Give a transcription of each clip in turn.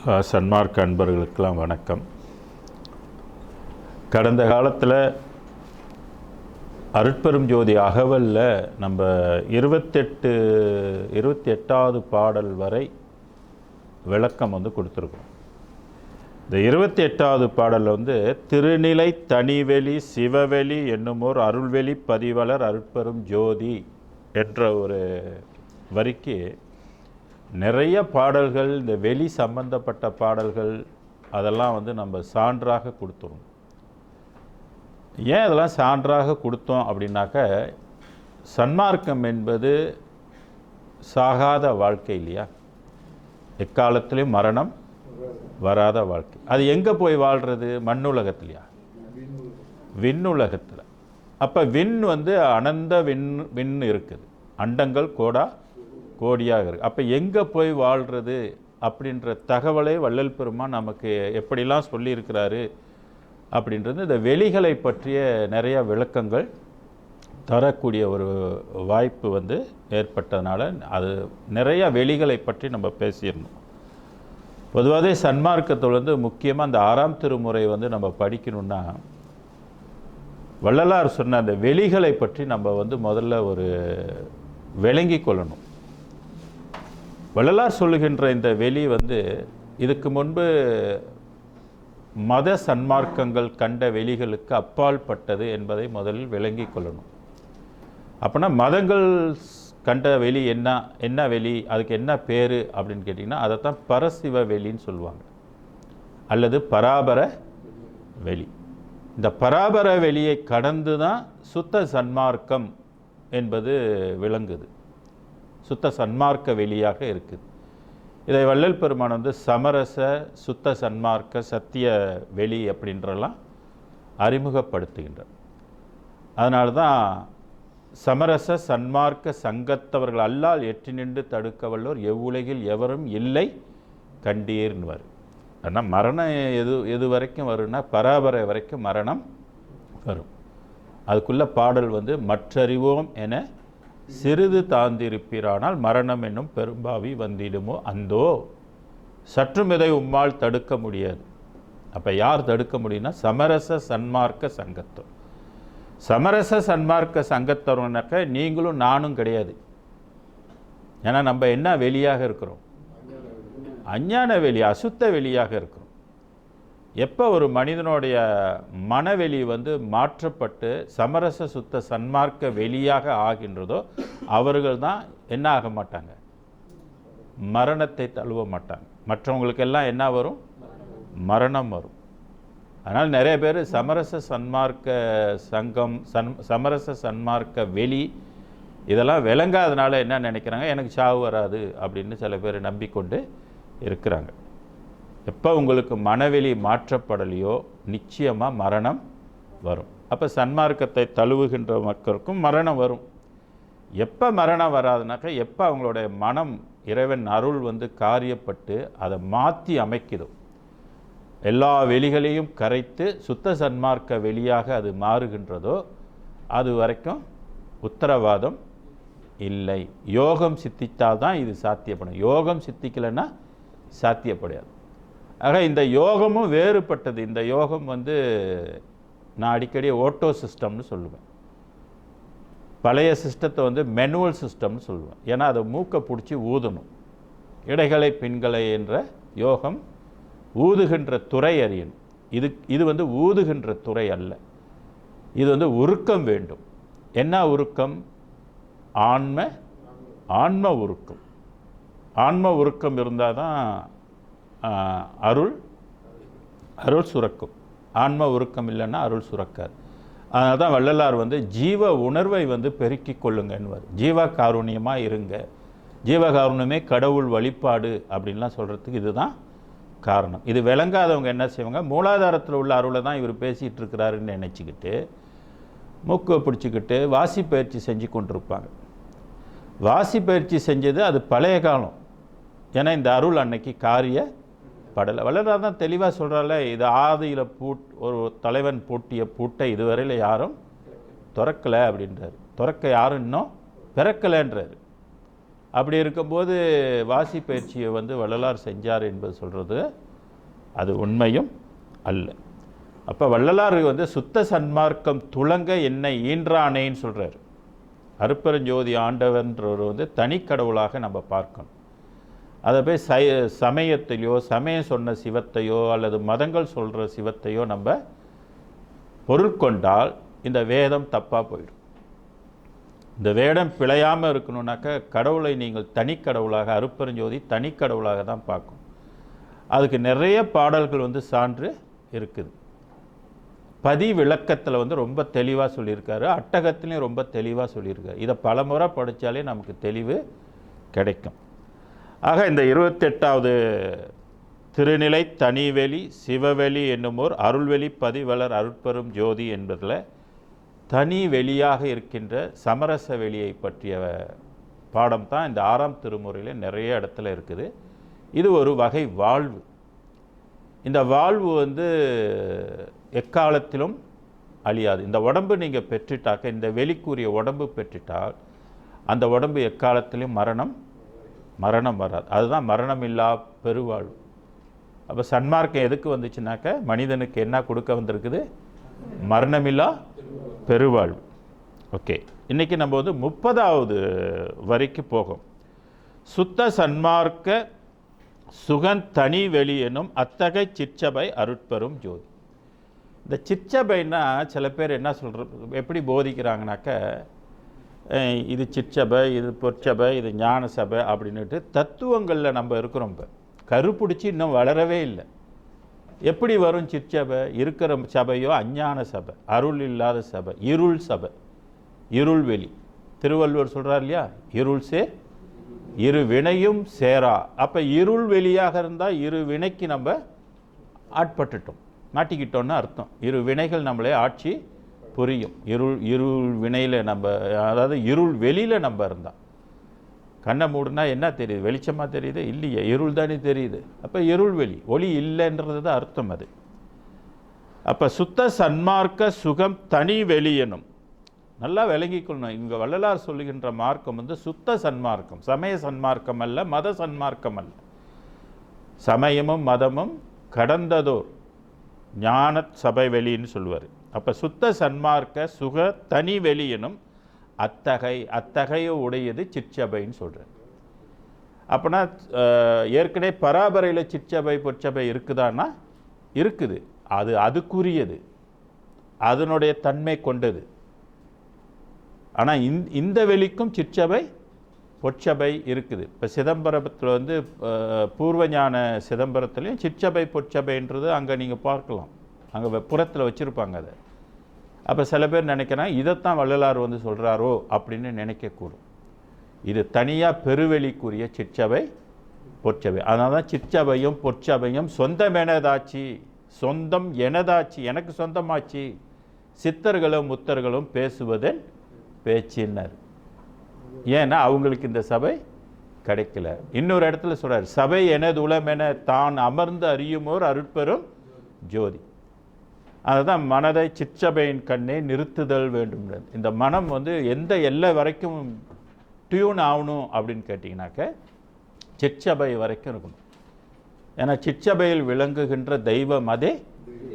சன்மார்க்க அன்பர்களுக்கெல்லாம் வணக்கம். கடந்த காலத்தில் அருட்பெரும் ஜோதி அகவலில் நம்ம 28வது பாடல் வரை விளக்கம் கொடுத்துருக்கோம். இந்த 28வது பாடலில் திருநிலை தனிவெளி சிவவெளி என்னுமோர் அருள்வெளி பதிவலர் அருட்பெரும் ஜோதி என்ற ஒரு வரிக்கு நிறைய பாடல்கள், இந்த வெளி சம்பந்தப்பட்ட பாடல்கள் அதெல்லாம் நம்ம சான்றாக கொடுத்துரும். ஏன் அதெல்லாம் சான்றாக கொடுத்தோம் அப்படின்னாக்க, சன்மார்க்கம் என்பது சாகாத வாழ்க்கை இல்லையா? எக்காலத்திலையும் மரணம் வராத வாழ்க்கை. அது எங்கே போய் வாழ்கிறது? மண்ணுலகத்திலையா? விண்ணுலகத்தில். அப்போ விண் அனந்த விண் இருக்குது, அண்டங்கள் கோடியாக இருக்குது. அப்போ எங்கே போய் வாழ்கிறது அப்படின்ற தகவலை வள்ளல் பெருமான் நமக்கு எப்படிலாம் சொல்லியிருக்கிறாரு அப்படின்றது இந்த வெளிகளை பற்றிய நிறைய விளக்கங்கள் தரக்கூடிய ஒரு வாய்ப்பு ஏற்பட்டதுனால அது நிறைய வெளிகளை பற்றி நம்ம பேசிடணும். பொதுவாகவே சன்மார்க்கத்தில் முக்கியமாக அந்த 6ஆம் திருமுறை நம்ம படிக்கணுன்னா, வள்ளலார் சொன்ன அந்த வெளிகளை பற்றி நம்ம முதல்ல ஒரு விளங்கி கொள்ளணும். வள்ளலார் சொல்லுகின்ற இந்த வெளி இதுக்கு முன்பு மத சன்மார்க்கங்கள் கண்ட வெளிகளுக்கு அப்பால் பட்டது என்பதை முதலில் விளங்கி கொள்ளணும். அப்படின்னா மதங்கள் கண்ட வெளி என்ன வெளி, அதுக்கு என்ன பேர் அப்படின்னு கேட்டிங்கன்னா, அதைத்தான் பரசிவ வெளின்னு சொல்லுவாங்க, அல்லது பராபர வெளி. இந்த பராபர வெளியை கடந்து தான் சுத்த சன்மார்க்கம் என்பது விளங்குது, சுத்த சன்மார்க்க வெளியாக இருக்குது. இதை வள்ளல் பெருமான் சமரச சுத்த சன்மார்க்க சத்திய வெளி அப்படின்றலாம் அறிமுகப்படுத்துகின்றார். அதனால தான் சமரச சன்மார்க்க சங்கத்தவர்கள் அல்லால் எற்றி நின்று தடுக்க வல்லோர் எவ்வுலகில் எவரும் இல்லை கண்டீர்னுவார். ஆனால் மரணம் எது வரைக்கும் வரும்னா, பராபரை வரைக்கும் மரணம் வரும். அதுக்குள்ள பாடல் மற்றறிவோம் என சிறிது தாந்திருப்பீரானால் மரணம் என்னும் பெரும்பாவி வந்திடுமோ அந்தோ சற்றும் இதை உம்மால் தடுக்க முடியாது. அப்போ யார் தடுக்க முடியும்னா, சமரச சன்மார்க்க சங்கத்தவர். சமரச சன்மார்க்க சங்கத்தவர்னாக்க நீங்களும் நானும் கிடையாது. ஏன்னா நம்ம என்ன வெளியாக இருக்கிறோம்? அஞ்ஞான வெளி, அசுத்த வெளியாக இருக்கிறோம். எப்போ ஒரு மனிதனுடைய மனவெளி மாற்றப்பட்டு சமரச சுத்த சன்மார்க்க வெளியாக ஆகின்றதோ, அவர்கள் தான் என்ன ஆக மாட்டாங்க? மரணத்தை தழுவ மாட்டாங்க. மற்றவங்களுக்கெல்லாம் என்ன வரும்? மரணம் வரும். அதனால் நிறைய பேர் சமரச சன்மார்க்க சங்கம், சமரச சன்மார்க்க வெளி இதெல்லாம் விளங்காதனால என்ன நினைக்கிறாங்க, எனக்கு சாவு வராது அப்படின்னு சில பேர் நம்பிக்கொண்டு இருக்கிறாங்க. எப்போ உங்களுக்கு மனவெளி மாற்றப்படலையோ நிச்சயமாக மரணம் வரும். அப்போ சன்மார்க்கத்தை தழுவுகின்ற மக்களுக்கும் மரணம் வரும். எப்போ மரணம் வராதுனாக்கா, எப்போ அவங்களுடைய மனம் இறைவன் அருள் காரியப்பட்டு அதை மாற்றி அமைக்குதோ, எல்லா வெளிகளையும் கரைத்து சுத்த சன்மார்க்க வெளியாக அது மாறுகின்றதோ, அது வரைக்கும் உத்தரவாதம் இல்லை. யோகம் சித்தித்தால் தான் இது சாத்தியப்படும். யோகம் சித்திக்கலைன்னா சாத்தியப்படாது. ஆக இந்த யோகமும் வேறுபட்டது. இந்த யோகம் நான் அடிக்கடி ஓட்டோ சிஸ்டம்னு சொல்லுவேன். பழைய சிஸ்டத்தை மெனுவல் சிஸ்டம்னு சொல்லுவேன். ஏன்னா அதை மூக்கை பிடிச்சி ஊதணும். இடைகளை பின்களை என்ற யோகம் ஊதுகின்ற துறை அறியணும். இது ஊதுகின்ற துறை அல்ல. இது உருக்கம் வேண்டும். என்ன உருக்கம்? ஆன்ம உருக்கம். ஆன்ம உருக்கம் இருந்தால் தான் அருள் சுரக்கும். ஆன்ம உருக்கம் இல்லைன்னா அருள் சுரக்காது. அதனால தான் வள்ளலார் ஜீவ உணர்வை பெருக்கிக் கொள்ளுங்கன்னு, ஜீவகாருண்யமாக இருங்க. ஜீவகாருண்யமே கடவுள் வழிபாடு அப்படின்லாம் சொல்கிறதுக்கு இதுதான் காரணம். இது விளங்காதவங்க என்ன செய்வாங்க, மூலாதாரத்தில் உள்ள அருளை தான் இவர் பேசிகிட்டு இருக்கிறாருன்னு நினச்சிக்கிட்டு மூக்கை பிடிச்சிக்கிட்டு வாசி பயிற்சி செஞ்சு கொண்டிருப்பாங்க. வாசி பயிற்சி செஞ்சது அது பழைய காலம். ஏன்னா இந்த அருள் அன்னைக்கு காரியப்படலை. வள்ளலார் தான் தெளிவாக சொல்கிறால, இது ஆதியில் ஒரு தலைவன் பூட்டிய பூட்டை இதுவரையில் யாரும் திறக்கலை அப்படின்றார். திறக்க யாரும் இன்னும் பிறக்கலைன்றார். அப்படி இருக்கும்போது வாசி பயிற்சியை வந்து வள்ளலார் செஞ்சார் என்பது சொல்கிறது அது உண்மையும் அல்ல. அப்போ வள்ளலார் வந்து சுத்த சன்மார்க்கம் துளங்க என்னை ஈன்றானேன்னு சொல்கிறார். அருட்பெருஞ்சோதி ஆண்டவன்றவர் வந்து தனி கடவுளாக நம்ம பார்க்கணும். அதை போய் சமயத்திலையோ சமயம் சொன்ன சிவத்தையோ அல்லது மதங்கள் சொல்கிற சிவத்தையோ நம்ம பொருள் கொண்டால் இந்த வேதம் தப்பாக போயிடும். இந்த வேடம் பிழையாமல் இருக்கணும்னாக்கா கடவுளை நீங்கள் தனிக்கடவுளாக, அருட்பெருஞ்சோதி தனிக்கடவுளாக தான் பார்க்கணும். அதுக்கு நிறைய பாடல்கள் வந்து சான்று இருக்குது. பதி விளக்கத்தில் வந்து ரொம்ப தெளிவாக சொல்லியிருக்காரு, அட்டகத்திலையும் ரொம்ப தெளிவாக சொல்லியிருக்காரு. இதை பல முறை படித்தாலே நமக்கு தெளிவு கிடைக்கும். ஆக இந்த 28வது திருநிலை தனிவெளி சிவவெளி என்னுமோர் அருள்வெளி பதிவளர் அருட்பெரும் ஜோதி என்பதில் தனி வெளியாக இருக்கின்ற சமரச வெளியை பற்றிய பாடம் தான் இந்த 6ஆம் திருமுறையில் நிறைய இடத்துல இருக்குது. இது ஒரு வகை வாழ்வு. இந்த வாழ்வு வந்து எக்காலத்திலும் அழியாது. இந்த உடம்பு நீங்கள் பெற்றுட்டாக்க, இந்த வெளிக்குரிய உடம்பு பெற்றுட்டால் அந்த உடம்பு எக்காலத்திலும் மரணம் வராது. அதுதான் மரணம் இல்லா பெருவாழ்வு. அப்போ சன்மார்க்கம் எதுக்கு வந்துச்சுனாக்க மனிதனுக்கு என்ன கொடுக்க வந்திருக்குது? மரணமில்லா பெருவாழ்வு. ஓகே, இன்றைக்கி நம்ம வந்து 30வது வரிக்கு போகும். சுத்த சன்மார்க்க சுகந்தனி வெளி எனும் அத்தகை சிற்சபை அருட்பெரும் ஜோதி. இந்த சிற்சபைன்னா சில பேர் என்ன சொல்கிறது, எப்படி போதிக்கிறாங்கனாக்க இது சிற்சபை, இது பொற்சபை, இது ஞான சபை அப்படின்ட்டு தத்துவங்களில் நம்ம இருக்கிறோம். இப்போ கருப்பிடிச்சி இன்னும் வளரவே இல்லை. எப்படி வரும் சிற்சபை? இருக்கிற சபையோ அஞ்ஞான சபை, அருள் இல்லாத சபை, இருள் சபை, இருள் வெளி. திருவள்ளுவர் சொல்கிறார் இல்லையா, இருள் சேர் இரு வினையும் சேரா. அப்போ இருள் வெளியாக இருந்தால் இரு வினைக்கு நம்ம ஆட்பட்டுட்டோம், மாட்டிக்கிட்டோன்னு அர்த்தம். இரு வினைகள் நம்மளே ஆட்சி புரியும். இருள் வினையில் நம்ம, அதாவது இருள் வெளியில் நம்ம இருந்தால். கண்ணை மூடுனா என்ன தெரியுது? வெளிச்சமாக தெரியுது? இல்லையே, இருள் தானே தெரியுது. அப்போ இருள் வெளி, ஒளி இல்லைன்றது தான் அர்த்தம் அது. அப்போ சுத்த சன்மார்க்க சுகம் தனி வெளியனும் நல்லா விளங்கிக்கொள்ளணும். இங்கே வள்ளலார் சொல்லுகின்ற மார்க்கம் வந்து சுத்த சன்மார்க்கம், சமய சன்மார்க்கம் அல்ல, மத சன்மார்க்கம் அல்ல. சமயமும் மதமும் கடந்ததோர் ஞான சபை வெளின்னு சொல்லுவார். அப்போ சுத்த சன்மார்க்க சுக தனி வெளியனும் அத்தகைய உடையது சிற்சபைன்னு சொல்கிறார். அப்போனா ஏற்கனவே பராபரையில் சிற்சபை பொற்சபை இருக்குதான்னா இருக்குது. அதுக்குரியது, அதனுடைய தன்மை கொண்டது. ஆனால் இந்த வெளிக்கும் சிற்சபை பொற்சபை இருக்குது. இப்போ சிதம்பரத்தில் வந்து பூர்வஞான சிதம்பரத்துலேயும் சிற்சபை பொற்சபைன்றது அங்கே நீங்கள் பார்க்கலாம், அங்கே புறத்தில் வச்சுருப்பாங்க அதை. அப்போ சில பேர் நினைக்கிறாங்க இதைத்தான் வள்ளலார் வந்து சொல்கிறாரோ அப்படின்னு நினைக்கக்கூடும். இது தனியாக பெருவெளிக்குரிய சிற்சபை பொற்சபை. அதனால தான் சிற்சபையும் பொற்சபையும் சொந்தமெனதாச்சு, சொந்தம் எனதாச்சு, எனக்கு சொந்தமாச்சு, சித்தர்களும் முத்தர்களும் பேசுவதன் பேச்சின்னர். ஏன்னா அவங்களுக்கு இந்த சபை கிடைக்கல. இன்னொரு இடத்துல சொல்கிறார், சபை எனது உளமென தான் அமர்ந்து அறியுமோர் அருட்பெரும் ஜோதி. அதுதான் மனதை சிற்சபையின் கண்ணே நிறுத்துதல் வேண்டும். இந்த மனம் வந்து எந்த எல்லை வரைக்கும் டியூன் ஆகணும் அப்படின்னு கேட்டிங்கனாக்க சிற்சபை வரைக்கும் இருக்கணும். ஏன்னா சிற்சபையில் விளங்குகின்ற தெய்வம் அதே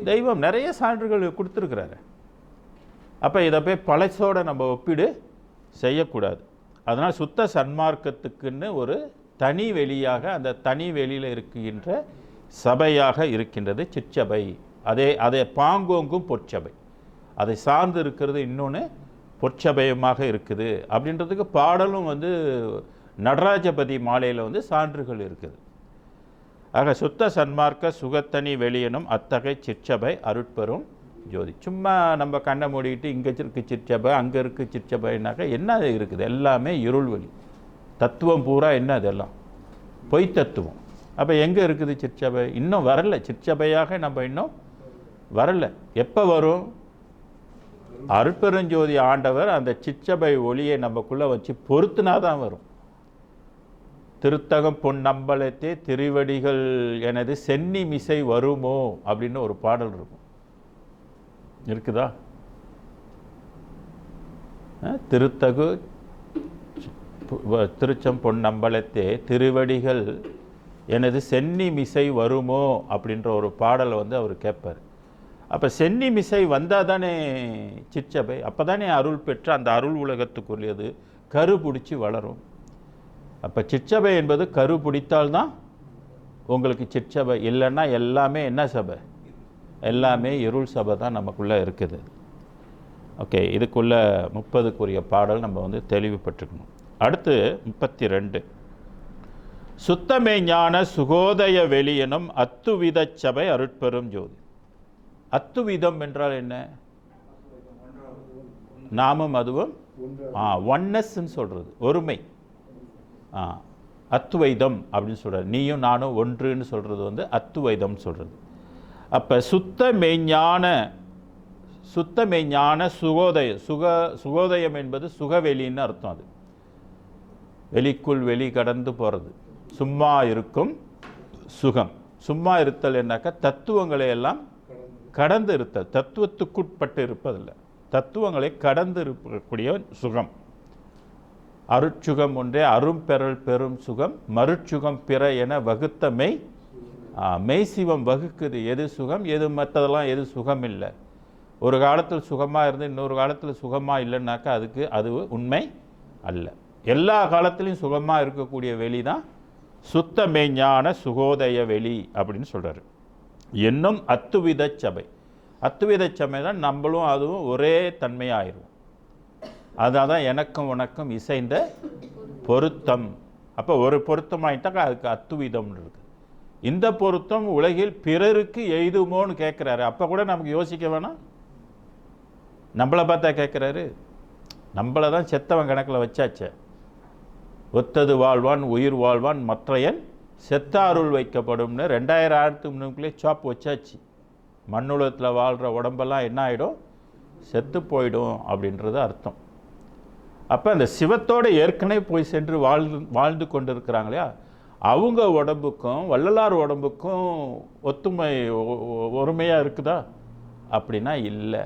தெய்வம். நிறைய சான்றுகள் கொடுத்துருக்கிறாரு. அப்போ இதை போய் பழசோடு நம்ம ஒப்பீடு செய்யக்கூடாது. அதனால் சுத்த சன்மார்க்கத்துக்குன்னு ஒரு தனி வெளியாக, அந்த தனி வெளியில் இருக்கின்ற சபையாக இருக்கின்றது சிற்சபை. அதே பாங்கோங்கும் பொற்சபை, அதை சார்ந்து இருக்கிறது இன்னொன்று பொற்சபயமாக இருக்குது அப்படின்றதுக்கு பாடலும் வந்து நடராஜபதி மாலையில் வந்து சான்றுகள் இருக்குது. ஆக சுத்த சன்மார்க்க சுகத்தனி வெளியனும் அத்தகை சிற்சபை அருட்பெரும் ஜோதி. சும்மா நம்ம கண்ணை மூடிக்கிட்டு இங்கே இருக்குது சிற்சபை, அங்கே இருக்குது சிற்சபைனாக்கா என்ன இருக்குது? எல்லாமே இருள் வெளி. தத்துவம் பூரா என்ன? அதெல்லாம் பொய் தத்துவம். அப்போ எங்கே இருக்குது சிற்சபை? இன்னும் வரல. சிற்சபையாக நம்ம இன்னும் வரல. எப்போ வரும்? அருட்பெருஞ்சோதி ஆண்டவர் அந்த சிற்சபை ஒளியை நமக்குள்ளே வச்சு பொருத்தினா தான் வரும். திருத்தகம் பொன் நம்பலத்தே திருவடிகள் எனது சென்னி மிசை வருமோ அப்படின்னு ஒரு பாடல் இருக்கும். இருக்குதா? திருத்தகு திருச்செம்பொன்னம்பலத்தே திருவடிகள் எனது சென்னி மிசை வருமோ அப்படின்ற ஒரு பாடலை வந்து அவர் கேட்பார். அப்போ சென்னி மிசை வந்தால் தானே சிற்சபை, அப்போ தானே அருள் பெற்று அந்த அருள் உலகத்துக்குரியது கரு பிடிச்சி வளரும். அப்போ சிற்சபை என்பது கரு பிடித்தால்தான் உங்களுக்கு சிற்சபை, இல்லைன்னா எல்லாமே என்ன சபை, எல்லாமே இருள் சபை தான் நமக்குள்ளே இருக்குது. ஓகே, இதுக்குள்ள 30க்குரிய பாடல் நம்ம வந்து தெளிவுபட்டுக்கணும். அடுத்து 32 சுத்தமே ஞான சுகோதய வெளியனும் அத்துவித சபை அருட்பெரும் ஜோதி. அத்துவிதம் என்றால் என்ன? நாமும் அதுவும் ஒன்னஸ்ன்னு சொல்கிறது, ஒருமை. அத்துவைதம் அப்படின்னு சொல்கிறார். நீயும் நானும் ஒன்றுன்னு சொல்கிறது வந்து அத்துவைதம் சொல்கிறது. அப்போ சுத்த மெய்ஞான சுகோதயம் என்பது சுகவெளின்னு அர்த்தம். அது வெளிக்குள் வெளி கடந்து போகிறது, சும்மா இருக்கும் சுகம். சும்மா இருத்தல் என்னாக்கா தத்துவங்களை எல்லாம் கடந்து இருத்தல், தத்துவத்துக்குட்பட்டு இருப்பதில்லை, தத்துவங்களை கடந்து இருக்கக்கூடிய சுகம். அருட்சுகம் ஒன்றே அரும்பெறல் பெரும் சுகம், மருட்சுகம் பிற என வகுத்த மெய் சிவம் வகுக்குது. எது சுகம், எது மற்றதெல்லாம் எது சுகம் இல்லை. ஒரு காலத்தில் சுகமாக இருந்து இன்னொரு காலத்தில் சுகமாக இல்லைன்னாக்கா அது உண்மை அல்ல. எல்லா காலத்திலையும் சுகமாக இருக்கக்கூடிய வெளி தான் சுத்த மெய்ஞான சுகோதய வெளி அப்படின்னு சொல்கிறாரு. என்னும் அத்துவித சபை. அத்துவித சபை தான் நம்மளும் அதுவும் ஒரே தன்மையாயிரும். அதான் தான் எனக்கும் உனக்கும் இசைந்த பொருத்தம். அப்போ ஒரு பொருத்தமாயிட்டாக்கா அதுக்கு அத்துவிதம் இருக்குது. இந்த பொருத்தம் உலகில் பிறருக்கு எய்துமோன்னு கேட்குறாரு. அப்போ கூட நமக்கு யோசிக்க வேணாம், நம்மளை பார்த்தா கேட்குறாரு. நம்மளை தான் செத்தவன் கணக்கில் வச்சாச்சே. ஒத்தது வாழ்வான் உயிர் வாழ்வான் மற்றையன் செத்தாருள் வைக்கப்படும்னு 2000 சாப் வச்சாச்சு. மண்ணுலகத்தில் வாழ்கிற உடம்பெல்லாம் என்ன ஆகிடும், செத்து போயிடும் அப்படின்றது அர்த்தம். அப்போ அந்த சிவத்தோடு ஏற்கனவே போய் சென்று வாழ்ந்து கொண்டு இருக்கிறாங்களா, அவங்க உடம்புக்கும் வள்ளலார் உடம்புக்கும் ஒருமையாக இருக்குதா அப்படின்னா இல்லை.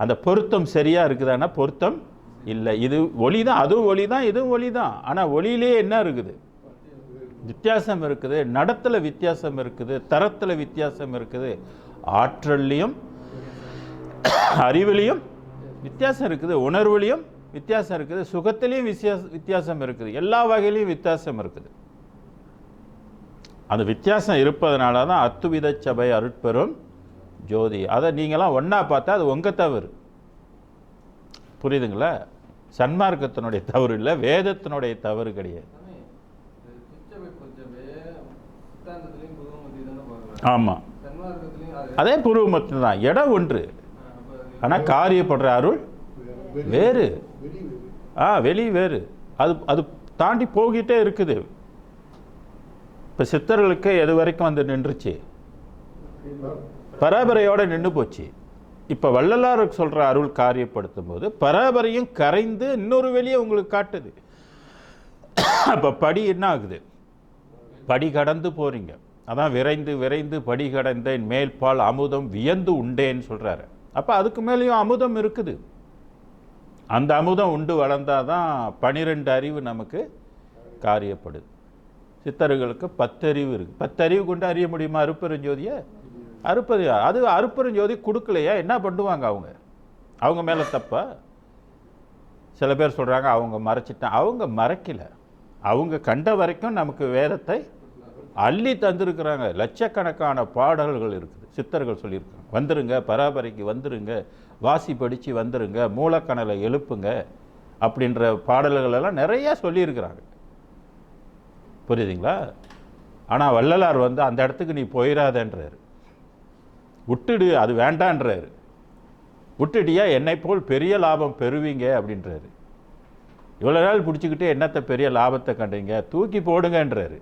அந்த பொருத்தம் சரியாக இருக்குதான்னா பொருத்தம் இல்லை. இது ஒளி தான், அதுவும் ஒளி தான், இதுவும் ஒளி தான். ஆனால் ஒளியிலே என்ன இருக்குது, வித்தியாசம் இருக்குது. நடத்தில் வித்தியாசம் இருக்குது, தரத்தில் வித்தியாசம் இருக்குது, ஆற்றல்லையும் அறிவிலையும் வித்தியாசம் இருக்குது, உணர்வுலையும் வித்தியாசம் இருக்குது, சுகத்திலையும் வித்தியாசம் இருக்குது, எல்லா வகையிலையும் வித்தியாசம் இருக்குது. அந்த வித்தியாசம் இருப்பதனால தான் அத்துவித சபை அருட்பெரும் ஜோதி. அதை நீங்களாம் ஒன்றா பார்த்தா அது உங்கள் தவறு. புரியுதுங்களா? சன்மார்க்கத்தினுடைய தவறு இல்லை, வேதத்தினுடைய தவறு கிடையாது. ஆமாம், அதே பூர்வமத்து தான், இடம் ஒன்று, ஆனால் காரியப்படுற அருள் வேறு. வெளி வேறு. அது தாண்டி போகிட்டே இருக்குது. இப்போ சித்தர்களுக்கு எது வரைக்கும் வந்து நின்றுச்சு, பராபரையோடு நின்று போச்சு. இப்போ வள்ளலாருக்கு சொல்கிற அருள் காரியப்படுத்தும் போது பராபரையும் கரைந்து இன்னொரு வெளியே உங்களுக்கு காட்டுது. அப்போ படி என்ன ஆகுது, படி கடந்து போகிறீங்க. அதான் விரைந்து விரைந்து படி கடந்தேன் மேல்பால் அமுதம் வியந்து உண்டேன்னு சொல்கிறாரு. அப்போ அதுக்கு மேலேயும் அமுதம் இருக்குது. அந்த அமுதம் உண்டு வளர்ந்தால் தான் 12 அறிவு நமக்கு காரியப்படுது. சித்தர்களுக்கு 10 அறிவு இருக்குது. 10 அறிவு கொண்டு அறிய முடியுமா அருட்பெருஞ்சோதியை? அது அருட்பெருஞ்சோதி கொடுக்கலையா, என்ன பண்ணுவாங்க அவங்க மேலே தப்பா? சில பேர் சொல்கிறாங்க அவங்க மறைச்சிட்டான். அவங்க மறைக்கலை, அவங்க கண்ட வரைக்கும் நமக்கு வேதத்தை அள்ளி தந்திருக்கிறாங்க. லட்சக்கணக்கான பாடல்கள் இருக்குது, சித்தர்கள் சொல்லியிருக்காங்க. வந்துருங்க, பராபரைக்கு வந்துருங்க, வாசி படித்து வந்துருங்க, மூலக்கணலை எழுப்புங்க அப்படின்ற பாடல்களெல்லாம் நிறையா சொல்லியிருக்கிறாங்க. புரியுதுங்களா? ஆனால் வள்ளலார் வந்து அந்த இடத்துக்கு நீ போயிடாதன்றாரு, விட்டுடு, அது வேண்டான்றாரு. விட்டுட்டியா என்னை போல் பெரிய லாபம் பெறுவீங்க அப்படின்றாரு. இவ்வளோ நாள் பிடிச்சிக்கிட்டு என்னத்தை பெரிய லாபத்தை கண்டீங்க, தூக்கி போடுங்கன்றாரு.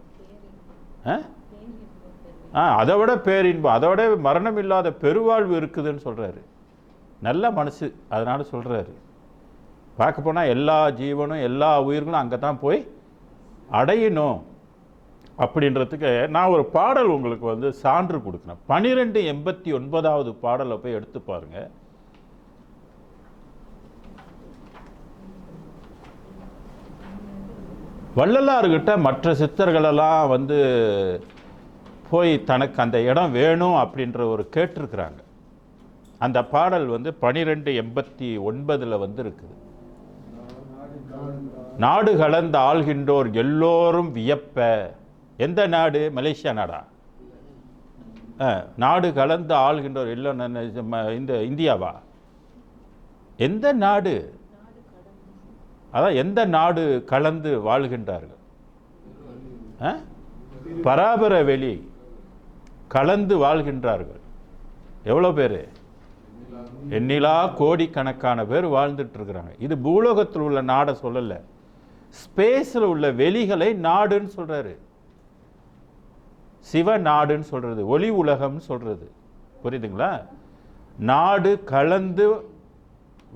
அதை விட பேரின்பம், அதை விட மரணம் இல்லாத பெருவாழ்வு இருக்குதுன்னு சொல்கிறாரு. நல்ல மனசு, அதனால சொல்கிறாரு. பார்க்க போனால் எல்லா ஜீவனும் எல்லா உயிர்களும் அங்கே தான் போய் அடையணும் அப்படின்றதுக்கு நான் ஒரு பாடல் உங்களுக்கு வந்து சான்று கொடுக்குறேன். 1289வது பாடலை போய் எடுத்து பாருங்க. வள்ளலார்கிட்ட மற்ற சித்தர்களெல்லாம் வந்து போய் தனக்கு அந்த இடம் வேணும் அப்படின்ற ஒரு கேட்டிருக்கிறாங்க. அந்த பாடல் வந்து 1289 வந்து இருக்குது. நாடு கலந்து ஆள்கின்றோர் எல்லோரும் வியப்ப. எந்த நாடு? மலேசியா நாடா? நாடு கலந்து ஆள்கின்றோர் எல்லோரும் இந்த இந்தியாவா? எந்த நாடு? அதான் எந்த நாடு கலந்து வாழ்கின்றார்கள்? பராபர வெளி கலந்து வாழ்கின்றார்கள். எவ்வளோ பேர்? எண்ணிலா கோடிக்கணக்கான பேர் வாழ்ந்துட்டு இருக்கிறாங்க. இது பூலோகத்தில் உள்ள நாடை சொல்லலை, ஸ்பேஸில் உள்ள வெளிகளை நாடுன்னு சொல்றாரு. சிவ நாடுன்னு சொல்றது, ஒளி உலகம்னு சொல்றது. புரியுதுங்களா? நாடு கலந்து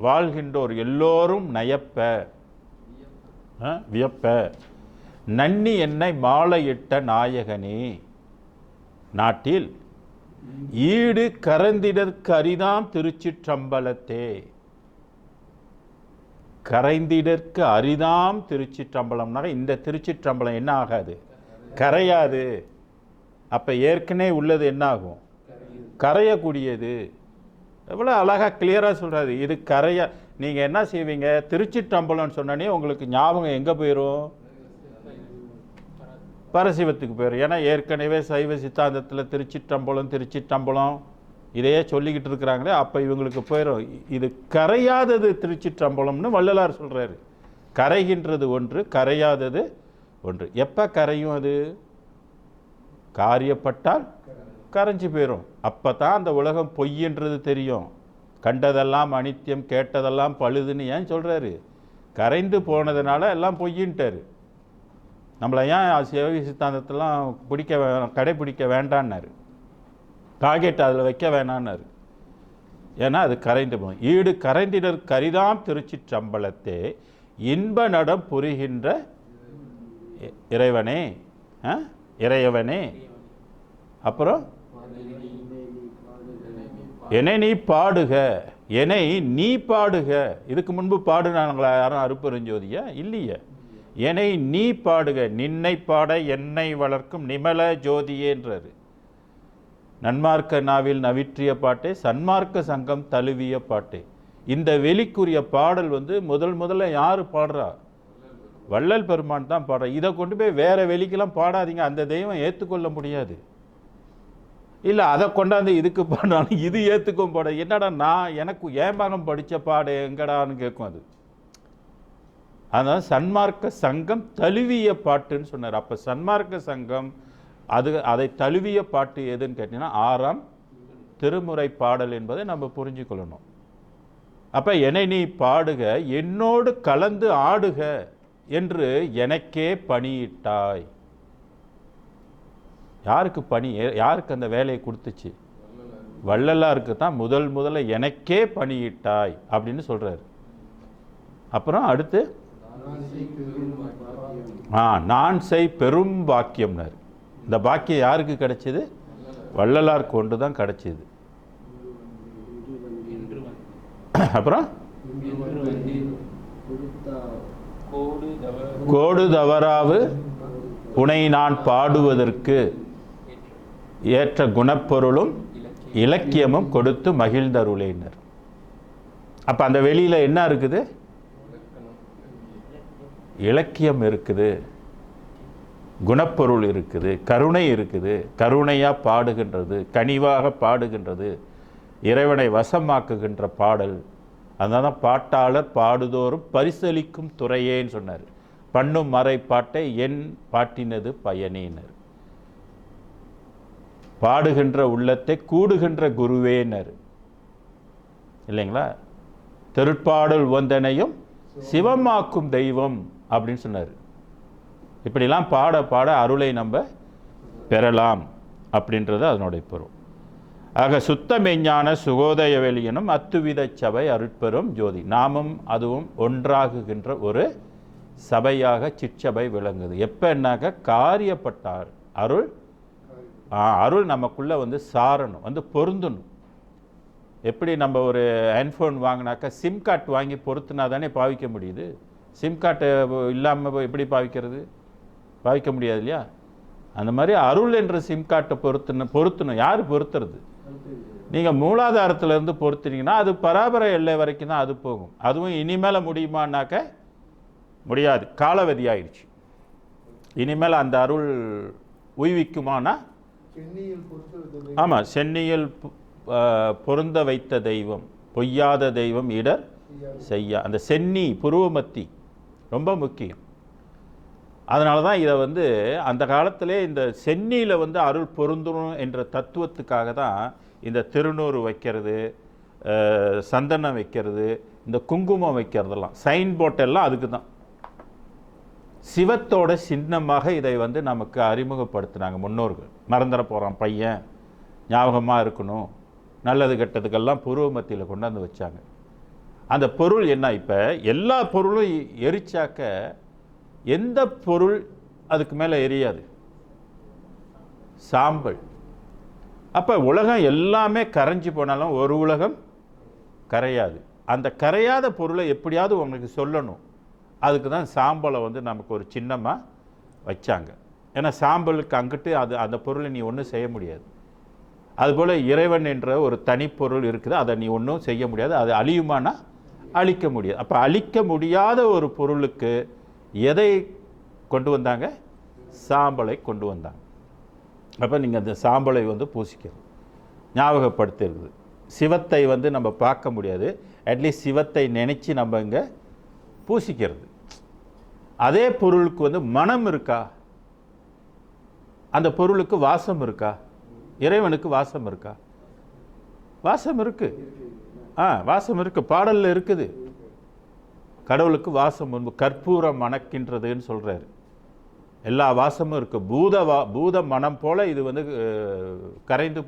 வாழ்கின்றோர் எல்லோரும் நயப்ப வியப்ப. நன்னி என்னை மாலையிட்ட நாயகனே, நாட்டில் ஈடு கரைந்திடற்கு அரிதாம் திருச்சிற்றம்பலத்தே. கரைந்திடற்கு அரிதாம் திருச்சிற்றம்பலம்னா இந்த திருச்சிற்றம்பலம் என்ன ஆகாது? கரையாது. அப்போ ஏற்கனவே உள்ளது என்ன ஆகும்? கரையக்கூடியது. எவ்வளோ அழகாக கிளியராக சொல்கிறாரு. இது கரையா. நீங்கள் என்ன செய்வீங்க? திருச்சிற்றம்பலம்னு சொன்னோன்னே உங்களுக்கு ஞாபகம் எங்கே போயிடும்? பரசிவத்துக்கு போயிடும். ஏன்னா ஏற்கனவே சைவ சித்தாந்தத்தில் திருச்சிற்றம்பலம் இதையே சொல்லிக்கிட்டு இருக்கிறாங்களே, அப்போ இவங்களுக்கு போயிடும். இது கரையாதது திருச்சிற்றம்பலம்னு வள்ளலார் சொல்கிறாரு. கரைகின்றது ஒன்று, கரையாதது ஒன்று. எப்போ கரையும்? அது காரியப்பட்டால் கரைஞ்சி போயிடும். அப்போ தான் அந்த உலகம் பொய்ன்றது தெரியும். கண்டதெல்லாம் அனித்தியம், கேட்டதெல்லாம் பழுதுன்னு ஏன் சொல்கிறாரு? கரைந்து போனதுனால எல்லாம் பொய்யின்ட்டார். நம்மளை ஏன் சிவ சித்தாந்தத்தெல்லாம் கடைப்பிடிக்க வேண்டான்னாரு, டார்கெட் அதில் வைக்க வேணான்னாரு. ஏன்னா அது கரைந்து போகும். ஈடு கரைந்திடர் கரிதாம் திருச்சிற்றம்பலத்தே இன்ப நடம் புரிகின்ற இறைவனே, இறையவனே. அப்புறம் என்னை நீ பாடுக, என்னை நீ பாடுக. இதுக்கு முன்பு பாடுனாங்களா யாரும் அருப்பெருஞ்சோதியா? இல்லையே. என்னை நீ பாடுக, நின்னை பாட என்னை வளர்க்கும் நிமல ஜோதியேன்றாரு. நன்மார்க்க நாவில் நவிற்றிய பாட்டே, சன்மார்க்க சங்கம் தழுவிய பாட்டே. இந்த வெளிக்குரிய பாடல் வந்து முதல்ல யார் பாடுறா? வள்ளல் பெருமான் தான் பாடுற. இதை கொண்டு போய் வேற வெளிக்கெல்லாம் பாடாதீங்க, அந்த தெய்வம் ஏற்றுக்கொள்ள முடியாது. இல்லை அதை கொண்டாந்து இதுக்கு பாடாலும் இது ஏற்றுக்கும் பாட. என்னடா நான் எனக்கு ஏமாகம் படித்த பாடு எங்கடான்னு கேட்கும் அது. அதனால் சன்மார்க்க சங்கம் தழுவிய பாட்டுன்னு சொன்னார். அப்போ சன்மார்க்க சங்கம் அதை தழுவிய பாட்டு எதுன்னு கேட்டிங்கன்னா 6ஆம் திருமுறை பாடல் என்பதை நம்ம புரிஞ்சுக்கொள்ளணும். அப்போ என்னை நீ பாடுக, என்னோடு கலந்து ஆடுக என்று எனக்கே பணியிட்டாய். யாருக்கு பணி? யாருக்கு அந்த வேலையை கொடுத்துச்சு? வள்ளலாருக்கு தான் முதல்ல எனக்கே பணியிட்டாய் அப்படின்னு சொல்றாரு. அப்புறம் அடுத்து நான் செய் பெரும் பாக்கியம்னாரு. இந்த பாக்கியம் யாருக்கு கிடைச்சது? வள்ளலார் கொண்டு தான் கிடைச்சது. அப்புறம் கோடு தவறாவு உனை நான் பாடுவதற்கு ஏற்ற குணப்பொருளும் இலக்கியமும் கொடுத்து மகிழ்ந்தருளினர். அப்போ அந்த வெளியில் என்ன இருக்குது? இலக்கியம் இருக்குது, குணப்பொருள் இருக்குது, கருணை இருக்குது. கருணையாக பாடுகின்றது, கனிவாக பாடுகின்றது, இறைவனை வசமாக்குகின்ற பாடல். அதனால தான் பாட்டாளர் பாடுதோறும் பரிசளிக்கும் துறையேன்னு சொன்னார். பண்ணும் மறை பாட்டை என் பாட்டினது பயனேனர். பாடுகின்ற உள்ளத்தை கூடுகின்ற குருவேனர் இல்லைங்களா? திருப்பாடல் வந்தனையும் சிவமாக்கும் தெய்வம் அப்படின்னு சொன்னார். இப்படிலாம் பாட பாட அருளை நம்ம பெறலாம் அப்படின்றது அதனுடைய பொருள். ஆக சுத்த மெஞ்ஞான சுகோதய வெளியனும் அத்துவித சபை அருட்பெரும் ஜோதி. நாமும் அதுவும் ஒன்றாகுகின்ற ஒரு சபையாக சிற்சபை விளங்குது. எப்பன்னாக்க காரியப்பட்டார் அருள் நமக்குள்ளே வந்து சாரணும், வந்து பொருந்தணும். எப்படி நம்ம ஒரு ஹெட்ஃபோன் வாங்கினாக்கா சிம் கார்டு வாங்கி பொருத்தினா தானே பாவிக்க முடியுது. சிம் கார்டு இல்லாமல் எப்படி பாவிக்க முடியாது இல்லையா? அந்த மாதிரி அருள் என்ற சிம் கார்ட்டை பொருத்தணும். யார் பொருத்துறது? நீங்கள் மூலாதாரத்திலேருந்து பொறுத்தினீங்கன்னா அது பராபர எல்லை வரைக்கும் தான் அது போகும். அதுவும் இனிமேல் முடியுமானாக்க முடியாது, காலவதி ஆயிடுச்சு. இனிமேல் அந்த அருள் உய்விக்குமானா? ஆமாம், சென்னியில் பொருந்த வைத்த தெய்வம், பொய்யாத தெய்வம் இடர் செய்யா. அந்த சென்னி புருவமத்தி ரொம்ப முக்கியம். அதனால தான் இதை வந்து அந்த காலத்திலே இந்த சென்னியில் வந்து அருள் பொருந்தணும் என்ற தத்துவத்துக்காக தான் இந்த திருநூறு வைக்கிறது, சந்தனம் வைக்கிறது, இந்த குங்குமம் வைக்கிறதெல்லாம், சைன் போட்டெல்லாம் அதுக்கு தான். சிவத்தோட சின்னமாக இதை வந்து நமக்கு அறிமுகப்படுத்தினாங்க முன்னோர்கள். மறந்துட போகிறான் பையன், ஞாபகமாக இருக்கணும், நல்லது கெட்டதுக்கெல்லாம் புருவ மத்தியில் கொண்டாந்து வச்சாங்க. அந்த பொருள் என்ன? இப்போ எல்லா பொருளும் எரிச்சாக்க எந்த பொருள் அதுக்கு மேலே எரியாது? சாம்பல். அப்போ உலகம் எல்லாமே கரைஞ்சி போனாலும் ஒரு உலகம் கரையாது. அந்த கரையாத பொருளை எப்படியாவது உங்களுக்கு சொல்லணும், அதுக்கு தான் சாம்பலை வந்து நமக்கு ஒரு சின்னமாக வச்சாங்க. ஏன்னா சாம்பலுக்கு அங்கிட்டு அந்த பொருளை நீ ஒன்றும் செய்ய முடியாது. அதுபோல் இறைவன் என்ற ஒரு தனிப்பொருள் இருக்குது, அதை நீ ஒன்றும் செய்ய முடியாது. அது அழியுமானா அழிக்க முடியாது. அப்போ அழிக்க முடியாத ஒரு பொருளுக்கு எதை கொண்டு வந்தாங்க? சாம்பலை கொண்டு வந்தாங்க. அப்போ நீங்கள் அந்த சாம்பலை வந்து பூசிக்கணும், ஞாபகப்படுத்திருக்குது. சிவத்தை வந்து நம்ம பார்க்க முடியாது, அட்லீஸ்ட் சிவத்தை நினச்சி நம்ம இங்கே பூசிக்கிறது. அதே பொருளுக்கு வந்து மனம் இருக்கா? அந்த பொருளுக்கு வாசம் இருக்கா? இறைவனுக்கு வாசம் இருக்கா? வாசம் இருக்கு. வாசம் இருக்கு, பாடலில் இருக்குது. கடவுளுக்கு வாசம் முன்பு கற்பூரம் மணக்கின்றதுன்னு சொல்கிறாரு. எல்லா வாசமும் இருக்குது. பூத மனம் போல் இது வந்து கரைந்து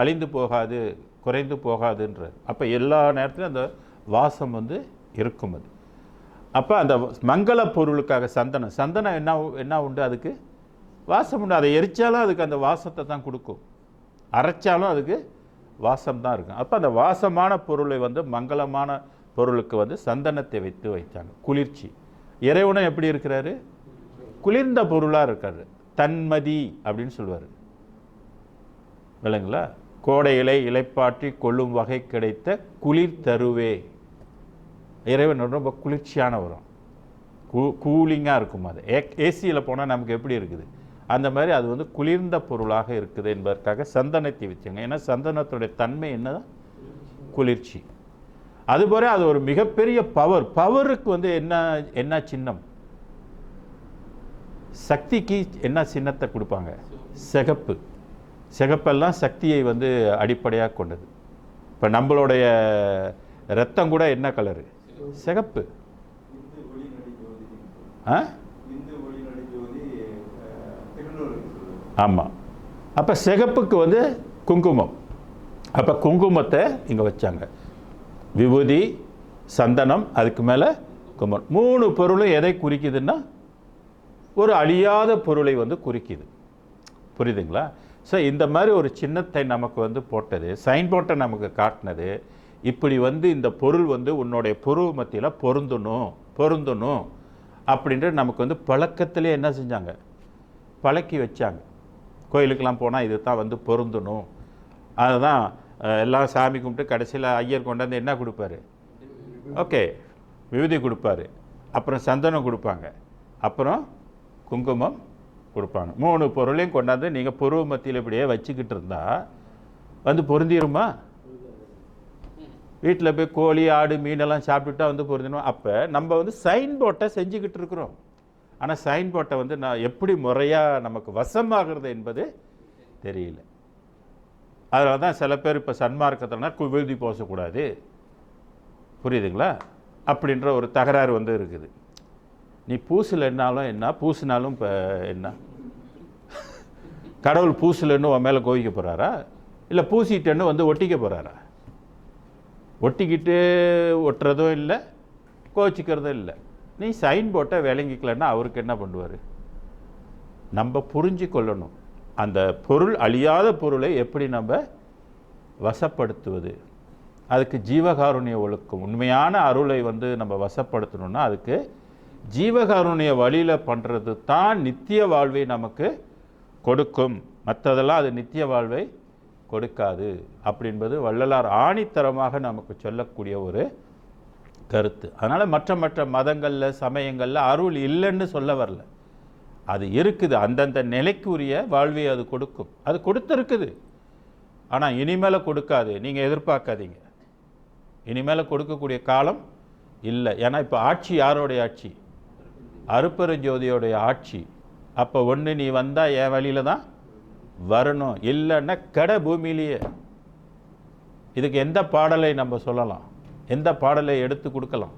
அழிந்து போகாது, குறைந்து போகாதுன்றார். அப்போ எல்லா நேரத்திலும் அந்த வாசம் வந்து இருக்கும். அது அப்போ அந்த மங்கள பொருளுக்காக சந்தனம் என்ன உண்டு? அதுக்கு வாசம் உண்டு. அதை எரிச்சாலும் அதுக்கு அந்த வாசத்தை தான் கொடுக்கும், அரைச்சாலும் அதுக்கு வாசம் தான் இருக்கும். அப்போ அந்த வாசமான பொருளை வந்து மங்களமான பொருளுக்கு வந்து சந்தனத்தை வைத்தாங்க. குளிர்ச்சி. இறைவனும் எப்படி இருக்கிறாரு? குளிர்ந்த பொருளாக இருக்காரு. தன்மதி அப்படின்னு சொல்லுவார். விளங்குங்களா? கோடை இலைப்பாற்றி கொள்ளும் வகை கிடைத்த குளிர் தருவே. இறைவன் ரொம்ப குளிர்ச்சியான வரும், கூலிங்காக இருக்கும். அது ஏசியில் போனால் நமக்கு எப்படி இருக்குது அந்த மாதிரி அது வந்து குளிர்ந்த பொருளாக இருக்குது என்பதற்காக சந்தனத்தை வச்சாங்க. ஏன்னா சந்தனத்துடைய தன்மை என்னதான்? குளிர்ச்சி. அதுபோல அது ஒரு மிகப்பெரிய பவருக்கு வந்து என்ன சின்னம்? சக்திக்கு என்ன சின்னத்தை கொடுப்பாங்க? சிகப்பு. சிகப்பெல்லாம் சக்தியை வந்து அடிப்படையாக கொண்டது. இப்போ நம்மளுடைய ரத்தம் கூட என்ன கலரு? சிகப்பு. ஆமாம். அப்போ சிகப்புக்கு வந்து குங்குமம். அப்போ குங்குமத்தை இங்கே வச்சாங்க. விபூதி, சந்தனம், அதுக்கு மேலே குங்குமம். 3 பொருளும் எதை குறிக்குதுன்னா ஒரு அழியாத பொருளை வந்து குறிக்குது. புரியுதுங்களா? ஸோ இந்த மாதிரி ஒரு சின்னத்தை நமக்கு வந்து போட்டது, சைன் போட்டை நமக்கு காட்டினது. இப்படி வந்து இந்த பொருள் வந்து உன்னுடைய புருவ மத்தியில் பொருந்தணும் அப்படின்ட்டு நமக்கு வந்து பழக்கத்திலே என்ன செஞ்சாங்க? பழக்கி வச்சாங்க. கோயிலுக்கெல்லாம் போனால் இது தான் வந்து பொருந்தணும். அதுதான் எல்லாம் சாமி கும்பிட்டு கடைசியில் ஐயர் கொண்டாந்து என்ன கொடுப்பாரு? ஓகே, விபூதி கொடுப்பாரு, அப்புறம் சந்தனம் கொடுப்பாங்க, அப்புறம் குங்குமம் கொடுப்பாங்க. 3 பொருளையும் கொண்டாந்து நீங்கள் புருவ மத்தியில் இப்படியே வச்சுக்கிட்டு இருந்தால் வந்து பொருந்திருமா? வீட்டில் போய் கோழி, ஆடு, மீனெல்லாம் சாப்பிட்டுட்டா வந்து பொருந்தணும். அப்போ நம்ம வந்து சைன் போட்டை செஞ்சுக்கிட்டு இருக்கிறோம். ஆனால் சைன் போட்டை வந்து நான் எப்படி முறையாக நமக்கு வசமாகிறது என்பது தெரியல. அதனால தான் சில பேர் இப்போ சன்மார்க்கத்தில்னா விபூதி பூசக்கூடாது, புரியுதுங்களா, அப்படின்ற ஒரு தகராறு வந்து இருக்குது. நீ பூசலைன்னாலும் என்ன, பூசினாலும் இப்போ என்ன? கடவுள் பூசலைன்னு உன் மேலே கோவிக்க போகிறாரா? இல்லை பூசிட்டேன்னு வந்து ஒட்டிக்க போகிறாரா? ஒட்டிக்கிட்டு ஒட்டுறதும் இல்லை, கோச்சிக்கிறதும் இல்லை. நீ சைன் போட்டை விளங்கிக்கலன்னா அவருக்கு என்ன பண்ணுவார்? நம்ம புரிஞ்சு கொள்ளணும். அந்த பொருள், அழியாத பொருளை எப்படி நம்ம வசப்படுத்துவது, அதுக்கு ஜீவகாருண்ய ஒழுக்கம். உண்மையான அருளை நம்ம வசப்படுத்தணும்னா அதுக்கு ஜீவகாருண்ய வழியில் பண்ணுறது தான் நித்திய வாழ்வை நமக்கு கொடுக்கும். மற்றதெல்லாம் அது நித்திய வாழ்வை கொடுக்காது அப்படின்பது வள்ளலார் ஆணித்தரமாக நமக்கு சொல்லக்கூடிய ஒரு கருத்து. அதனால் மற்ற மதங்களில் சமயங்களில் அருள் இல்லைன்னு சொல்ல வரல, அது இருக்குது. அந்தந்த நிலைக்குரிய வாழ்வை அது கொடுக்கும். அது கொடுத்துருக்குது, ஆனால் இனிமேல் கொடுக்காது. நீங்கள் எதிர்பார்க்காதீங்க, இனிமேல் கொடுக்கக்கூடிய காலம் இல்லை. ஏன்னா இப்போ ஆட்சி யாரோடைய ஆட்சி? அருப்பெருஞ்சோதியோடைய ஆட்சி. அப்போ ஒன்று நீ வந்தால் என் வழியில் தான் வரணும், இல்லைன்னா கடை பூமியிலேயே. இதுக்கு எந்த பாடலை நம்ம சொல்லலாம், எந்த பாடலை எடுத்து கொடுக்கலாம்?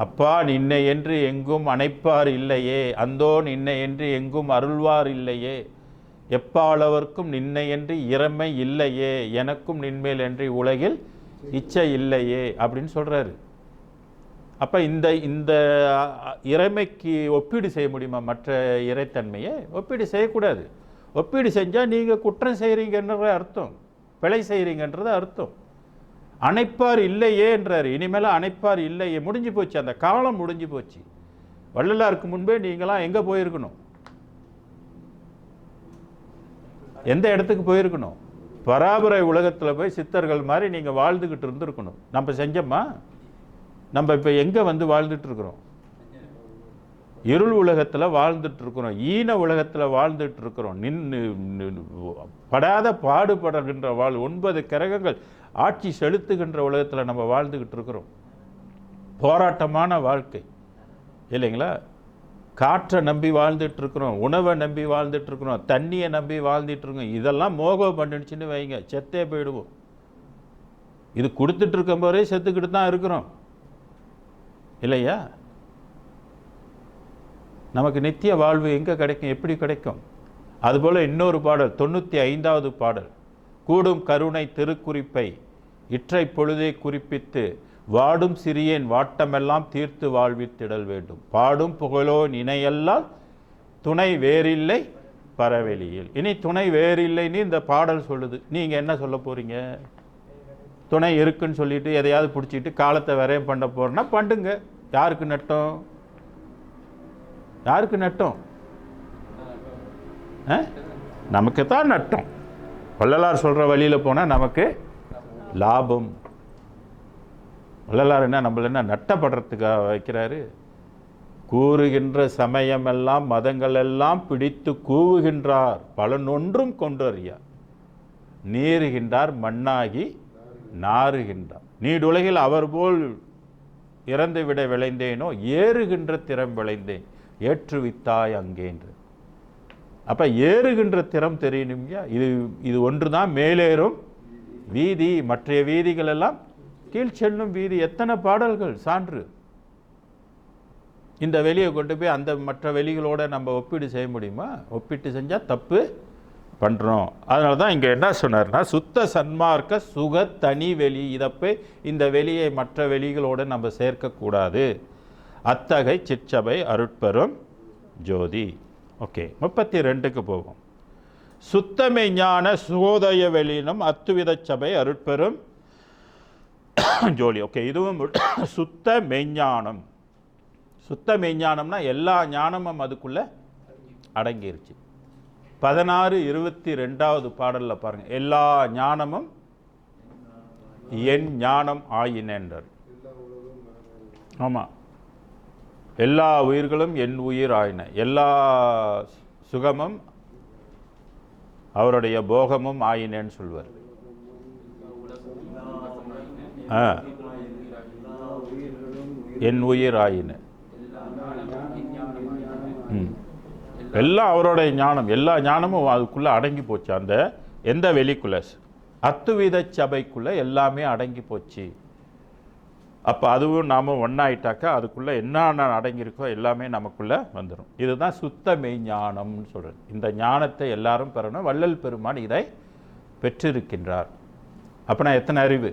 அப்பா நின்னை என்று எங்கும் அணைப்பார் இல்லையே, அந்தோ நின்னை என்று எங்கும் அருள்வார் இல்லையே, எப்பாளவர்க்கும் நின்னை என்று இறமை இல்லையே, எனக்கும் நின்மேல் என்று உலகில் இச்சை இல்லையே அப்படின்னு சொல்கிறாரு. அப்போ இந்த இறைமைக்கு ஒப்பீடு செய்ய முடியுமா? மற்ற இறைத்தன்மையை ஒப்பீடு செய்யக்கூடாது. ஒப்பீடு செஞ்சால் நீங்கள் குற்றம் செய்கிறீங்கன்ற அர்த்தம், பிழை செய்கிறீங்கன்றது அர்த்தம். அணைப்பார் இல்லையே என்றார். இனிமேல் அணைப்பார் இல்லையே, முடிஞ்சு போச்சு, அந்த காலம் முடிஞ்சு போச்சு. வள்ளலாருக்கு முன்பே நீங்களாம் எங்கே போயிருக்கணும்? எந்த இடத்துக்கு போயிருக்கணும்? பராபரை உலகத்தில் போய் சித்தர்கள் மாதிரி நீங்கள் வாழ்ந்துக்கிட்டு இருந்துருக்கணும். நம்ம செஞ்சோமா? நம்ம இப்போ எங்கே வாழ்ந்துட்டு இருக்கிறோம்? இருள் உலகத்தில் வாழ்ந்துட்டு இருக்கிறோம், ஈன உலகத்தில் வாழ்ந்துட்டு இருக்கிறோம். படாத பாடுபடுகின்ற 9 கிரகங்கள் ஆட்சி செலுத்துகின்ற உலகத்தில் நம்ம வாழ்ந்துக்கிட்டு இருக்கிறோம். போராட்டமான வாழ்க்கை இல்லைங்களா? காற்றை நம்பி வாழ்ந்துட்டு இருக்கிறோம், உணவை நம்பி வாழ்ந்துட்டு இருக்கிறோம், தண்ணியை நம்பி வாழ்ந்துட்டு இருக்கோம். இதெல்லாம் மோகம் பண்ணிடுச்சுன்னு வைங்க, செத்தே போயிடுவோம். இது கொடுத்துட்டு இருக்கும் போதே செத்துக்கிட்டு தான் இருக்கிறோம் இல்லையா? நமக்கு நித்திய வாழ்வு எங்கே கிடைக்கும், எப்படி கிடைக்கும்? அதுபோல் இன்னொரு பாடல், 95வது பாடல், கூடும் கருணை திருக்குறிப்பை இற்றை பொழுதை குறிப்பித்து வாடும் சிறியேன் வாட்டமெல்லாம் தீர்த்து வாழ்வித்திடல் வேண்டும், பாடும் புகழோ நினையெல்லாம் துணை வேறில்லை பரவெளியில். இனி துணை வேறில்லைன்னு இந்த பாடல் சொல்லுது. நீங்கள் என்ன சொல்ல போகிறீங்க? துணை இருக்குன்னு சொல்லிட்டு எதையாவது பிடிச்சிட்டு காலத்தை விரயம் பண்ண போகிறோன்னா பண்ணுங்க. யாருக்கு நட்டம்? யாருக்கு நட்டம்? நமக்கு தான் நட்டம். வள்ளலார் சொல்கிற வழியில் போனால் நமக்கு லாபம். வள்ளலார் நம்மள நட்டப்படுறதுக்காக வைக்கிறாரு? கூறுகின்ற சமயமெல்லாம் மதங்கள் எல்லாம் பிடித்து கூவுகின்றார், பலனொன்றும் கொண்டறியார், நீறுகின்றார் மண்ணாகி நாறுகின்றார், நீடுலகில் அவர் போல் இறந்து விட விளைந்தேனோ ஏறுகின்ற திறம் விளைந்தேன் ஏற்றுவித்தாய் அங்கேன்று. அப்போ ஏறுகின்ற திறம் தெரியணுங்க. இது ஒன்று தான் மேலேறும் வீதி, மற்ற வீதிகள் எல்லாம் கீழ் செல்லும் வீதி. எத்தனை பாடல்கள் சான்று. இந்த வெளியை கொண்டு போய் அந்த மற்ற வெளிகளோட நம்ம ஒப்பீடு செய்ய முடியுமா? ஒப்பிட்டு செஞ்சால் தப்பு பண்ணுறோம். அதனால தான் இங்கே என்ன சொன்னார்னா, சுத்த சன்மார்க்க சுக தனி வெளி, இதை போய் இந்த வெளியை மற்ற வெளிகளோடு நம்ம சேர்க்கக்கூடாது. அத்தகை சிற்சபை அருட்பெரும் ஜோதி. ஓகே, 32க்கு போவோம். சுத்தமை ஞான சுகோதய வெளியினும் அத்துவித சபை அருட்பெரும் ஜோலி. ஓகே, இதுவும் சுத்த மெய்ஞானம். சுத்த மெய்ஞானம்னா எல்லா ஞானமும் அதுக்குள்ளே அடங்கிருச்சு. 16-22வது பாடலில் பாருங்கள், எல்லா ஞானமும் என் ஞானம் ஆயினென்றார். ஆமாம், எல்லா உயிர்களும் என் உயிர் ஆயின, எல்லா சுகமும் அவருடைய போகமும் ஆயினேன்னு சொல்வார். என் உயிர் ஆயின, எல்லாம் அவருடைய ஞானம். எல்லா ஞானமும் அதுக்குள்ளே அடங்கி போச்சு. அந்த எந்த வெளிக்குள்ள, அத்துவித சபைக்குள்ளே எல்லாமே அடங்கி போச்சு. அப்போ அதுவும் நாம் ஒன்றாயிட்டாக்கா அதுக்குள்ளே என்னென்ன அடங்கியிருக்கோ எல்லாமே நமக்குள்ளே வந்துடும். இதுதான் சுத்த மெய்ஞானம்னு சொல்கிறது. இந்த ஞானத்தை எல்லாரும் பெறணும். வள்ளல் பெருமான் இதை பெற்றிருக்கின்றார். அப்படின்னா எத்தனை அறிவு?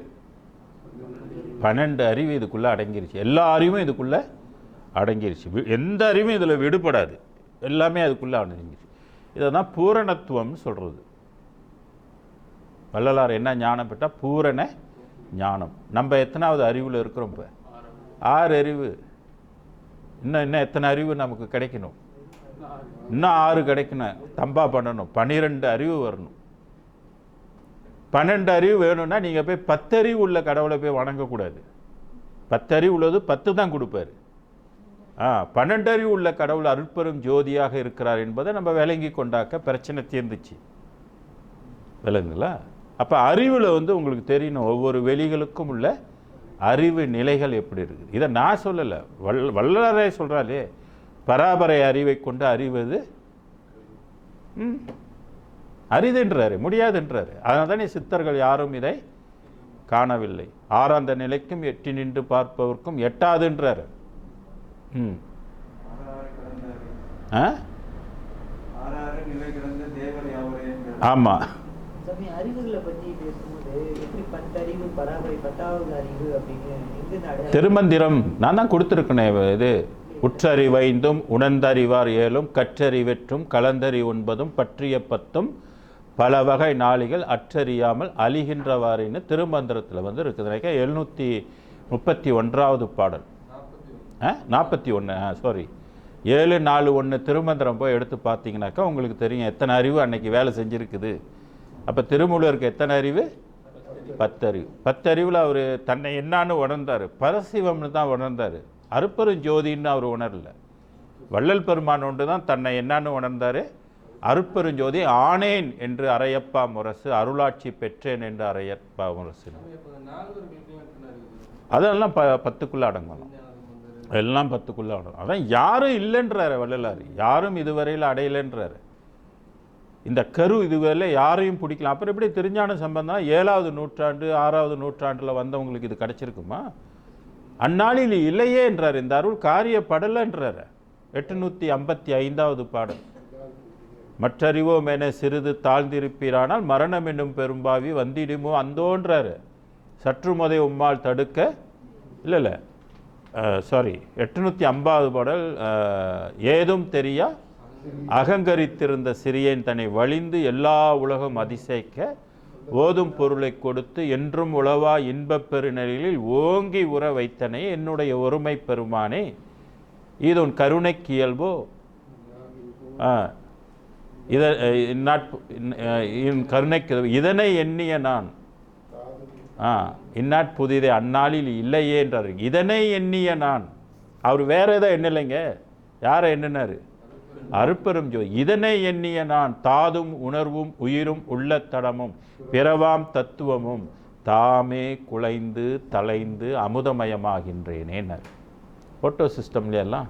12 அறிவு இதுக்குள்ளே அடங்கிருச்சு. எல்லா அறிவும் இதுக்குள்ளே அடங்கிருச்சு. எந்த அறிவும் இதில் விடுபடாது, எல்லாமே அதுக்குள்ளே அடங்கிருச்சு. இதை தான் பூரணத்துவம்னு சொல்கிறது. வள்ளலார் என்ன ஞானம் பெற்றால் பூரண ஞானம். நம்ம எத்தனாவது அறிவில் இருக்கிறோம்? இப்போ 6 அறிவு. இன்னும் எத்தனை அறிவு நமக்கு கிடைக்கணும்? இன்னும் 6 கிடைக்கணும். தம்பா பண்ணணும். 12 அறிவு வரணும். 12 அறிவு வேணும்னா நீங்கள் போய் 10 அறிவு உள்ள கடவுளை போய் வணங்கக்கூடாது. 10 அறிவு உள்ளது 10 தான் கொடுப்பாரு. 12 அறிவு உள்ள கடவுள் அருட்பெரும் ஜோதியாக இருக்கிறார் என்பதை நம்ம விளங்கி கொண்டாக்க பிரச்சனை தீர்ந்துச்சு. விளங்குங்களா? அப்போ அறிவில் உங்களுக்கு தெரியணும் ஒவ்வொரு வெளிகளுக்கும் உள்ள அறிவு நிலைகள் எப்படி இருக்குது. இதை நான் சொல்லலை, வள்ளலாரே சொல்கிறாரே, பராபரை அறிவை கொண்டு அறிவது அரிதுன்றாரு, முடியாதுன்றாரு. அதனால தானே சித்தர்கள் யாரும் இதை காணவில்லை. ஆறாந்த நிலைக்கும் எட்டி நின்று பார்ப்பவர்க்கும் எட்டாதுன்றாரு. ஆமா. திருமந்திரம் நான் தான் கொடுத்துருக்கேன். இது உற்றறிவைந்தும் உணர்ந்தறிவார் ஏழும் கற்றறிவெற்றும் கலந்தறி 9 பற்றிய 10 பல வகை நாளிகள் அற்றறியாமல் அழிகின்றவாரின்னு திருமந்திரத்தில் இருக்குது. 731வது பாடல். 41 சாரி 741 திருமந்திரம் போய் எடுத்து பார்த்தீங்கன்னாக்கா உங்களுக்கு தெரியும் எத்தனை அறிவு அன்னைக்கு வேலை செஞ்சுருக்குது. அப்போ திருமூலருக்கு எத்தனை அறிவு? 10 அறிவு. 10 அறிவில் அவர் தன்னை என்னான்னு உணர்ந்தார். பரசிவம்னு தான் உணர்ந்தார். அருட்பெரும் ஜோதின்னு அவர் உணரல. வள்ளல் பெருமான் ஒன்று தான் தன்னை என்னான்னு உணர்ந்தார். அருட்பெருஞ்சோதி ஆனேன் என்று அறையப்பா முரசு, அருளாட்சி பெற்றேன் என்று அறையப்பா முரசு. அதெல்லாம் 10க்குள்ளே அடங்கணும். எல்லாம் 10க்குள்ளே அடங்கும். அதான் யாரும் இல்லைன்றாரு வள்ளலார். யாரும் இதுவரையில் அடையலைன்றாரு. இந்த கரு இதுவரையில் யாரையும் பிடிக்கலாம். அப்புறம் எப்படி திருஞான சம்பந்தம் 7வது நூற்றாண்டு 6வது நூற்றாண்டில் வந்தவங்களுக்கு இது கிடச்சிருக்குமா? அந்நாளில் இல்லையே என்றார். இந்த அருள் காரியப்படலைன்றார். 855வது பாடல். மற்றறிவோம் என சிறிது தாழ்ந்திருப்பீரானால் மரணம் என்னும் பெரும்பாவி வந்திடுமோ அந்தோன்றாரு. சற்று முதை உம்மால் தடுக்க இல்லை சாரி 850வது பாடல். ஏதும் தெரியா அகங்கரித்திருந்த சிறியன் தன்னை வழிந்து எல்லா உலகம் அதிசயிக்க ஓதும் பொருளை கொடுத்து என்றும் உளவா இன்பப் பெருநிலையில் ஓங்கி உற வைத்தனை என்னுடைய ஒருமை பெருமானே இது உன் கருணைக்கு இயல்போ கருணைக்கு இதனை எண்ணிய நான் இந்நாட் புதிதே அந்நாளில் இல்லையே என்றார். இதனை எண்ணிய நான். அவர் வேற எதை எண்ணலைங்க. யாரை எண்ணினார்? அருட்பெரும் ஜோதி. இதனை எண்ணிய நான் தாதும் உணர்வும் உயிரும் உள்ள தடமும் பிறவாம் தத்துவமும் தாமே குலைந்து தலைந்து அமுதமயமாகின்றேனே. போட்டோ சிஸ்டம்லாம்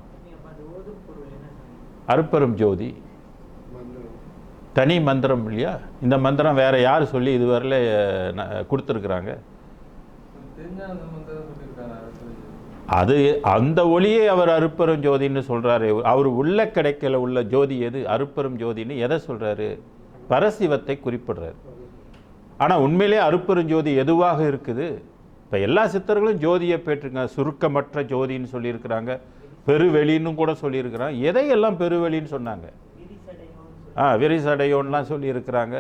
அருட்பெரும் ஜோதி தனி மந்திரம் இல்லையா? இந்த மந்திரம் வேற யார் சொல்லி இதுவரையில் கொடுத்துருக்குறாங்க? அது அந்த ஒளியை அவர் அருட்பெரும் ஜோதின்னு சொல்கிறாரு. அவர் உள்ள கிடைக்கல உள்ள ஜோதி எது? அருட்பெரும் ஜோதின்னு எதை சொல்கிறாரு? பரசிவத்தை குறிப்பிடுறாரு. ஆனால் உண்மையிலே அருட்பெரும் ஜோதி எதுவாக இருக்குது? இப்போ எல்லா சித்தர்களும் ஜோதியை பெற்றிருக்காங்க. சுருக்கமற்ற ஜோதின்னு சொல்லியிருக்கிறாங்க, பெருவெளின்னு கூட சொல்லியிருக்கிறாங்க. எதையெல்லாம் பெருவெளின்னு சொன்னாங்க? விரிசடையோன்லாம் சொல்லியிருக்கிறாங்க.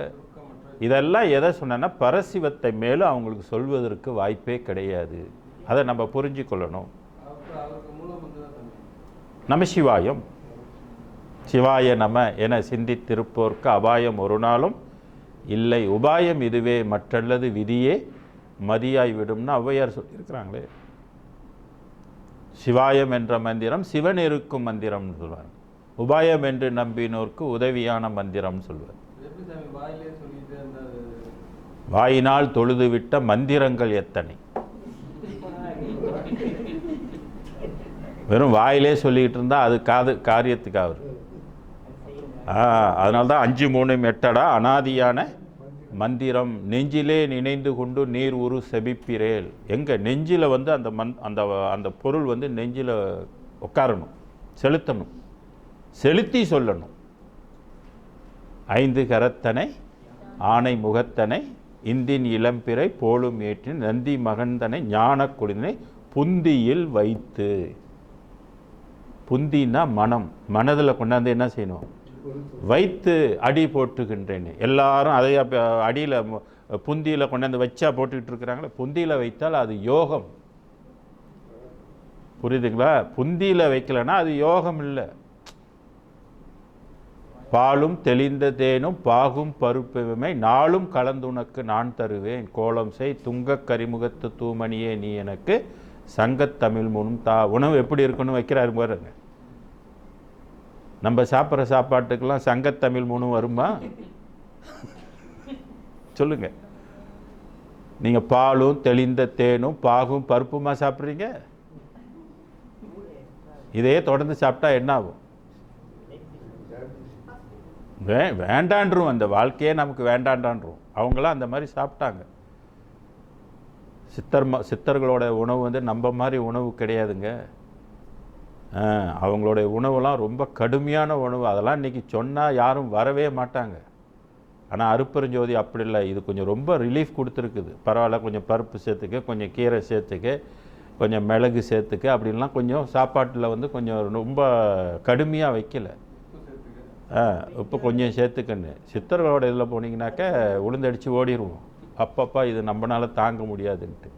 இதெல்லாம் எதை சொன்னா பரசிவத்தை மேலும் அவங்களுக்கு சொல்வதற்கு வாய்ப்பே கிடையாது. அதை நம்ம புரிஞ்சு கொள்ளணும். நம சிவாயம் சிவாய நம என சிந்தித்திருப்போர்க்கு அபாயம் ஒரு நாளும் இல்லை. உபாயம் இதுவே மற்றல்லது விதியே மதியாய் விடும்னு ஔவையார் சொல்லியிருக்கிறாங்களே. சிவாயம் என்ற மந்திரம் சிவன் இருக்கும் மந்திரம்னு சொல்லுவாங்க. உபாயம் என்று நம்பினோர்க்கு உதவியான மந்திரம் சொல்வார். வாயினால் தொழுதுவிட்ட மந்திரங்கள் எத்தனை. வெறும் வாயிலே சொல்லிக்கிட்டு இருந்தால் அது காரியத்துக்கு ஆகுது. அதனால்தான் 5 3 எட்டடா அனாதியான மந்திரம் நெஞ்சிலே நினைந்து கொண்டு நீர் உரு செபிப்பிரேல். எங்கே நெஞ்சில் அந்த அந்த அந்த பொருள் நெஞ்சில் உட்காரணும், செலுத்தணும், செலுத்தி சொல்லணும். 5 கரத்தனை ஆணை முகத்தனை இந்தின் இளம்பிறை போலும் ஏற்றின் நந்தி மகந்தனை ஞான குளினை புந்தியில் வைத்து. புந்தின்னா மனம். மனதில் கொண்டாந்து என்ன செய்யணும்? வைத்து அடி போட்டுகின்றேன். எல்லாரும் அதை அடியில் புந்தியில் கொண்டாந்து வச்சா போட்டுக்கிட்டு இருக்கிறாங்களே, புந்தியில் வைத்தால் அது யோகம். புரியுதுங்களா? புந்தியில் வைக்கலைன்னா அது யோகம் இல்லை. பாலும் தெளிந்த தேனும் பாகும் பருப்புமை நாளும் கலந்துனக்கு நான் தருவேன், கோலம் செய் துங்கக் கரிமுகத்து தூமணியே நீ எனக்கு சங்கத்தமிழ் முனும் தா. உணவு எப்படி இருக்குன்னு வைக்கிறாரு பாருங்க. நம்ம சாப்பிட்ற சாப்பாட்டுக்கெல்லாம் சங்கத்தமிழ் முனும் வருமா? சொல்லுங்க. நீங்கள் பாலும் தெளிந்த தேனும் பாகும் பருப்புமா சாப்பிட்றீங்க? இதே தொடர்ந்து சாப்பிட்டா என்ன ஆகும்? வேண்டான்றும். அந்த வாழ்க்கையே நமக்கு வேண்டான்றான்றும். அவங்களாம் அந்த மாதிரி சாப்பிட்டாங்க. சித்தர்களோட உணவு வந்து நம்ம மாதிரி உணவு கிடையாதுங்க. அவங்களுடைய உணவுலாம் ரொம்ப கடுமையான உணவு. அதெல்லாம் இன்றைக்கி சொன்னால் யாரும் வரவே மாட்டாங்க. ஆனால் அருட்பெருஞ்சோதி அப்படி இல்லை. இது கொஞ்சம் ரொம்ப ரிலீஃப் கொடுத்துருக்குது. பரவாயில்ல, கொஞ்சம் பருப்பு சேர்த்துக்க, கொஞ்சம் கீரை சேர்த்துக்க, கொஞ்சம் மிளகு சேர்த்துக்க அப்படின்லாம் கொஞ்சம் சாப்பாட்டில் வந்து கொஞ்சம் ரொம்ப கடுமையாக வைக்கலை. உப்பு கொஞ்சம் சேர்த்துக்கன்னு. சித்தர்களோட இதில் போனீங்கன்னாக்க உளுந்தடிச்சு ஓடிடுவோம். அப்பப்பா இது நம்மளால தாங்க முடியாதுன்ட்டு.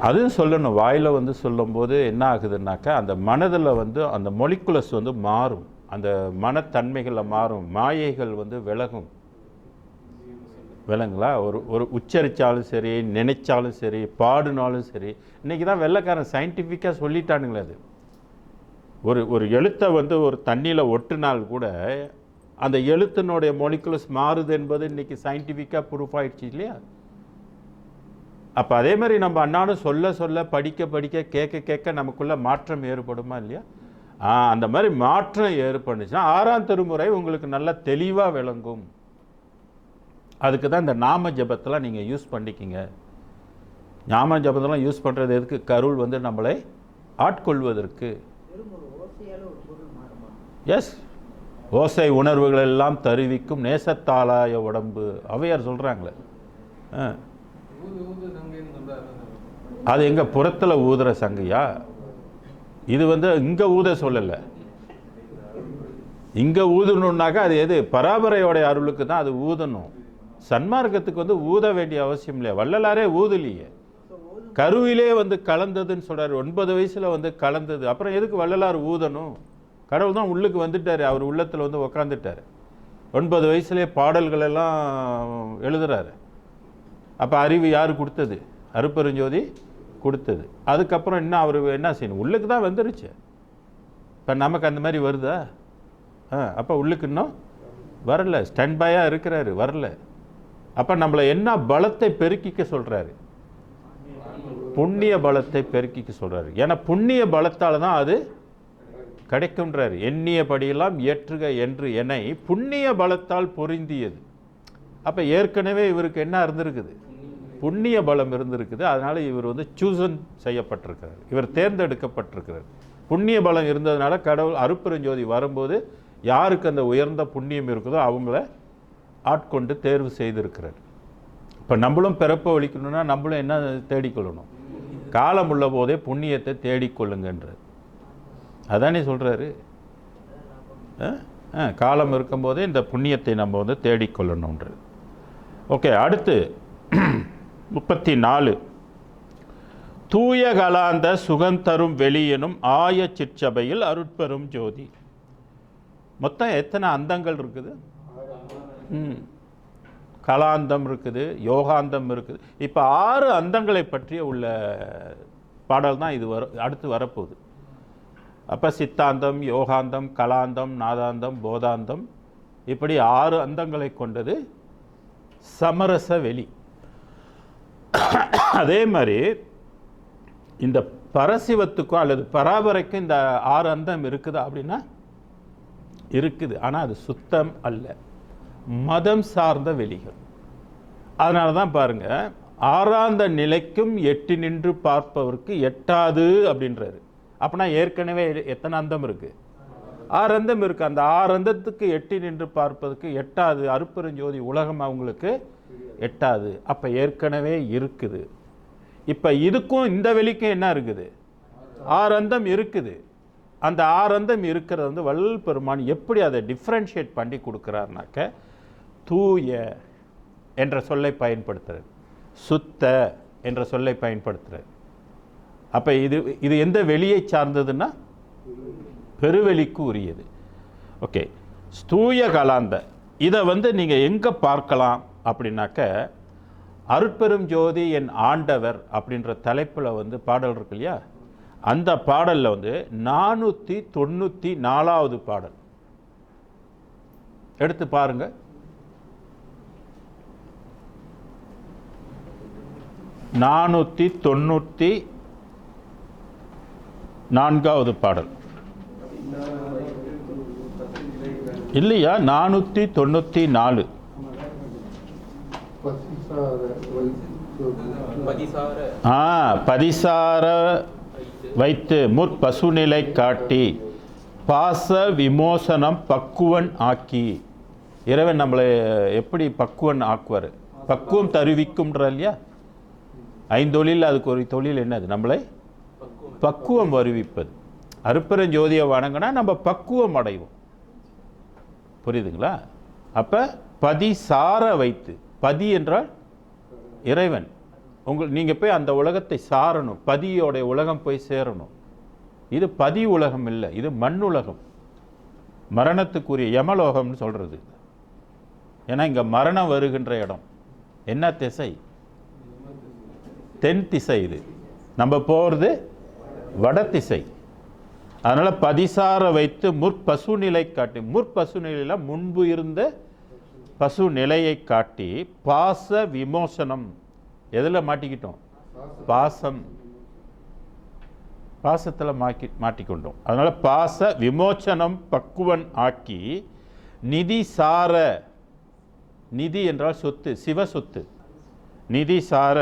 அதுவும் சொல்லணும். வாயில் வந்து சொல்லும்போது என்ன ஆகுதுன்னாக்கா அந்த மனதில் வந்து அந்த மொலிகுலஸ் வந்து மாறும், அந்த மனத்தன்மைகளில் மாறும், மாயைகள் வந்து விலகும். விலங்குங்களா? ஒரு உச்சரித்தாலும் சரி, நினைச்சாலும் சரி, பாடினாலும் சரி. இன்றைக்கி தான் வெள்ளைக்காரன் சயின்டிஃபிக்காக சொல்லிட்டானுங்களே. அது ஒரு எழுத்தை வந்து ஒரு தண்ணியில் ஒட்டினால் கூட அந்த எழுத்தினுடைய மொலிகுலஸ் மாறுது என்பது இன்றைக்கி சயின்டிஃபிக்காக ப்ரூஃப் ஆகிடுச்சு இல்லையா? அப்போ அதே மாதிரி நம்ம அன்னாடும் சொல்ல சொல்ல படிக்க படிக்க கேட்க கேட்க நமக்குள்ள மாற்றம் ஏற்படுமா இல்லையா? அந்த மாதிரி மாற்றம் ஏற்பட்டுச்சுன்னா 6ஆம் திருமுறை உங்களுக்கு நல்லா தெளிவாக விளங்கும். அதுக்கு தான் இந்த நாம ஜபத்தெல்லாம் நீங்கள் யூஸ் பண்ணிக்கிங்க. நாம ஜபத்தெல்லாம் யூஸ் பண்ணுறது எதுக்கு? கருள் வந்து நம்மளை ஆட்கொள்வதற்கு. எஸ், ஓசை உணர்வுகள் எல்லாம் தருவிக்கும் நேசத்தாலாய உடம்பு. அவையார் சொல்கிறாங்களே. அது எங்க புறத்தில் ஊதுற சங்கையா? இது வந்து இங்கே ஊத சொல்லலை. இங்கே ஊதணுன்னாக்கா அது எது? பராபரையோடைய அருளுக்கு தான் அது ஊதணும். சன்மார்க்கத்துக்கு வந்து ஊத வேண்டிய அவசியம் இல்லையா? வள்ளலாரே ஊதலையே. கருவிலே வந்து கலந்ததுன்னு சொல்கிறார். 9 வயசில் வந்து கலந்தது. அப்புறம் எதுக்கு வள்ளலார் ஊதணும்? கடவுள் தான் உள்ளுக்கு வந்துட்டார். அவர் உள்ளத்தில் வந்து உக்காந்துட்டார். 9 வயசுலேயே பாடல்கள் எல்லாம் எழுதுறாரு. அப்போ அறிவு யார் கொடுத்தது? அருட்பெருஞ்சோதி கொடுத்தது. அதுக்கப்புறம் இன்னும் அவர் என்ன செய்யணும்? உள்ளுக்கு தான் வந்துருச்சு. இப்போ நமக்கு அந்த மாதிரி வருதா? அப்போ உள்ளுக்கு இன்னும் வரல. ஸ்டாண்ட் பையாக இருக்கிறாரு, வரல. அப்போ நம்மளை என்ன பலத்தை பெருக்கிக்க சொல்கிறாரு? புண்ணிய பலத்தை பெருக்கிக்க சொல்கிறாரு. ஏன்னா புண்ணிய பலத்தால் தான் அது கிடைக்கும்ன்றாரு. எண்ணியபடியெல்லாம் ஏற்றுக என்று என்னை புண்ணிய பலத்தால் பொருந்தியது. அப்போ ஏற்கனவே இவருக்கு என்ன இருந்திருக்குது? புண்ணிய பலம் இருந்திருக்குது. அதனால் இவர் வந்து சூசன் செய்யப்பட்டிருக்கிறார். இவர் தேர்ந்தெடுக்கப்பட்டிருக்கிறார். புண்ணிய பலம் இருந்ததுனால கடவுள் அருட்பெருஞ்சோதி வரும்போது யாருக்கு அந்த உயர்ந்த புண்ணியம் இருக்குதோ அவங்கள ஆட்கொண்டு தேர்வு செய்திருக்கிறார். இப்போ நம்மளும் பிறப்பை ஒழிக்கணும்னா நம்மளும் என்ன தேடிக்கொள்ளணும்? காலம் உள்ள போதே புண்ணியத்தை தேடிக்கொள்ளுங்கன்றார். அதானே சொல்கிறாரு. காலம் இருக்கும்போதே இந்த புண்ணியத்தை நம்ம வந்து தேடிக்கொள்ளணுன்றது. ஓகே, அடுத்து 34. தூய கலாந்த சுகந்தரும் வெளியெனும் ஆய சிற்சபையில் அருட்பெரும் ஜோதி. மொத்தம் எத்தனை அந்தங்கள் இருக்குது? கலாந்தம் இருக்குது, யோகாந்தம் இருக்குது. இப்போ 6 அந்தங்களை பற்றிய உள்ள பாடல் தான் இது அடுத்து வரப்போகுது. அப்போ சித்தாந்தம், யோகாந்தம், கலாந்தம், நாதாந்தம், போதாந்தம், இப்படி 6 அந்தங்களை கொண்டது சமரச வெளி. அதே மாதிரி இந்த பரசிவத்துக்கும் அல்லது பராபரைக்கும் இந்த 6 அந்தம் இருக்குதா அப்படின்னா இருக்குது. ஆனால் அது சுத்தம் அல்ல, மதம் சார்ந்த வெளிகள். அதனால தான் பாருங்கள், 6ஆந்த நிலைக்கும் எட்டி நின்று பார்ப்பவருக்கு எட்டாது அப்படின்றாரு. அப்படின்னா ஏற்கனவே எத்தனை அந்தம் இருக்குது? 6 அந்தம் இருக்குது. அந்த 6 அந்தத்துக்கு எட்டி நின்று பார்ப்பதற்கு எட்டாது. அருட்பெருஞ்சோதி உலகம் அவங்களுக்கு எட்டாது. அப்போ ஏற்கனவே இருக்குது. இப்போ இதுக்கும் இந்த வெளிக்கும் என்ன இருக்குது? 6 அந்தம் இருக்குது. அந்த ஆறந்தம் இருக்கிறது வந்து வள்ளல் பெருமான் எப்படி அதை டிஃப்ரென்ஷியேட் பண்ணி கொடுக்குறாருனாக்க தூய என்ற சொல்லை பயன்படுத்துகிறார், சுத்த என்ற சொல்லை பயன்படுத்துகிறார். அப்போ இது எந்த வெளியை சார்ந்ததுன்னா பெருவெளிக்கு உரியது. ஓகே, தூய கலாந்த இதை வந்து நீங்கள் எங்கே பார்க்கலாம் அப்படின்னாக்க அருட்பெரும் ஜோதி என் ஆண்டவர் அப்படின்ற தலைப்பில் வந்து பாடல் இருக்கு இல்லையா, அந்த பாடலில் வந்து 494வது பாடல் எடுத்து பாருங்க. நான்காவது பாடல் இல்லையா, 494. பதிசார வைத்து முற்பசுநிலை காட்டி பாச விமோசனம் பக்குவன் ஆக்கி. இறைவன் நம்மளை எப்படி பக்குவன் ஆக்குவார்? பக்குவம் தருவிக்கும்ன்ற இல்லையா, 5 தொழில் அதுக்கு ஒரு தொழில் என்னது? நம்மளை பக்குவம் வருவிப்பது. அருட்பெருஞ்சோதியை வணங்கினா நம்ம பக்குவம் அடைவோம். புரியுதுங்களா? அப்போ பதிசார வைத்து, பதி என்றால் இறைவன். நீங்கள் போய் அந்த உலகத்தை சாரணும், பதியோடைய உலகம் போய் சேரணும். இது பதி உலகம் இல்லை, இது மண் உலகம், மரணத்துக்குரிய யமலோகம்னு சொல்கிறது. ஏன்னா இங்கே மரணம் வருகின்ற இடம். என்ன திசை? தென் திசை. இது நம்ம போகிறது வட திசை. அதனால் பதிசார வைத்து முற்பசு நிலை காட்டி, முற்பசு நிலையில் முன்பு இருந்த பசு நிலையை காட்டி பாச விமோசனம். எதில் மாட்டிக்கிட்டோம்? பாசத்தில் மாட்டிக்கொண்டோம். அதனால் பாச விமோசனம் பக்குவன் ஆக்கி நிதி சார, நிதி என்றால் சொத்து, சிவ சொத்து. நிதி சார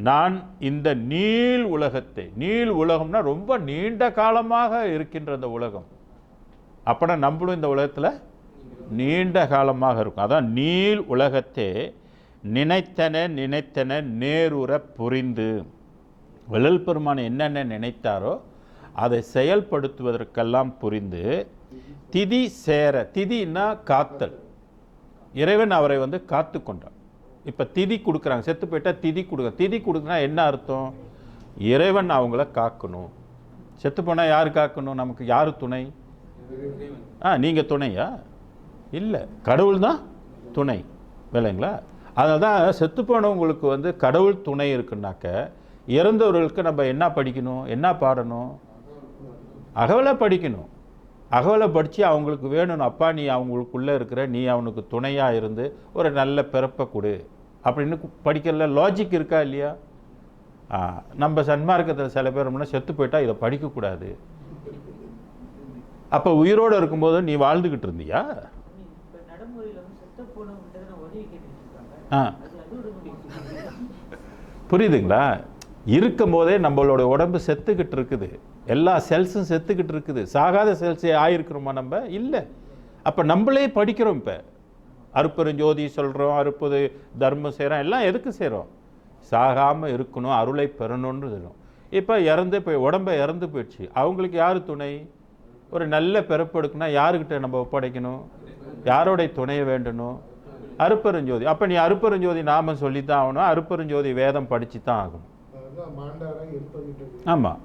நான் இந்த நீள் உலகத்தை, நீள் உலகம்னா ரொம்ப நீண்ட காலமாக இருக்கின்ற அந்த உலகம். அப்போனா நம்மளும் இந்த உலகத்தில் நீண்ட காலமாக இருக்கும். அதான் நீள் உலகத்தே நினைத்தன நேருற புரிந்து. வள்ளல் பெருமான் என்னென்ன நினைத்தாரோ அதை செயல்படுத்துவதற்கெல்லாம் புரிந்து திதி சேர, திதின்னா காத்தல். இறைவன் அவரை வந்து காத்து கொண்டார். இப்போ திதி கொடுக்குறாங்க, செத்து போயிட்டால் திதி கொடுக்குறாங்க. திதி கொடுக்குனா என்ன அர்த்தம்? இறைவன் அவங்கள காக்கணும். செத்து போனால் யார் காக்கணும்? நமக்கு யார் துணை? நீங்கள் துணையா? இல்லை, கடவுள் தான் துணை. வேலைங்களா? அதனால தான் செத்து போனவங்களுக்கு வந்து கடவுள் துணை இருக்குன்னாக்க, இறந்தவர்களுக்கு நம்ம என்ன படிக்கணும், என்ன பாடணும்? அகவலை படிக்கணும். அகவலை படித்து அவங்களுக்கு வேணும், அப்பா நீ அவங்களுக்குள்ளே இருக்கிற, நீ அவனுக்கு துணையாக இருந்து ஒரு நல்ல பிறப்பை கொடு அப்படின்னு படிக்கிறதுல லாஜிக் இருக்கா இல்லையா? நம்ம சன்மார்க்கத்தில் சில பேர் செத்து போயிட்டா இதை படிக்கக்கூடாது. அப்போ உயிரோடு இருக்கும்போது நீ வாழ்ந்துக்கிட்டு இருந்தியா? புரியுதுங்களா? இருக்கும் போதே நம்மளோட உடம்பு செத்துக்கிட்டு இருக்குது, எல்லா செல்ஸும் செத்துக்கிட்டு இருக்குது. சாகாத செல்ஸ் ஆயிருக்கிறோமா நம்ம? இல்லை. அப்போ நம்மளே படிக்கிறோம். இப்போ அருட்பெருஞ்சோதி சொல்கிறோம், அருட்பது தர்மம் செய்கிறோம், எல்லாம் எதுக்கு செய்கிறோம்? சாகாமல் இருக்கணும், அருளை பெறணும்னு செய்யணும். இப்போ உடம்பை இறந்து போயிடுச்சு, அவங்களுக்கு யார் துணை? ஒரு நல்ல பிறப்பு எடுக்குன்னா யாருக்கிட்ட நம்ம ஒப்படைக்கணும்? யாரோடைய துணையை வேண்டணும்? அருட்பெருஞ்சோதி. அப்போ நீ அருட்பெருஞ்சோதி நாமம் சொல்லி தான் ஆகணும், அருட்பெருஞ்சோதி வேதம் படித்து தான் ஆகணும். ஆமாம்,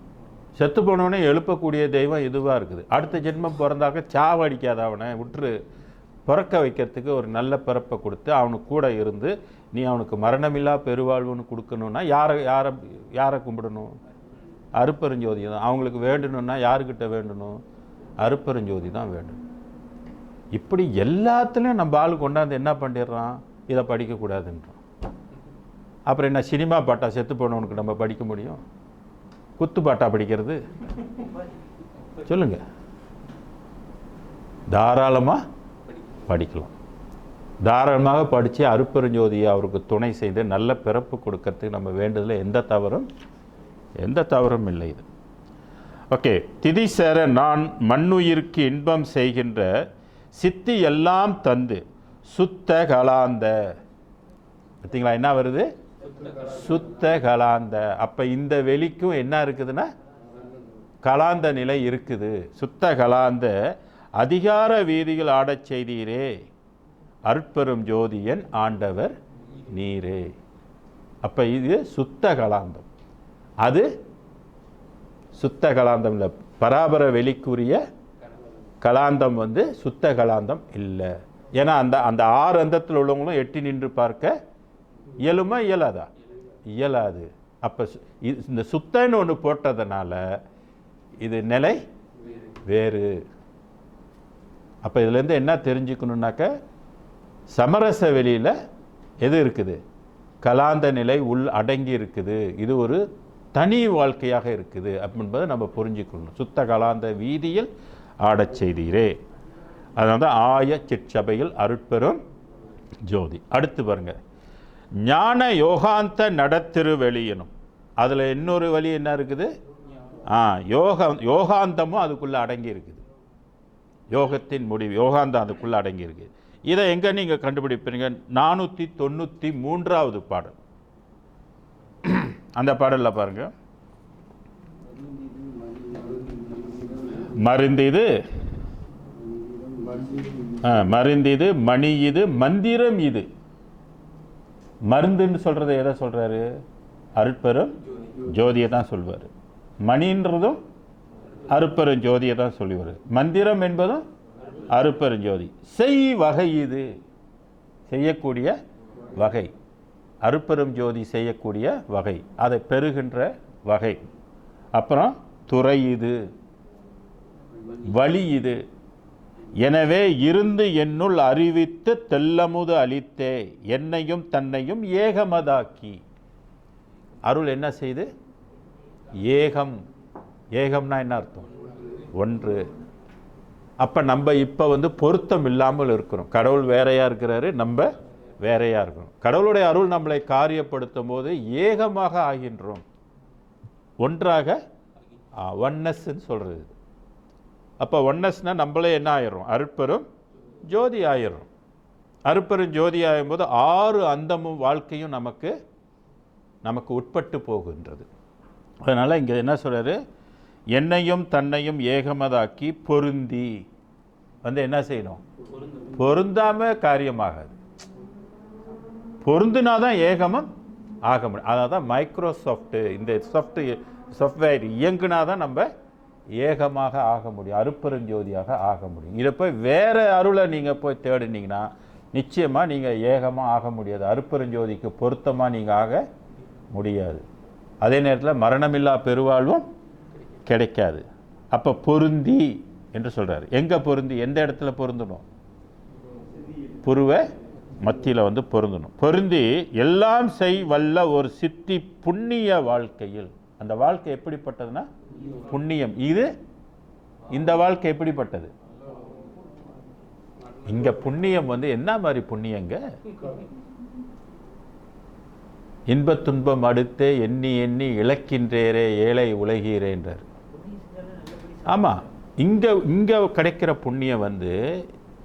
செத்து போனவனே எழுப்பக்கூடிய தெய்வம் இதுவாக இருக்குது. அடுத்த ஜென்மம் பிறந்தாக்க சாவடிக்காத அவனை விட்டுரு, பிறக்க வைக்கிறதுக்கு ஒரு நல்ல பிறப்பை கொடுத்து அவனுக்கு கூட இருந்து நீ அவனுக்கு மரணமில்லா பெருவாழ்வுன்னு கொடுக்கணுன்னா யாரை கும்பிடணும்? அருட்பெருஞ்சோதி தான். அவங்களுக்கு வேண்டணும்னா யாருக்கிட்ட வேண்டணும்? அருட்பெருஞ்சோதி தான் வேண்டணும். இப்படி எல்லாத்துலேயும் நம்ம ஆள் கொண்டாந்து என்ன பண்ணிடுறான்? இதை படிக்கக்கூடாதுன்றான். அப்புறம் என்ன, சினிமா பாட்டா செத்து போனவனுக்கு நம்ம படிக்க முடியும்? குத்து பாட்டா படிக்கிறது? சொல்லுங்க. தாராளமாக படிக்கலாம். தாராளமாக படித்து அருட்பெருஞ்சோதியை அவருக்கு துணை செய்து நல்ல பிறப்பு கொடுக்கறதுக்கு நம்ம வேண்டதில் எந்த தவறும் இல்லை. இது ஓகே. திதி சேர நான் மண்ணுயிருக்கு இன்பம் செய்கின்ற சித்தி எல்லாம் தந்து சுத்த கலாந்த. பார்த்தீங்களா என்ன வருது? சுத்த கலாந்த. அப்போ இந்த வெளிக்கும் என்ன இருக்குதுன்னா கலாந்த நிலை இருக்குது. சுத்த கலாந்த அதிகார வீதியில் ஆடச் செய்தீரே, அருட்பெரும் ஜோதியன் ஆண்டவர் நீரே. அப்போ இது சுத்த கலாந்தம். அது சுத்த கலாந்தம் இல்லை. பராபர வெளிக்குரிய கலாந்தம் சுத்த கலாந்தம் இல்லை. ஏன்னா அந்த அந்த 6 அந்தத்தில் உள்ளவங்களும் எட்டி நின்று பார்க்க இயலுமா இயலாதா? இயலாது. அப்போ இந்த சுத்தன்னு ஒன்று போட்டதுனால இது நிலை வேறு. அப்போ இதுலேருந்து என்ன தெரிஞ்சுக்கணுன்னாக்க, சமரச வெளியில் எது இருக்குது? கலாந்த நிலை உள் அடங்கி இருக்குது. இது ஒரு தனி வாழ்க்கையாக இருக்குது அப்படின்பதை நம்ம புரிஞ்சுக்கணும். சுத்த கலாந்த வீதியில் ஆடச் செய்தீரே, அதனால தான் ஆய சிற்சபையில் அருட்பெரும் ஜோதி. அடுத்து பாருங்க, ஞான யோகாந்த நடத்திருவெளியனும். அதில் இன்னொரு வழி என்ன இருக்குது? யோகாந்தமும் அதுக்குள்ளே அடங்கி இருக்குது. யோகத்தின் முடிவு யோகாந்தம் அதுக்குள்ளே அடங்கி இருக்குது. இதை எங்கே நீங்கள் கண்டுபிடிப்பீங்க? 493வது பாடல். அந்த பாடலில் பாருங்க, மருந்திது மருந்திது மணி இது மந்திரம் இது. மருந்துன்னு சொல்கிறத எதை சொல்கிறாரு? அருட்பெரும் ஜோதியை தான் சொல்வார். மணின்றதும் அருட்பெரும் ஜோதியை தான் சொல்லுவார். மந்திரம் என்பதும் அருட்பெரும் ஜோதி. செய் வகை இது, செய்யக்கூடிய வகை. அருட்பெரும் ஜோதி செய்யக்கூடிய வகை, அதை பெறுகின்ற வகை. அப்புறம் துறை இது, வழி இது. எனவே இருந்து என்னுள் அறிவித்து தெல்லமுது அளித்தே, என்னையும் தன்னையும் ஏகமதாக்கி. அருள் என்ன செய்து? ஏகம். ஏகம்னா என்ன அர்த்தம்? ஒன்று. அப்போ நம்ம இப்போ பொருத்தம் இல்லாமல் இருக்கிறோம். கடவுள் வேறையாக இருக்கிறாரு, நம்ம வேறையாக இருக்கிறோம். கடவுளுடைய அருள் நம்மளை காரியப்படுத்தும் போது ஏகமாக ஆகின்றோம், ஒன்றாக. ஒன்னஸ்ன்னு சொல்கிறது. அப்போ ஒன்னஸ்னால் நம்மளே என்ன ஆயிடுறோம்? அருட்பெரும் ஜோதி ஆயிடுறோம். அருட்பெரும் ஜோதி ஆகும்போது 6 அந்தமும் வாழ்க்கையும் நமக்கு உட்பட்டு போகின்றது. அதனால் இங்கே என்ன சொல்கிறாரு? என்னையும் தன்னையும் ஏகமதாக்கி பொருந்தி. என்ன செய்யணும்? பொருந்தாமல் காரியமாகாது. பொருந்தினாதான் ஏகமம் ஆக முடியும். அதான் தான் மைக்ரோசாஃப்ட்டு இந்த சாஃப்ட்வேர் இயங்குனாதான் நம்ம ஏகமாக ஆக முடியும், அருட்பெருஞ்சோதியாக ஆக முடியும். இதை போய் வேறு அருளை நீங்கள் போய் தேடினீங்கன்னா நிச்சயமாக நீங்கள் ஏகமாக ஆக முடியாது. அருட்பெருஞ்சோதிக்கு பொருத்தமாக நீங்கள் ஆக முடியாது. அதே நேரத்தில் மரணமில்லா பெருவாழ்வும் கிடைக்காது. அப்போ பொருந்தி என்று சொல்கிறார். எங்கே பொருந்தி? எந்த இடத்துல பொருந்தணும்? புருவ மத்தியில் பொருந்தணும். பொருந்தி எல்லாம் செய் வல்ல ஒரு சித்தி புண்ணிய வாழ்க்கையில். அந்த வாழ்க்கை எப்படிப்பட்டதுன்னா புண்ணியம். இந்த வாழ்க்கை எப்படிப்பட்டது? இங்க புண்ணியம் என்ன மாதிரி புண்ணியங்க? இன்பத் துன்பம் அடுத்தே எண்ணி எண்ணி இழக்கின்றேரே ஏழை உலகிறேன்றார். ஆமாம், இங்கே கிடைக்கிற புண்ணியம்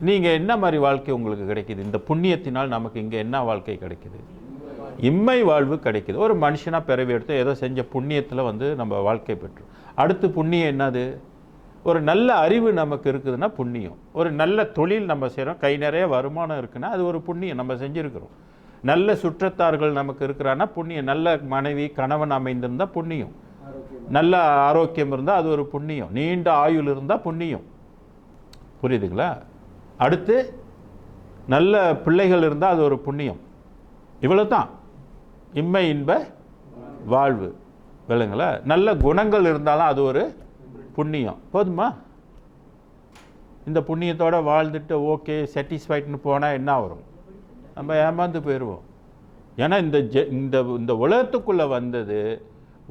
நீங்கள் என்ன மாதிரி வாழ்க்கை உங்களுக்கு கிடைக்கிது? இந்த புண்ணியத்தினால் நமக்கு இங்கே என்ன வாழ்க்கை கிடைக்கிது? இம்மை வாழ்வு கிடைக்கிது. ஒரு மனுஷனாக பிறவி எடுத்து ஏதோ செஞ்ச புண்ணியத்தில் நம்ம வாழ்க்கை பெற்றோம். அடுத்து புண்ணியம் என்னது? ஒரு நல்ல அறிவு நமக்கு இருக்குதுன்னா புண்ணியம். ஒரு நல்ல தொழில் நம்ம செய்கிறோம், கை நிறைய வருமானம் இருக்குன்னா அது ஒரு புண்ணியம், நம்ம செஞ்சுருக்கிறோம். நல்ல சுற்றத்தார்கள் நமக்கு இருக்கிறான்னா புண்ணியம். நல்ல மனைவி கணவன் அமைந்திருந்தால் புண்ணியம். நல்ல ஆரோக்கியம் இருந்தால் அது ஒரு புண்ணியம். நீண்ட ஆயுள் இருந்தால் புண்ணியம். புரியுதுங்களா? அடுத்து நல்ல பிள்ளைகள் இருந்தால் அது ஒரு புண்ணியம். இவ்வளோ தான் இம்மை இன்ப வாழ்வு. விளங்களா? நல்ல குணங்கள் இருந்தாலும் அது ஒரு புண்ணியம். போதுமா? இந்த புண்ணியத்தோடு வாழ்ந்துட்டு ஓகே சாட்டிஸ்ஃபைட்னு போனால் என்ன வரும்? நம்ம ஏமாந்து போயிடுவோம். ஏன்னா இந்த உலகத்துக்குள்ளே வந்தது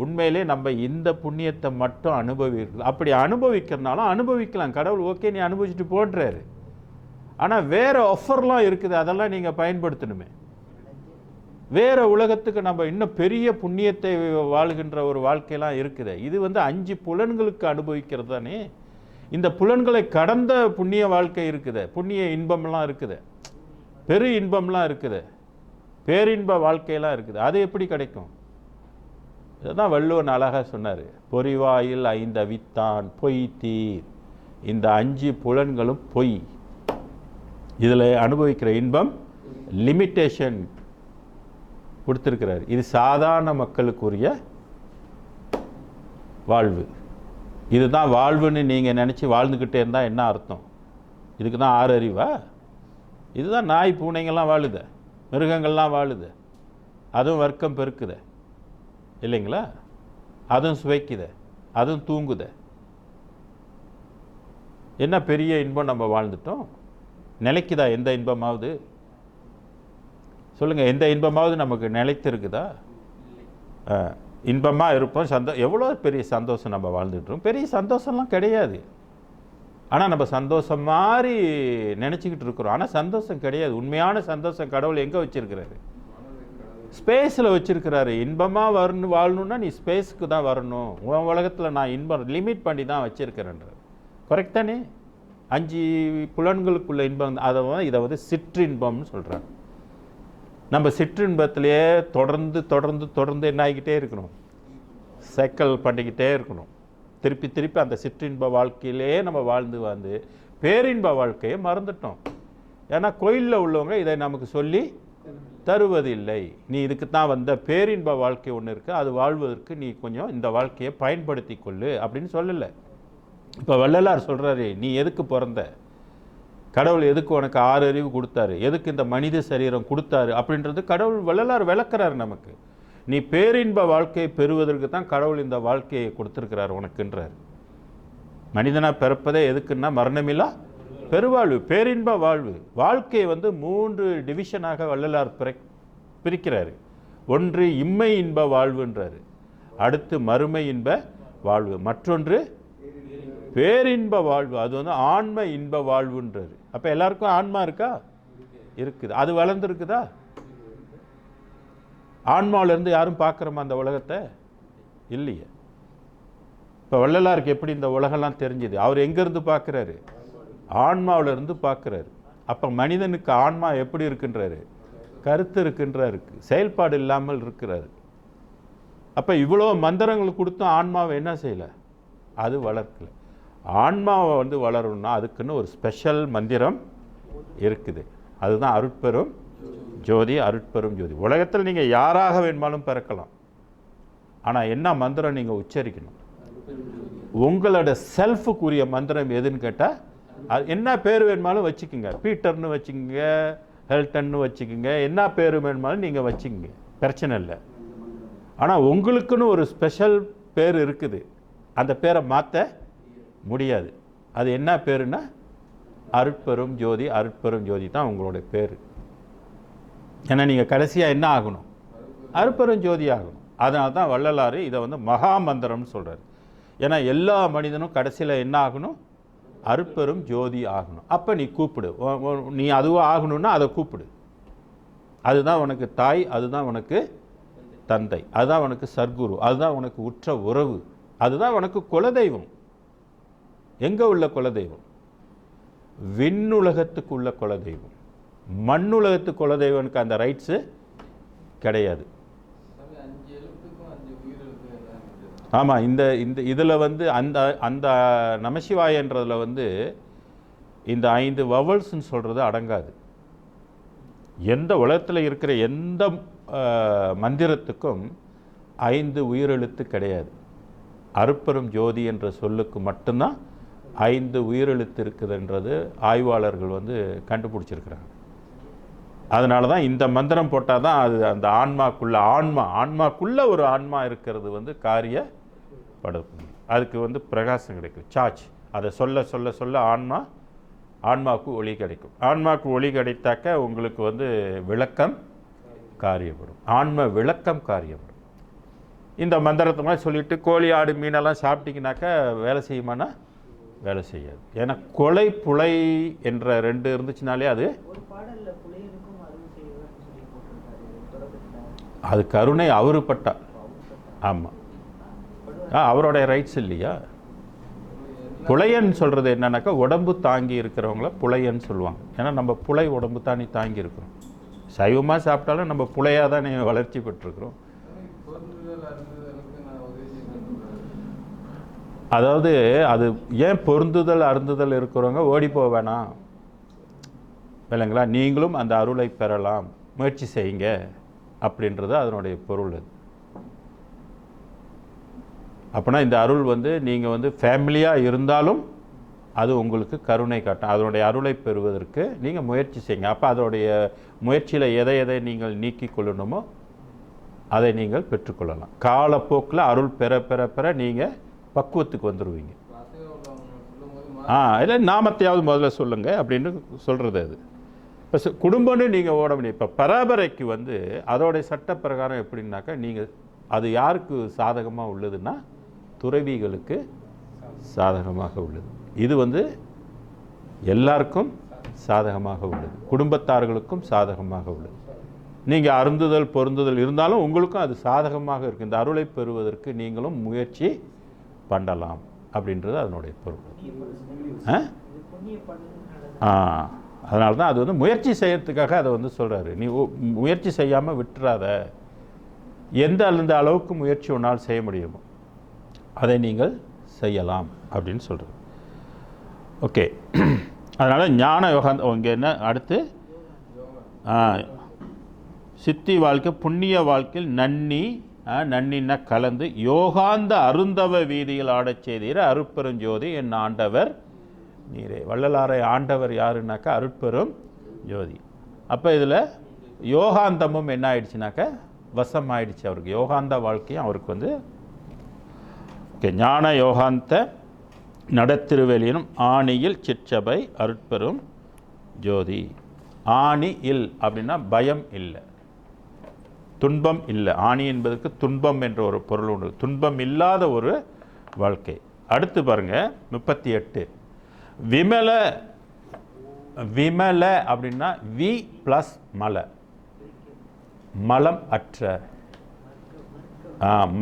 உண்மையிலே நம்ம இந்த புண்ணியத்தை மட்டும் அனுபவிக்கலாம். அப்படி அனுபவிக்கிறனாலும் அனுபவிக்கலாம். கடவுள் ஓகே நீ அனுபவிச்சுட்டு போடுறாரு. ஆனால் வேறு ஆஃபர்லாம் இருக்குது, அதெல்லாம் நீங்கள் பயன்படுத்தணுமே. வேறு உலகத்துக்கு நம்ம இன்னும் பெரிய புண்ணியத்தை வாழ்கின்ற ஒரு வாழ்க்கையெல்லாம் இருக்குது. இது 5 புலன்களுக்கு அனுபவிக்கிறது தானே. இந்த புலன்களை கடந்த புண்ணிய வாழ்க்கை இருக்குது, புண்ணிய இன்பம்லாம் இருக்குது, பெரு இன்பம்லாம் இருக்குது, பேரின்ப வாழ்க்கையெல்லாம் இருக்குது. அது எப்படி கிடைக்கும்? இதுதான் வள்ளுவன் அழகாக சொன்னார். பொறிவாயில் 5 அவித்தான் பொய் தீர். இந்த 5 புலன்களும் பொய். இதில் அனுபவிக்கிற இன்பம் லிமிட்டேஷன் கொடுத்துருக்கிறார். இது சாதாரண மக்களுக்குரிய வாழ்வு. இதுதான் வாழ்வுன்னு நீங்கள் நினச்சி வாழ்ந்துக்கிட்டே இருந்தால் என்ன அர்த்தம்? இதுக்கு தான் 6 அறிவா? இதுதான் நாய் பூனைங்கள்லாம் வாழுது, மிருகங்கள்லாம் வாழுது, அதுவும் வர்க்கம் பெருக்குது இல்லைங்களா? அதுவும் சுவைக்குது, அதுவும் தூங்குது. என்ன பெரிய இன்பம் நம்ம வாழ்ந்துட்டோம்? நிலைக்குதா எந்த இன்பமாவது? சொல்லுங்கள், எந்த இன்பமாவது நமக்கு நிலைத்து இருக்குதா? இன்பமாக இருப்போம், எவ்வளோ பெரிய சந்தோஷம் நம்ம வாழ்ந்துட்டுருக்கோம். பெரிய சந்தோஷம்லாம் கிடையாது. ஆனால் நம்ம சந்தோஷம் மாதிரி நினச்சிக்கிட்டு இருக்கிறோம். ஆனால் சந்தோஷம் கிடையாது. உண்மையான சந்தோஷம் கடவுள் எங்கே வச்சுருக்கிறாரு? ஸ்பேஸில் வச்சுருக்கிறாரு. இன்பமாக வாழணுன்னா நீ ஸ்பேஸுக்கு தான் வரணும். உலகத்தில் நான் இன்பம் லிமிட் பண்ணி தான் வச்சுருக்கிறேன்றார். கரெக்ட் தானே? 5 புலன்களுக்குள்ள இன்பம். இதை வந்து சிற்றின்பம்னு சொல்கிறாங்க. நம்ம சிற்றின்பத்திலேயே தொடர்ந்து என்ன ஆகிக்கிட்டே இருக்கணும்? சைக்கிள் பண்ணிக்கிட்டே இருக்கணும். திருப்பி அந்த சிற்றின்ப வாழ்க்கையிலே நம்ம வாழ்ந்து பேரின்ப வாழ்க்கையை மறந்துட்டோம். ஏன்னா கோயிலில் உள்ளவங்க இதை நமக்கு சொல்லி தருவதில்லை. நீ இதுக்கு தான் வந்த பேரின்ப வாழ்க்கை ஒன்று இருக்குது, அது வாழ்வதற்கு நீ கொஞ்சம் இந்த வாழ்க்கையை பயன்படுத்தி கொள்ளு அப்படின்னு சொல்லலை. இப்போ வள்ளலார் சொல்கிறாரு, நீ எதுக்கு பிறந்த? கடவுள் எதுக்கு உனக்கு 6 அறிவு கொடுத்தாரு? எதுக்கு இந்த மனித சரீரம் கொடுத்தாரு அப்படின்றது கடவுள் வள்ளலார் விளக்குறாரு நமக்கு. நீ பேரின்ப வாழ்க்கையை பெறுவதற்கு தான் கடவுள் இந்த வாழ்க்கையை கொடுத்துருக்கிறார் உனக்குன்றார். மனிதனாக பிறப்பதே எதுக்குன்னா மரணமில்லா பெருவாழ்வு, பேரின்ப வாழ்வு. வாழ்க்கையை வந்து 3 டிவிஷனாக வள்ளலார் பிரிக்கிறாரு. ஒன்று இம்மை இன்ப வாழ்வுன்றாரு, அடுத்து மறுமை இன்ப வாழ்வு, மற்றொன்று பேரின்ப வாழ்வு, அது வந்து ஆன்ம இன்ப வாழ்வுன்றாரு. அப்போ எல்லாருக்கும் ஆன்மா இருக்கா? இருக்குது. அது வளர்ந்துருக்குதா? ஆன்மாவிலேருந்து யாரும் பார்க்குறோமா அந்த உலகத்தை? இல்லையே. இப்போ வள்ளலாருக்கு எப்படி இந்த உலகெல்லாம் தெரிஞ்சுது? அவர் எங்கேருந்து பார்க்குறாரு? ஆன்மாவிலிருந்து பார்க்குறாரு. அப்போ மனிதனுக்கு ஆன்மா எப்படி இருக்குன்றாரு? கருத்து இருக்குன்றாரு, செயல்பாடு இல்லாமல் இருக்கிறாரு. அப்போ இவ்வளோ மந்திரங்கள் கொடுத்தும் ஆன்மாவை என்ன செய்யலை? அது வளர்க்கலை. ஆன்மாவை வந்து வளரணும்னா அதுக்குன்னு ஒரு ஸ்பெஷல் மந்திரம் இருக்குது. அதுதான் அருட்பெரும் ஜோதி. அருட்பெரும் ஜோதி. உலகத்தில் நீங்கள் யாராக வேணுமாலும் பிறக்கலாம். ஆனால் என்ன மந்திரம் நீங்கள் உச்சரிக்கணும்? உங்களோட செல்ஃபுக்குரிய மந்திரம் எதுன்னு கேட்டால் அது என்ன பேர் வேணுமாலும் வச்சுக்கோங்க. பீட்டர்னு வச்சுக்கோங்க, ஹெல்டன்னு வச்சுக்கோங்க, என்ன பேர் வேணுமாலும் நீங்கள் வச்சுக்கோங்க, பிரச்சனை இல்லை. ஆனால் உங்களுக்குன்னு ஒரு ஸ்பெஷல் பேர் இருக்குது. அந்த பேரை மாற்ற முடியாது. அது என்ன பேருன்னா அருட்பெரும் ஜோதி. அருட்பெரும் ஜோதி தான் உங்களுடைய பேர். ஏன்னா நீங்கள் கடைசியாக என்ன ஆகணும்? அருட்பெரும் ஜோதி ஆகணும். அதனால தான் வள்ளலார் இதை வந்து மகா மந்திரம்னு சொல்கிறார். ஏன்னா எல்லா மனிதனும் கடைசியில் என்ன ஆகணும்? அருட்பெரும் ஜோதி ஆகணும். அப்போ நீ கூப்பிடு. நீ அதுவாக ஆகணும்னா அதை கூப்பிடு. அதுதான் உனக்கு தாய், அதுதான் உனக்கு தந்தை, அதுதான் உனக்கு சர்க்குரு, அதுதான் உனக்கு உற்ற உறவு, அதுதான் உனக்கு குலதெய்வம். எங்கே உள்ள குலதெய்வம்? விண்ணுலகத்துக்கு உள்ள குலதெய்வம். மண்ணுலகத்துக்கு குலதெய்வனுக்கு அந்த ரைட்ஸு கிடையாது. ஆமாம். இந்த இதில் வந்து அந்த நமசிவாயன்றதில் வந்து இந்த 5 வவல்ஸ்ன்னு சொல்கிறது அடங்காது. எந்த உலகத்தில் இருக்கிற எந்த மந்திரத்துக்கும் 5 உயிரெழுத்து கிடையாது. அருட்பெரும் ஜோதி என்ற சொல்லுக்கு மட்டும்தான் 5 உயிரெழுத்து இருக்குதுன்றது ஆய்வாளர்கள் வந்து கண்டுபிடிச்சிருக்கிறாங்க. அதனால தான் இந்த மந்திரம் போட்டால் தான் அது அந்த ஆன்மாக்குள்ளே ஒரு ஆன்மா இருக்கிறது வந்து காரியப்படும். அதுக்கு வந்து பிரகாசம் கிடைக்கும், சார்ஜ். அதை சொல்ல சொல்ல சொல்ல ஆன்மாவுக்கு ஒளி கிடைக்கும். ஆன்மாவுக்கு ஒளி கிடைத்தாக்க உங்களுக்கு வந்து விளக்கம் காரியப்படும், ஆன்ம விளக்கம் காரியப்படும். இந்த மந்திரத்தை மாதிரி சொல்லிவிட்டு கோழி ஆடு மீனெல்லாம் சாப்பிட்டீங்கன்னாக்கா வேலை செய்யுமானா வேலை செய்யாது. ஏன்னா கொலை புலை என்ற 2 இருந்துச்சுனாலே அது அது கருணை அவரு பட்டார். ஆமாம், அவருடைய ரைட்ஸ் இல்லையா? புலையன்னு சொல்கிறது என்னன்னாக்கா உடம்பு தாங்கி இருக்கிறவங்கள புலையன்னு சொல்லுவாங்க. ஏன்னா நம்ம புலை உடம்பு தாங்கி இருக்கிறோம். சைவமாக சாப்பிட்டாலும் நம்ம புலையாக தானே வளர்ச்சி பெற்றிருக்கிறோம். அதாவது அது ஏன் பொருந்துதல் அருந்துதல் இருக்கிறவங்க ஓடி போக வேணாம் இல்லைங்களா, நீங்களும் அந்த அருளை பெறலாம், முயற்சி செய்யுங்க அப்படின்றது அதனுடைய பொருள். அது அப்படின்னா இந்த அருள் வந்து நீங்கள் வந்து ஃபேமிலியாக இருந்தாலும் அது உங்களுக்கு கருணை காட்டும். அதனுடைய அருளை பெறுவதற்கு நீங்கள் முயற்சி செய்யுங்க. அப்போ அதனுடைய முயற்சியில் எதை எதை நீங்கள் நீக்கி கொள்ளணுமோ அதை நீங்கள் பெற்றுக்கொள்ளலாம். காலப்போக்கில் அருள் பெற பெற பெற நீங்கள் பக்குவத்துக்கு வந்துடுவீங்க. இல்லை நாமத்தையாவது முதல்ல சொல்லுங்கள் அப்படின்னு சொல்கிறது. அது இப்போ குடும்பம்னு நீங்கள் ஓட முடியும். இப்போ பராபரைக்கு வந்து அதோடைய சட்ட பிரகாரம் எப்படின்னாக்கா, நீங்கள் அது யாருக்கு சாதகமாக உள்ளதுன்னா துறவிகளுக்கு சாதகமாக உள்ளது. இது வந்து எல்லாருக்கும் சாதகமாக உள்ளது, குடும்பத்தார்களுக்கும் சாதகமாக உள்ளது. நீங்கள் அருந்துதல் பொருந்துதல் இருந்தாலும் உங்களுக்கும் அது சாதகமாக இருக்குது. இந்த அருளை பெறுவதற்கு நீங்களும் முயற்சி பண்ணலாம் அப்படின்றது அதனுடைய பொருள். அதனால தான் அது வந்து முயற்சி செய்யறதுக்காக அதை வந்து சொல்கிறாரு. நீ முயற்சி செய்யாமல் விட்டுறாத. எந்த அளவுக்கு முயற்சி ஒன்றால் செய்ய முடியுமோ அதை நீங்கள் செய்யலாம் அப்படின்னு சொல்கிறது. ஓகே, அதனால் ஞான யோகாந்த இங்கே என்ன அடுத்து சித்தி வாழ்க்கை புண்ணிய வாழ்க்கையில் நன்னின கலந்து யோகாந்த அருந்தவ வீதியில் ஆடச் செய்தீர அருட்பெருஞ்சோதி என் ஆண்டவர் நீரே. வள்ளலாரை ஆண்டவர் யாருன்னாக்கா அருட்பெரும் ஜோதி. அப்போ இதில் யோகாந்தமும் என்ன ஆயிடுச்சுனாக்கா வசம் ஆயிடுச்சு அவருக்கு. யோகாந்த வாழ்க்கையும் அவருக்கு வந்து ஓகே. ஞான யோகாந்த நடத்திருவெளியினும் ஆணியில் சிற்றபை அருட்பெரும் ஜோதி. ஆணி இல் அப்படின்னா பயம் இல்லை, துன்பம் இல்லை. ஆணி என்பதற்கு துன்பம் என்ற ஒரு பொருள் உண்டு. துன்பம் இல்லாத ஒரு வாழ்க்கை. அடுத்து பாருங்க 38. விமல அப்படின்னா வி பிளஸ் மலை, மலம் அற்ற.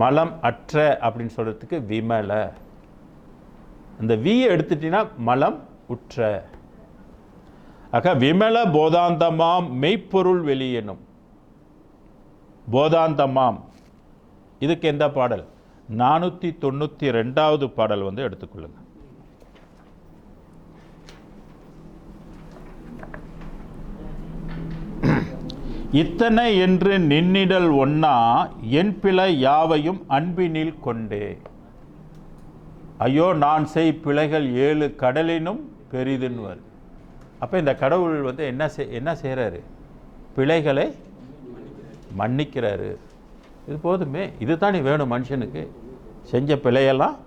மலம் அற்ற அப்படின்னு சொல்றதுக்கு விமல. அந்த வியை எடுத்துட்டீங்கன்னா மலம் உற்ற. ஆக விமல போதாந்தமாம் மெய்ப்பொருள் வெளியெனும். போதாந்தமாம் இதுக்கு எந்த பாடல்? 492வது பாடல் வந்து எடுத்துக்கொள்ளுங்க. இத்தனை என்று நின்னிடல் ஒன்னா என் பிழை யாவையும் அன்பினில் கொண்டே. ஐயோ நான் செய் பிழைகள் 7 கடலினும் பெரிதுன்னுவர். அப்போ இந்த கடவுள் வந்து என்ன செய்கிறாரு? பிழைகளை மன்னிக்கிறாரு. இது போதுமே, இதுதானே வேணும் மனுஷனுக்கு. செஞ்ச பிழையெல்லாம்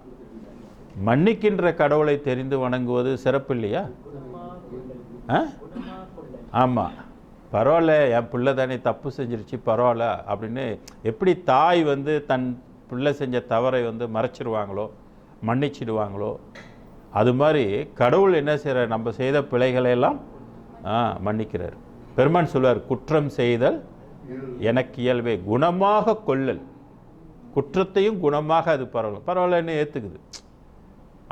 மன்னிக்கின்ற கடவுளை தெரிந்து வணங்குவது சிறப்பு இல்லையா? ஆமாம், பரவாயில்ல, என் பிள்ளை தானே தப்பு செஞ்சிருச்சு பரவாயில்ல அப்படின்னு எப்படி தாய் வந்து தன் பிள்ளை செஞ்ச தவறை வந்து மறைச்சிடுவாங்களோ மன்னிச்சிடுவாங்களோ, அது மாதிரி கடவுள் என்ன செய்கிறார்? நம்ம செய்த பிழைகளையெல்லாம் மன்னிக்கிறார். பெருமான் சொல்வார், குற்றம் செய்தல் எனக்கு இயல்பே, குணமாக கொள்ளல். குற்றத்தையும் குணமாக அது பரவாயில்லன்னு ஏற்றுக்குது.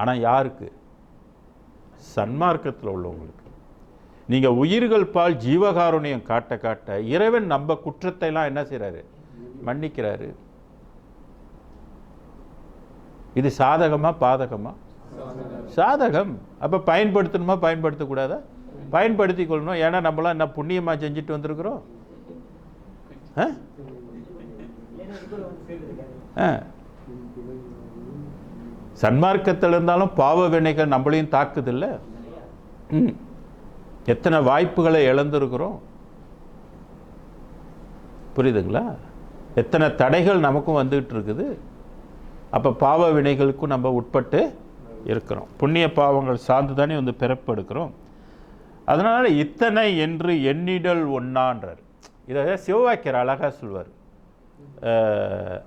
ஆனால் யாருக்கு? சன்மார்க்கத்தில் உள்ளவங்களுக்கு. நீங்கள் உயிர்கள் பால் ஜீவகாருண்யம் காட்ட காட்ட இறைவன் நம்ம குற்றத்தைலாம் என்ன செய்கிறாரு? மன்னிக்கிறாரு. இது சாதகமா பாதகமா? சாதகம். அப்போ பயன்படுத்தணுமா பயன்படுத்தக்கூடாதா? பயன்படுத்தி கொள்ளணும். ஏன்னா நம்மளாம் என்ன புண்ணியமாக செஞ்சுட்டு வந்திருக்கிறோம்? சன்மார்க்கத்தில் இருந்தாலும் பாவ வினைகள் நம்மளையும் தாக்குதில்ல. எத்தனை வாய்ப்புகளை இழந்திருக்கிறோம், புரியுதுங்களா? எத்தனை தடைகள் நமக்கும் வந்துகிட்டு இருக்குது. அப்போ பாவ வினைகளுக்கும் நம்ம உட்பட்டு இருக்கிறோம். புண்ணிய பாவங்கள் சார்ந்து தானே வந்து பிறப்பெடுக்கிறோம். அதனால் இத்தனை என்று எண்ணிடல் ஒன்னான்றார். இதை சிவவாக்கியர் அழகாக சொல்வார்.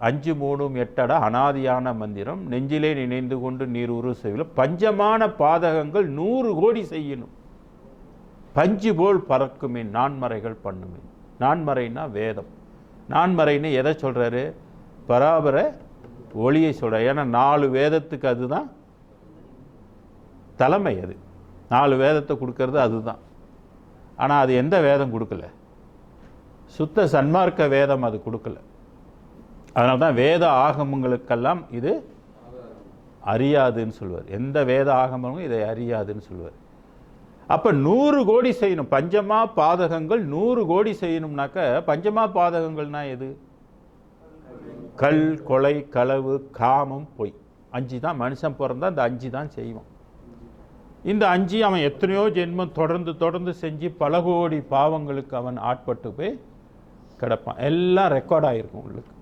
5 3 8 அனாதியான மந்திரம் நெஞ்சிலே நினைந்து கொண்டு நீர் உரு செய்யல பஞ்சமான பாதகங்கள் 100 கோடி செய்யணும். பஞ்சு போல் பறக்குமே நான்மறைகள் பண்ணுமே. நான்மறைனா வேதம். நான்மறைன்னு எதை சொல்கிறாரு? பராபர ஒளியை சொல்கிறார். ஏன்னா 4 வேதத்துக்கு அதுதான் தலைமை. அது 4 வேதத்தை கொடுக்கறது அதுதான். ஆனால் அது எந்த வேதம் கொடுக்கல? சுத்த சன்மார்க்க வேதம் அது கொடுக்கல. அதனால தான் வேத ஆகமங்களுக்கெல்லாம் இது அறியாதுன்னு சொல்லுவார். எந்த வேத ஆகமமும் இதை அறியாதுன்னு சொல்லுவார். அப்போ 100 கோடி செய்யணும். பஞ்சமா பாதகங்கள் 100 கோடி செய்யணும்னாக்க, பஞ்சமா பாதகங்கள்னா எது? கல், கொலை, களவு, காமம், பொய். 5 தான். மனுஷன் பிறந்தா இந்த 5 தான் செய்வான். இந்த 5 அவன் எத்தனையோ ஜென்மம் தொடர்ந்து செஞ்சு பல கோடி பாவங்களுக்கு அவன் ஆட்பட்டு போய் கிடப்பான். எல்லாம் ரெக்கார்ட் ஆகிருக்கும் உங்களுக்கு.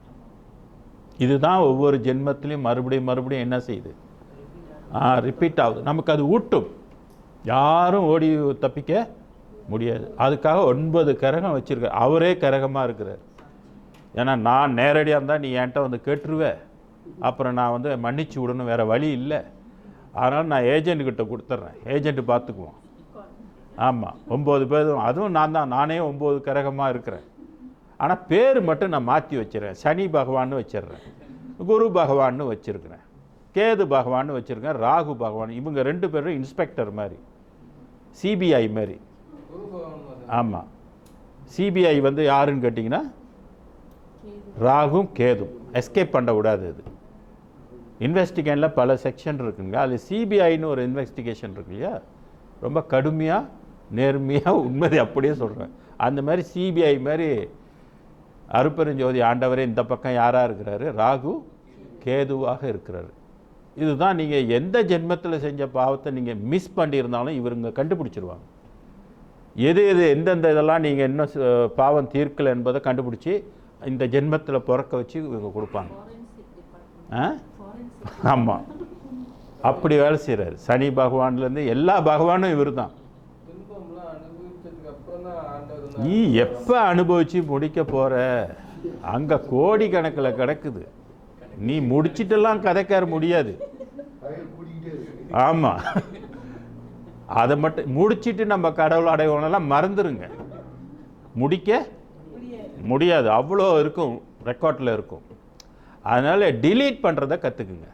இதுதான் ஒவ்வொரு ஜென்மத்திலையும் மறுபடியும் என்ன செய்யுது? ரிப்பீட் ஆகுது. நமக்கு அது ஊட்டும். யாரும் ஓடி தப்பிக்க முடியாது. அதுக்காக 9 கரகம் வச்சுருக்கார். அவரே கரகமாக இருக்கிறார். ஏன்னா நான் நேரடியாக இருந்தால் நீ என்கிட்ட வந்து கேட்டுருவே, அப்புறம் நான் வந்து மன்னிச்சு விடணும், வேறு வழி இல்லை. அதனால் நான் ஏஜென்ட்டுக்கிட்ட கொடுத்துட்றேன், ஏஜென்ட்டு பார்த்துக்குவோம். ஆமாம், 9 பேர். அதுவும் நானே 9 கரகமாக இருக்கிறேன். ஆனால் பேர் மட்டும் நான் மாற்றி வச்சிடறேன். சனி பகவான்னு வச்சிடுறேன், குரு பகவான்னு வச்சுருக்கிறேன், கேது பகவான்னு வச்சுருக்கேன், ராகு பகவான். இவங்க 2 பேரும் இன்ஸ்பெக்டர் மாதிரி, சிபிஐ மாதிரி. ஆமாம், சிபிஐ வந்து யாருன்னு கேட்டிங்கன்னா ராகும் கேதும். எஸ்கேப் பண்ண விடாது. அது இன்வெஸ்டிகேஷனில் பல செக்ஷன் இருக்குங்க. அது சிபிஐன்னு ஒரு இன்வெஸ்டிகேஷன் இருக்கு இல்லையா, ரொம்ப கடுமையாக நேர்மையாக உண்மையை அப்படியே சொல்கிறேன். அந்த மாதிரி சிபிஐ மாதிரி அருட்பெருஞ்சோதி ஆண்டவரே இந்த பக்கம் யாராக இருக்கிறாரு? ராகு கேதுவாக இருக்கிறாரு. இதுதான் நீங்கள் எந்த ஜென்மத்தில் செஞ்ச பாவத்தை நீங்கள் மிஸ் பண்ணியிருந்தாலும் இவருங்க கண்டுபிடிச்சிருவாங்க. எது எந்தெந்த இதெல்லாம் நீங்கள் இன்னும் பாவம் தீர்க்கலை என்பதை கண்டுபிடிச்சி இந்த ஜென்மத்தில் பிறக்க வச்சு இவங்க கொடுப்பாங்க. ஆமாம், அப்படி வேலை செய்கிறார். சனி பகவான்லேருந்து எல்லா பகவானும் இவர் தான். நீ எப்போ அனுபவித்து முடிக்க போகிற? அங்கே கோடி கணக்கில் கிடக்குது. நீ முடிச்சிட்டெல்லாம் கதைக்கார முடியாது. ஆமாம், அதை மட்டும் முடிச்சிட்டு நம்ம கடவுள் அடைவோம்லாம் மறந்துடுங்க. முடிக்க முடியாது, அவ்வளோ இருக்கும், ரெக்கார்டில் இருக்கும். அதனால் டிலீட் பண்ணுறதை கற்றுக்குங்க.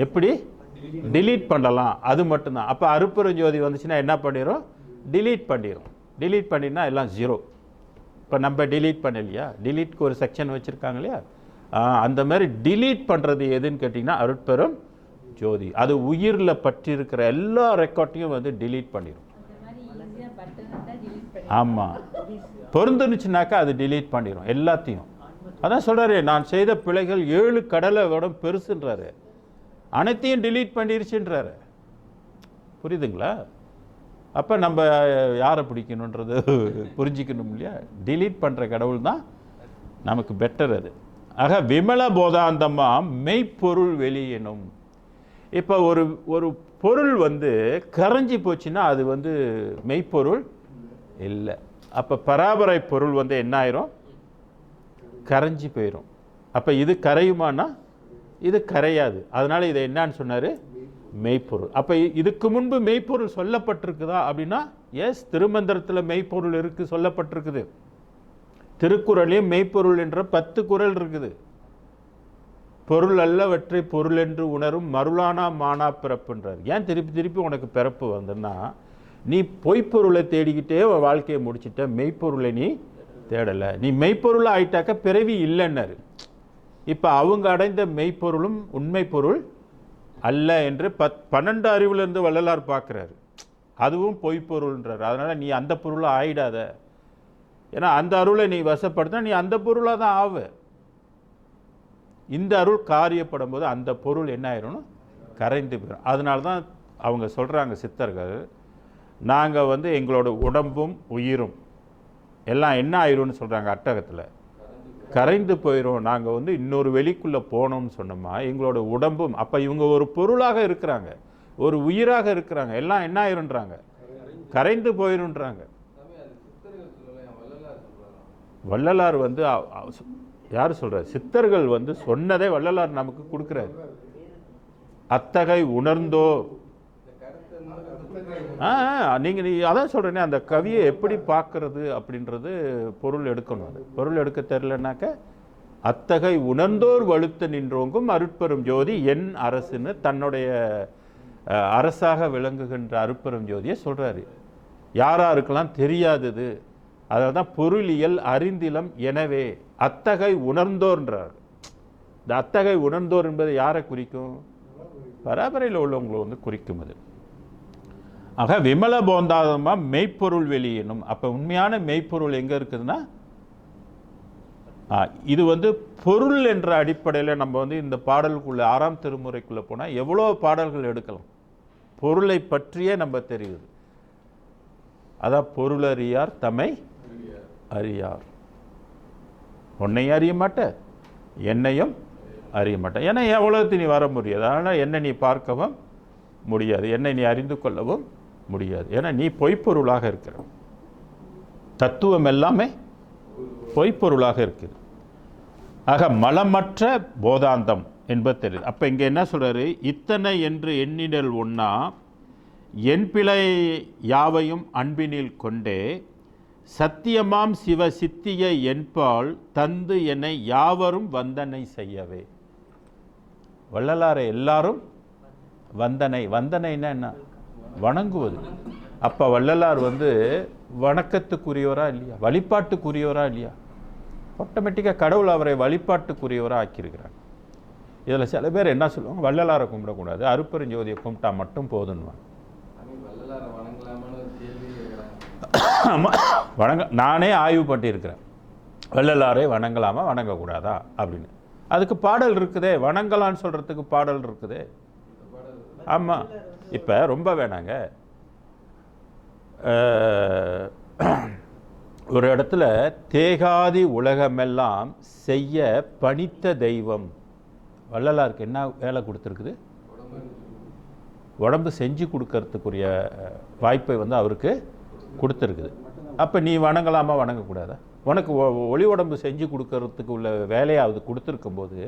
எப்படி டிலீட் பண்ணலாம் அது மட்டும்தான். அப்போ அருட்பெருஞ்சோதி வந்துச்சுன்னா என்ன பண்ணிடும்? டிலீட் பண்ணிடும். டிலீட் பண்ணினா எல்லாம் 0. இப்போ நம்ம டிலீட் பண்ணலையா, டிலீட்க்கு ஒரு செக்ஷன் வச்சுருக்காங்க இல்லையா, அந்த மாதிரி டிலீட் பண்ணுறது எதுன்னு கேட்டிங்கன்னா அருட்பெரும் ஜோதி. அது உயிரில் பற்றி இருக்கிற எல்லா ரெக்கார்டையும் வந்து டிலீட் பண்ணிடும். ஆமாம், பொருந்துனுச்சுனாக்கா அது டிலீட் பண்ணிடும் எல்லாத்தையும். அதான் சொல்கிறாரு, நான் செய்த பிழைகள் 7 கடலை விட பெருசுன்றாரு, அனைத்தையும் டிலீட் பண்ணிருச்சுன்றாரு. புரியுதுங்களா? அப்போ நம்ம யாரை பிடிக்கணுன்றது புரிஞ்சிக்கணும் இல்லையா? டிலீட் பண்ணுற கடவுள் தான் நமக்கு பெட்டர். அது ஆக விமல போதாந்தமாக மெய்ப்பொருள் வெளியணும். இப்போ ஒரு பொருள் வந்து கரைஞ்சி போச்சுன்னா அது வந்து மெய்ப்பொருள் இல்லை. அப்போ பராபரை பொருள் வந்து என்ன ஆயிரும்? கரைஞ்சி போயிடும். அப்போ இது கரையுமானா இது கரையாது. அதனால் இதை என்னான்னு சொன்னார்? மெய்ப்பொருள். அப்போ இதுக்கு முன்பு மெய்ப்பொருள் சொல்லப்பட்டிருக்குதா அப்படின்னா எஸ், திருமந்திரத்தில் மெய்ப்பொருள் இருக்குது, சொல்லப்பட்டிருக்குது. திருக்குறளையும் மெய்ப்பொருள் என்ற 10 குறள் இருக்குது. பொருள் அல்லவற்றை பொருள் என்று உணரும் மருளானா மானா பிறப்புன்றார். ஏன் திருப்பி உனக்கு பிறப்பு வந்தன்னா, நீ பொய்ப்பொருளை தேடிக்கிட்டே வாழ்க்கையை முடிச்சுட்ட, மெய்ப்பொருளை நீ தேடலை. நீ மெய்ப்பொருளை ஆயிட்டாக்க பிறவி இல்லைன்னாரு. இப்போ அவங்க அடைந்த மெய்ப்பொருளும் உண்மை பொருள் அல்ல என்று 12 அறிவுலேருந்து வள்ளலார் பார்க்குறாரு. அதுவும் பொய்ப்பொருள்ன்றார். அதனால் நீ அந்த பொருளை ஆயிடாத. ஏன்னா அந்த அருளை நீ வசப்படுத்தினா நீ அந்த பொருளாக தான் ஆவ. இந்த அருள் காரியப்படும் போது அந்த பொருள் என்ன ஆயிரும்? கரைந்து போயிடும். அதனால தான் அவங்க சொல்கிறாங்க சித்தர்கள், நாங்கள் வந்து எங்களோட உடம்பும் உயிரும் எல்லாம் என்ன ஆயிரும்னு சொல்கிறாங்க அட்டகத்தில், கரைந்து போயிடும். நாங்கள் வந்து இன்னொரு வெளிக்குள்ளே போனோம்னு சொன்னோமா, எங்களோட உடம்பும். அப்போ இவங்க ஒரு பொருளாக இருக்கிறாங்க, ஒரு உயிராக இருக்கிறாங்க, எல்லாம் என்ன ஆயிருன்றாங்க? கரைந்து போயிருன்றாங்க. வள்ளலார் வந்து யார் சொல்கிறார்? சித்தர்கள் வந்து சொன்னதே வள்ளலார் நமக்கு கொடுக்குறாரு. அத்தகை உணர்ந்தோ நீங்கள் அதான் சொல்கிறேனே, அந்த கவியை எப்படி பார்க்கறது அப்படின்றது பொருள் எடுக்கணும். அது பொருள் எடுக்க தெரிலனாக்க அத்தகை உணர்ந்தோர் வலுத்த நின்றோங்கும் அருட்பெரும் ஜோதி என் அரசுன்னு தன்னுடைய அரசாக விளங்குகின்ற அருட்பெரும் ஜோதியை சொல்கிறாரு. யாராருக்கெல்லாம் தெரியாதது, அதனால தான் பொருளியல் அறிந்திலம் எனவே அத்தகை உணர்ந்தோர்ன்றார். இந்த அத்தகை உணர்ந்தோர் என்பது யாரை குறிக்கும்? பரம்பரையில் உள்ளவங்களை வந்து குறிக்கும் அது. ஆக விமல போந்தாதமா மெய்ப்பொருள் வெளியினும். அப்போ உண்மையான மெய்ப்பொருள் எங்கே இருக்குதுன்னா, இது வந்து பொருள் என்ற அடிப்படையில் நம்ம வந்து இந்த பாடலுக்குள்ளே 6ஆம் திருமுறைக்குள்ளே போனால் எவ்வளோ பாடல்கள் எடுக்கலாம். பொருளை பற்றியே நம்ம தெரியுது. அதான் பொருளறியார் தம்மை அறியார். உன்னை அறிய மாட்டேன், என்னையும் அறிய மாட்டேன். ஏன்னா எவ்வளோத்து நீ வர முடியாது, அதனால் என்னை நீ பார்க்கவும் முடியாது, என்னை நீ அறிந்து கொள்ளவும் முடியாது. ஏன்னா நீ பொய்ப்பொருளாக இருக்கிற. தத்துவம் எல்லாமே பொய்ப்பொருளாக இருக்குது. ஆக மலமற்ற போதாந்தம் என்பது தெரியுது. அப்போ இங்கே என்ன சொல்கிறாரு? இத்தனை என்று எண்ணிடல் ஒன்னா என் பிழை யாவையும் அன்பினில் கொண்டே சத்தியமாம் சிவ சித்திய என்பால் தந்து என்னை யாவரும் வந்தனை செய்யவே. வள்ளலாரை எல்லாரும் வந்தனை. வந்தனைன்னா என்ன? வணங்குவது. அப்போ வள்ளலார் வந்து வணக்கத்துக்குரியவரா இல்லையா? வழிபாட்டுக்குரியவரா இல்லையா? ஆட்டோமேட்டிக்காக கடவுள் அவரை வழிபாட்டுக்குரியவராக ஆக்கியிருக்கிறார். இதில் சில பேர் என்ன சொல்லுவாங்க, வள்ளலாரை கும்பிடக்கூடாது, அருப்பெருஞ்சோதியை கும்பிட்டா மட்டும் போதுன்னுவாங்க. நானே ஆய்வு பண்ணியிருக்கிறேன், வள்ளலாரை வணங்கலாமா வணங்கக்கூடாதா அப்படின்னு. அதுக்கு பாடல் இருக்குதே, வணங்கலான்னு சொல்கிறதுக்கு பாடல் இருக்குதே. ஆமாம், இப்போ ரொம்ப வேணாங்க. ஒரு இடத்துல தேகாதி உலகமெல்லாம் செய்ய பணித்த தெய்வம். வள்ளலாருக்கு என்ன வேலை கொடுத்துருக்குது? உடம்பு செஞ்சு கொடுக்கறதுக்குரிய வாய்ப்பை வந்து அவருக்கு கொடுத்துருக்குது. அப்போ நீ வணங்கலாமா வணங்கக்கூடாதா? உனக்கு ஒளி உடம்பு செஞ்சு கொடுக்கறதுக்கு உள்ள வேலையை அது கொடுத்துருக்கும் போது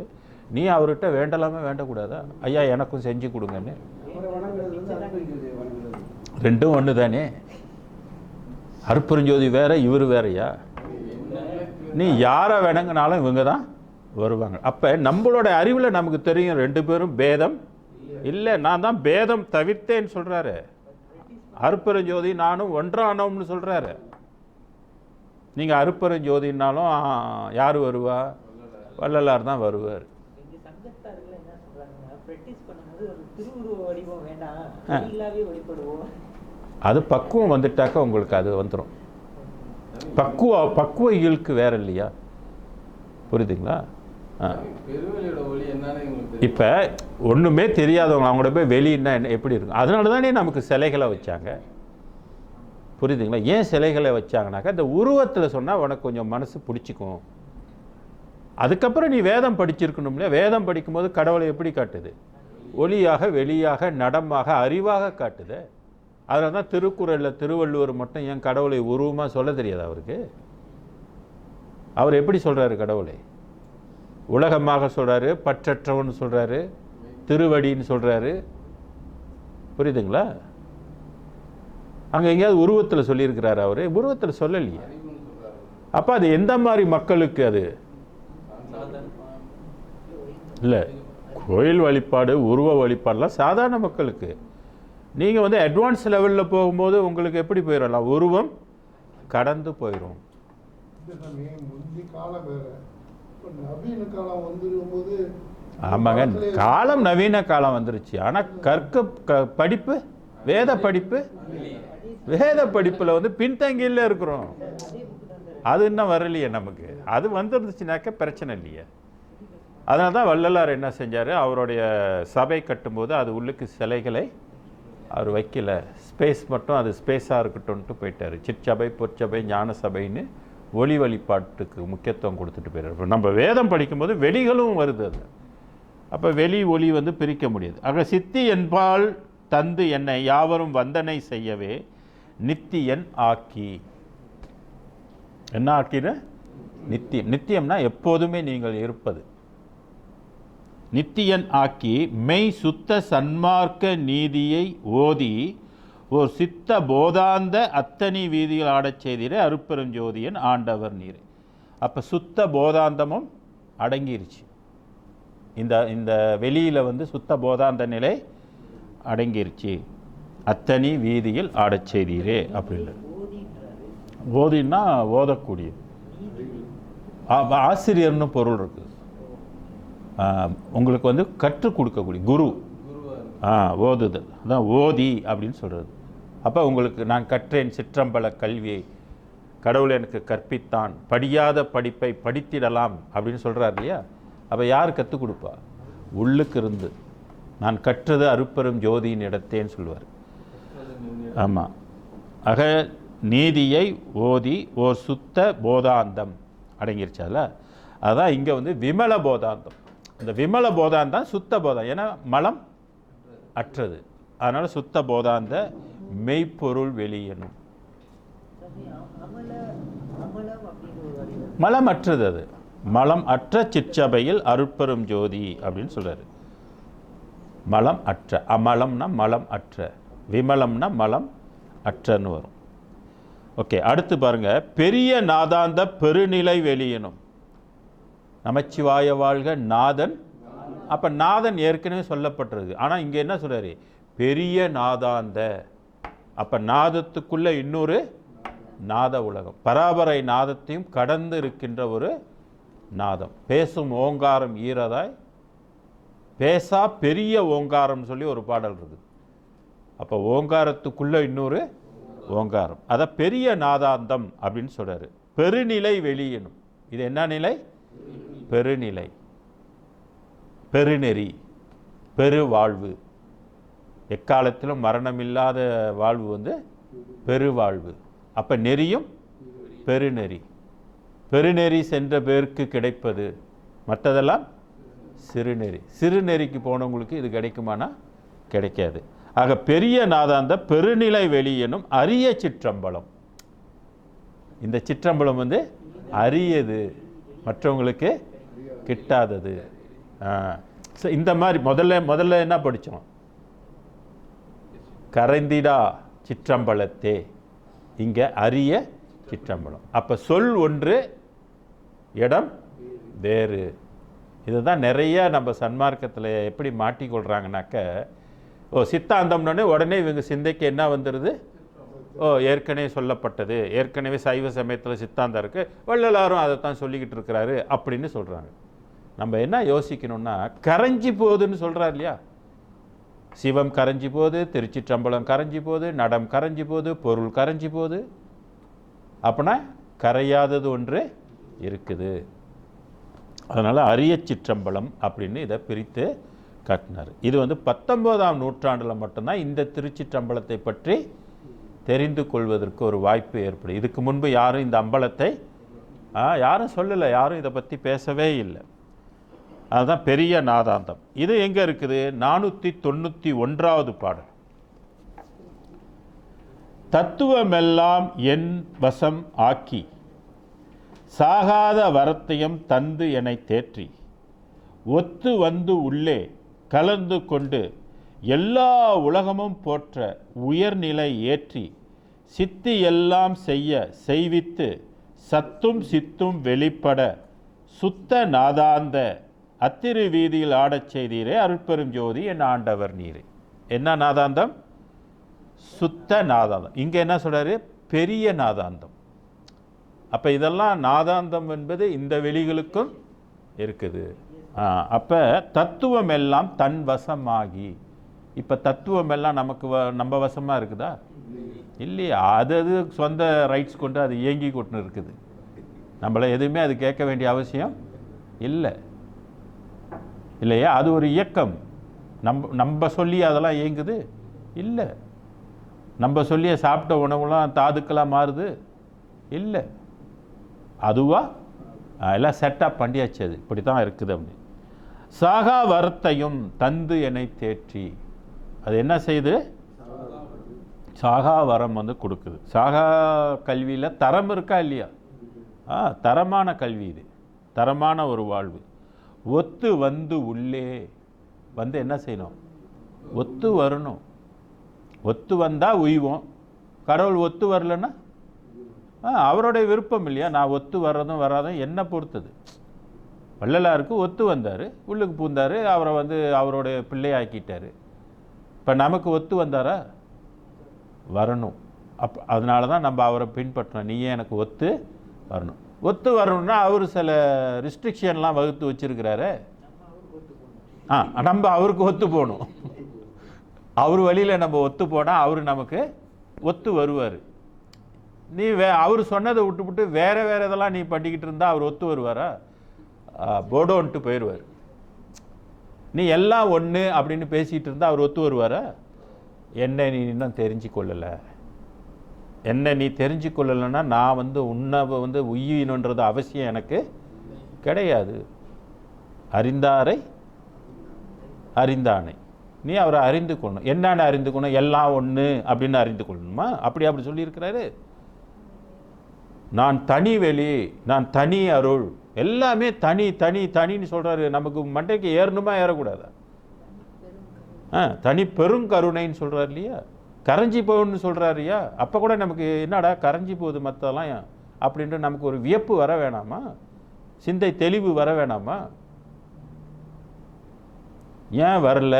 நீ அவர்கிட்ட வேண்டலாமா வேண்டக்கூடாதா? ஐயா எனக்கும் செஞ்சு கொடுங்கன்னு. ரெண்டும் ஒன்று தானே. அருப்பெருஞ்சோதி வேற, இவர் வேறையா? நீ யாரை வேணங்கினாலும் இவங்க தான் வருவாங்க. அப்போ நம்மளோட அறிவில் நமக்கு தெரியும் ரெண்டு பேரும் பேதம் இல்லை. நான் தான் பேதம் தவிர்த்தேன்னு சொல்கிறாரு. அருப்பெருஞ்சோதி நானும் ஒன்றானோம்னு சொல்கிறாரு. நீங்கள் அருப்பெருஞ்சோதினாலும் யார் வருவா? வள்ளலார் தான் வருவார். அது பக்குவம் வந்துட்டாக்க உங்களுக்கு அது வந்துடும். பக்குவ இயலுக்கு வேற இல்லையா? புரியுதுங்களா? இப்போ ஒன்றுமே தெரியாதவங்க அவங்களோட போய் வெளியின்னா என்ன எப்படி இருக்கும்? அதனால தானே நமக்கு சிலைகளை வச்சாங்க. புரியுதுங்களா? ஏன் சிலைகளை வச்சாங்கனாக்கா, இந்த உருவத்தில் சொன்னால் உனக்கு கொஞ்சம் மனசு பிடிச்சிக்கும். அதுக்கப்புறம் நீ வேதம் படிச்சிருக்கணும் இல்லையா? வேதம் படிக்கும்போது கடவுளை எப்படி காட்டுது? ஒளியாக, வெளியாக, நடமாக, அறிவாக காட்டுது. அதனால தான் திருக்குறளில் திருவள்ளுவர் மட்டும் ஏன் கடவுளை உருவமாக சொல்ல தெரியாது அவருக்கு? அவர் எப்படி சொல்கிறாரு கடவுளை? உலகமாக சொல்கிறாரு, பற்றற்றவன்னு சொல்கிறாரு, திருவடின்னு சொல்கிறாரு. புரியுதுங்களா? அங்கே எங்கேயாவது உருவத்தில் சொல்லியிருக்கிறாரு அவர்? உருவத்தில் சொல்லலையே. அப்போ அது எந்த மாதிரி மக்களுக்கு? அது இல்லை, கோயில் வழிபாடு, உருவ வழிபாடெலாம் சாதாரண மக்களுக்கு. நீங்கள் வந்து அட்வான்ஸ் லெவலில் போகும்போது உங்களுக்கு எப்படி போயிடலாம்? உருவம் கடந்து போயிடும். ஆமாங்க, காலம் நவீன காலம் வந்துருச்சு. ஆனால் படிப்பு, வேத படிப்பு, வேத படிப்பில் வந்து பின்தங்கியில் இருக்கிறோம். அது இன்னும் வரலையே நமக்கு. அது வந்துருந்துச்சுனாக்க பிரச்சனை இல்லையே. அதனால தான் வள்ளலார் என்ன செஞ்சார்? அவருடைய சபை கட்டும்போது அது உள்ளுக்கு சிலைகளை அவர் வைக்கல, ஸ்பேஸ் மட்டும் அது ஸ்பேஸாக இருக்கட்டும்ன்ட்டு போயிட்டார். சிற்சபை, பொற்சபை, ஞான சபைன்னு ஒளி வழிபாட்டுக்கு முக்கியத்துவம் கொடுத்துட்டு போயிடுறாரு. நம்ம வேதம் படிக்கும்போது வெளிகளும் வருது. அது அப்போ வெளி ஒளி வந்து பிரிக்க முடியாது. ஆக சித்தி என்பால் தந்து என்னை யாவரும் வந்தனை செய்யவே நித்தியன் ஆக்கி. என்ன ஆக்கின? நித்தியம். நித்தியம்னா எப்போதுமே நீங்கள் இருப்பது. நித்தியன் ஆக்கி மெய் சுத்த சன்மார்க்க நீதியை ஓதி ஒரு சித்த போதாந்த அத்தனி வீதியில் ஆடச் செய்திரே அருப்பெருஞ்சோதியன் ஆண்டவர் நீரே. அப்போ சுத்த போதாந்தமும் அடங்கிருச்சு. இந்த வெளியில் வந்து சுத்த போதாந்த நிலை அடங்கிருச்சு. அத்தனி வீதியில் ஆடச் செய்தீரே அப்படின்னு. ஓதின்னா ஓதக்கூடிய ஆசிரியர்னு பொருள் இருக்குது. உங்களுக்கு வந்து கற்றுக் கொடுக்கக்கூடிய குரு, ஓதுதல், அதான் ஓதி அப்படின்னு சொல்கிறது. அப்போ உங்களுக்கு நான் கற்றேன் சிற்றம்பல கல்வியை, கடவுள் எனக்கு கற்பித்தான், படியாத படிப்பை படித்திடலாம் அப்படின்னு சொல்கிறார் இல்லையா? அப்போ யார் கற்றுக் கொடுப்பா? உள்ளுக்கு இருந்து நான் கற்றது அருப்பெரும் ஜோதியின் இடத்தேன்னு சொல்லுவார். ஆமாம். ஆக நீதியை ஓதி ஓர் சுத்த போதாந்தம் அடங்கிருச்சால, அதான் இங்கே வந்து விமல போதாந்தம். இந்த விமல போதாந்தம் சுத்த போதம், ஏன்னா மலம் அற்றது, அதனால் சுத்த போதாந்த மெய்ப்பொருள் வெளியனும். மலம் அற்றது, அது மலம் அற்ற சிற்றபையில் அருட்பெரும் ஜோதி அப்படின்னு சொல்கிறாரு. மலம் அற்ற, அமலம்னா மலம் அற்ற, விமலம்னா மலம் அற்றன்னு வரும். ஓகே, அடுத்து பாருங்க, பெரிய நாதாந்த பெருநிலை வெளியனும். நமச்சிவாய வாழ்க நாதன். அப்போ நாதன் ஏற்கனவே சொல்லப்பட்டிருக்கு, ஆனால் இங்கே என்ன சொல்கிறாரு? பெரிய நாதாந்த. அப்போ நாதத்துக்குள்ளே இன்னொரு நாத உலகம், பராபரை நாதத்தையும் கடந்து இருக்கின்ற ஒரு நாதம். பேசும் ஓங்காரம் ஈரதாய் பேசா பெரிய ஓங்காரம் சொல்லி ஒரு பாடல் இருக்குது. அப்போ ஓங்காரத்துக்குள்ளே இன்னொரு ஓங்காரம், அதை பெரிய நாதாந்தம் அப்படின்னு சொல்கிறாரு. பெருநிலை வெளியனும். இது என்ன நிலை? பெருநிலை, பெருநெறி, பெருவாழ்வு. எக்காலத்திலும் மரணமில்லாத வாழ்வு வந்து பெருவாழ்வு. அப்போ நெறியும் பெருநெறி. பெருநெறி சென்ற பேருக்கு கிடைப்பது, மற்றதெல்லாம் சிறுநெறி. சிறுநெறிக்கு போனவங்களுக்கு இது கிடைக்குமானா கிடைக்காது. ஆக பெரிய நாதாந்த பெருநிலை வெளியனும் அரிய சிற்றம்பலம். இந்த சிற்றம்பலம் வந்து அரியது, மற்றவங்களுக்கு கிட்டாதது. இந்த மாதிரி முதல்ல என்ன படித்தோம்? கரைந்திடா சிற்றம்பலத்தே, இங்கே அரிய சிற்றம்பலம். அப்போ சொல் ஒன்று, இடம் வேறு. இதுதான் நிறைய நம்ம சன்மார்க்கத்தில் எப்படி மாட்டிக்கொள்கிறாங்கனாக்க, சித்தாந்தம்னே உடனே இவங்க சிந்தைக்கு என்ன வந்துடுது? ஏற்கனவே சொல்லப்பட்டது, ஏற்கனவே சைவ சமயத்தில் சித்தாந்தம் இருக்குது, வள்ளலாரும் அதைத்தான் சொல்லிக்கிட்டு இருக்கிறாரு அப்படின்னு சொல்கிறாங்க. நம்ம என்ன யோசிக்கணும்னா, கரைஞ்சி போகுதுன்னு சொல்கிறார் இல்லையா? சிவம் கரைஞ்சி போகுது, திருச்சிற்றம்பலம் கரைஞ்சி போகுது, நடம் கரைஞ்சி போகுது, பொருள் கரைஞ்சி போகுது. அப்படின்னா கரையாதது ஒன்று இருக்குது. அதனால் அரிய சிற்றம்பலம் அப்படின்னு இதை பிரித்து காட்டினார். இது வந்து 19ஆம் நூற்றாண்டில் மட்டும்தான் இந்த திருச்சிற்றம்பலத்தை பற்றி தெரிந்து கொள்வதற்கு ஒரு வாய்ப்பு ஏற்படும். இதுக்கு முன்பு யாரும் இந்த அம்பலத்தை யாரும் சொல்லலை, யாரும் இதை பற்றி பேசவே இல்லை. அதுதான் பெரிய நாதாந்தம். இது எங்கே இருக்குது? 491வது பாடல். தத்துவமெல்லாம் என் வசம் ஆக்கி சாகாத வரத்தையும் தந்து என்னை தேற்றி ஒத்து வந்து உள்ளே கலந்து கொண்டு எல்லா உலகமும் போற்ற உயர்நிலை ஏற்றி சித்தி எல்லாம் செய்வித்து சத்தும் சித்தும் வெளிப்பட சுத்த நாதாந்த அத்திரு வீதியில் ஆடச் செய்தீரே அருட்பெரும் ஜோதி என் ஆண்டவர் நீரே. என்ன நாதாந்தம்? சுத்த நாதாந்தம். இங்கே என்ன சொல்கிறாரு? பெரிய நாதாந்தம். அப்போ இதெல்லாம் நாதாந்தம் என்பது இந்த வெளிகளுக்கும் இருக்குது. அப்போ தத்துவம் எல்லாம் தன் வசமாகி, இப்போ தத்துவம் எல்லாம் நமக்கு நம்ம வசமாக இருக்குதா? இல்லையா? அது சொந்த ரைட்ஸ் கொண்டு அது இயங்கி கொண்டு இருக்குது. நம்மளை எதுவுமே அது கேட்க வேண்டிய அவசியம் இல்லை, இல்லையா? அது ஒரு இயக்கம். நம்ம சொல்லி அதெல்லாம் இயங்குது இல்லை. நம்ம சொல்லிய சாப்பிட்ட உணவுலாம் தாதுக்கெல்லாம் மாறுது இல்லை. அதுவாக எல்லாம் செட்டப் பண்ணியாச்சு. அது இப்படி தான் இருக்குது. அப்படி சாகா வரத்தையும் தந்து என்னை தேற்றி, அது என்ன செய்யுது? சாகா வரம் வந்து கொடுக்குது. சாகா கல்வியில் தரம் இருக்கா இல்லையா? தரமான கல்வி இது, தரமான ஒரு வாழ்வு. ஒத்து வந்து உள்ளே வந்து என்ன செய்யணும்? ஒத்து வரணும். ஒத்து வந்தால் உய்வோம். கடவுள் ஒத்து வரலன்னா அவருடைய விருப்பம் இல்லையா? நான் ஒத்து வர்றதும் வராதும் என்ன பொறுத்தது. வள்ளலாருக்கு ஒத்து வந்தார், உள்ளுக்கு பூந்தார், அவரை வந்து அவருடைய பிள்ளையாக்கிட்டார். இப்போ நமக்கு ஒத்து வந்தாரா? வரணும். அதனால தான் நம்ம அவரை பின்பற்றணும். நீயே எனக்கு ஒத்து வரணும். ஒத்து வரணும்னா அவர் சில ரிஸ்ட்ரிக்ஷன்லாம் வகுத்து வச்சுருக்கிறாரு. நம்ம அவருக்கு ஒத்து போகணும். அவர் வழியில் நம்ம ஒத்து போனால் அவர் நமக்கு ஒத்து வருவார். நீ அவர் சொன்னதை விட்டுவிட்டு வேறு இதெல்லாம் நீ பண்ணிக்கிட்டு இருந்தால் அவர் ஒத்து வருவாரா? போடோன்ட்டு போயிடுவார். நீ எல்லாம் ஒன்று அப்படின்னு பேசிகிட்டு இருந்தால் அவர் ஒத்து வருவாரா? என்ன நீ இன்னும் தெரிஞ்சு கொள்ளலை, என்ன நீ தெரிஞ்சு கொள்ளலைன்னா நான் உன்னை உய்யணுன்றது அவசியம் எனக்கு கிடையாது. அறிந்தாரை அறிந்தானை, நீ அவரை அறிந்து கொள்ளணும். என்னன்னு அறிந்து கொள்ளணும்? எல்லாம் ஒன்று அப்படின்னு அறிந்து கொள்ளணுமா? அப்படி சொல்லியிருக்கிறாரு. நான் தனி வெளி, நான் தனி அருள், எல்லாமே தனி தனி தனின்னு சொல்கிறாரு. நமக்கு மண்டைக்கு ஏறணுமா ஏறக்கூடாதா? தனி பெருங்கருணைன்னு சொல்கிறார் இல்லையா? கரைஞ்சி போகுன்னு சொல்கிறாருயா? அப்போ கூட நமக்கு என்னடா கரைஞ்சி போகுது மற்றெல்லாம் அப்படின்ட்டு நமக்கு ஒரு வியப்பு வர வேணாமா? சிந்தை தெளிவு வர வேணாமா? ஏன் வரல?